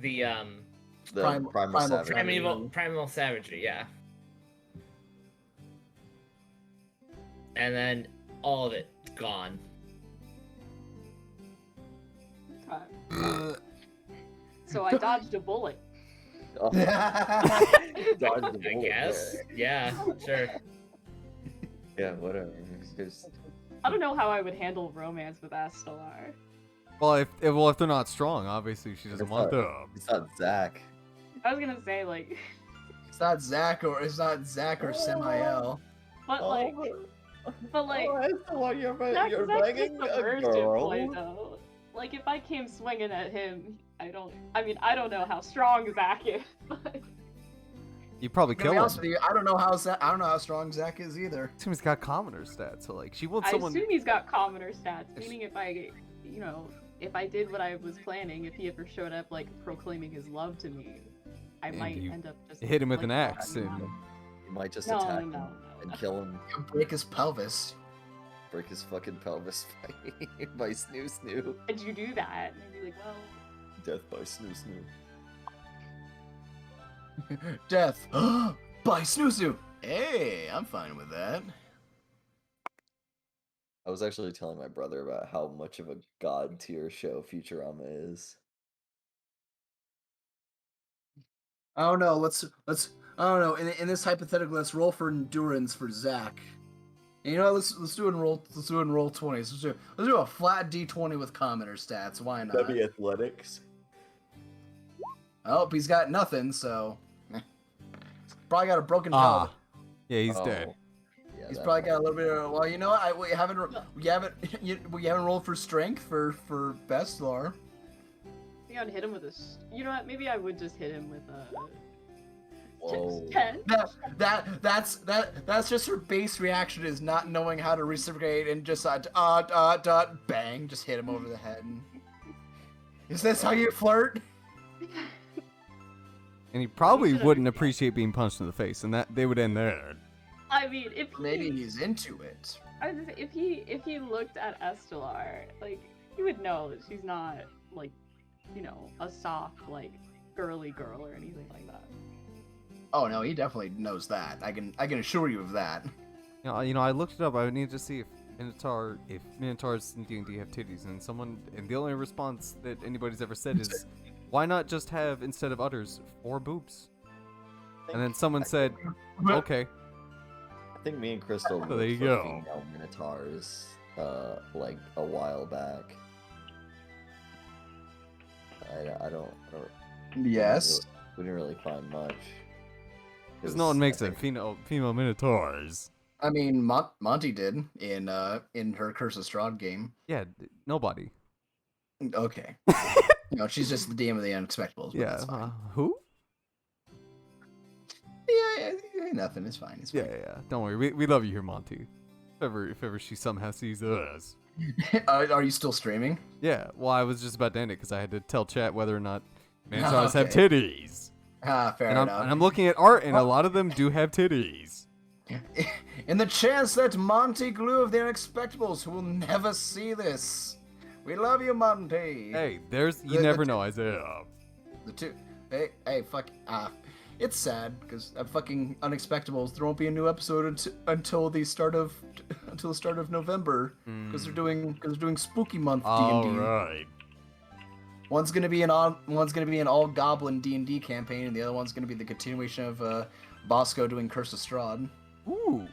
The The Primal primal savage. Savage. primal savagery, yeah. And then all of it gone. Okay. So I dodged a bullet. Oh, dodged the I bullet guess. there. Yeah, sure. Yeah, whatever. It's just- I don't know how I would handle romance with Astelar. Well, if they're not strong, obviously she doesn't It's want not- them. It's not Zach. I was gonna say like, It's not Zach or Samael. but like, Estelar, you're Zach is the virgin boy though. Like if I came swinging at him, I don't know how strong Zach is, but You probably To kill be him. honest with you, I don't know how strong Zach is either. Assume he's got commoner stats, so like she wants I someone. assume he's got commoner stats. Meaning if I did what I was planning, if he ever showed up like proclaiming his love to me, I And might you end up just hit him with like, an axe cutting and him. You might just No, attack no, him and kill him, Break his pelvis. break his fucking pelvis by Snoo Snoo. Did you do that? And I'd be like, well, Death by Snoo Snoo. Death by Snoozu. Hey, I'm fine with that. I was actually telling my brother about how much of a god tier show Futurama is. I don't know. Let's. I don't know. In this hypothetical, let's roll for endurance for Zach. And you know, what, let's do it in roll. Let's do it in roll 20s. Let's do a flat D20 with commoner stats. Why not? That'd be athletics. Oh, he's got nothing. So probably got a broken pelvis. Yeah, he's Oh, dead. yeah, He's that probably got a part. little bit of. Well, you know what? We haven't rolled for strength for Bestlar. I think I'd hit him with a. You know what? Maybe I would just hit him with a Whoa. 10. That's just her base reaction is not knowing how to reciprocate and just bang, just hit him over the head. Is this how you flirt? And he probably should've wouldn't reacted. appreciate being punched in the face, and that they would end there. I mean, if Maybe he's into it. I was gonna say, if he looked at Estelar, like, he would know that she's not, like, you know, a soft, like, girly girl or anything like that. Oh no, he definitely knows that. I can assure you of that. You know, I looked it up. I need to see if Minotaurs in D&D have titties, and the only response that anybody's ever said is, why not just have, instead of udders, 4 boobs? And then someone said, okay. I think me and Crystal So there you looked for go. female minotaurs, like a while back. I don't. Yes. We didn't really find much. Because no one makes a female Minotaurs. I mean, Monty did in her Curse of Strahd game. Yeah, nobody. Okay. No, she's just the DM of the Unexpectables. But Yeah, that's fine. who? Yeah, nothing. It's fine. It's Yeah, fine. yeah. Don't worry, we love you here, Monty. If ever she somehow sees us. Are you still streaming? Yeah, well, I was just about to end it because I had to tell chat whether or not Minotaurs have Okay. titties. Fair And enough. I'm looking at art, and a lot of them do have titties. In the chance that Monty Glue of the Unexpectables, who will never see this, we love you, Monty. Hey, you The- never the- know, Isaiah. The two. Hey, fuck. It's sad because at fucking Unexpectables, there won't be a new episode until the start of November because they're doing Spooky Month All D&D. right. One's gonna be an all goblin D&D campaign, and the other one's gonna be the continuation of Bosco doing Curse of Strahd. Ooh,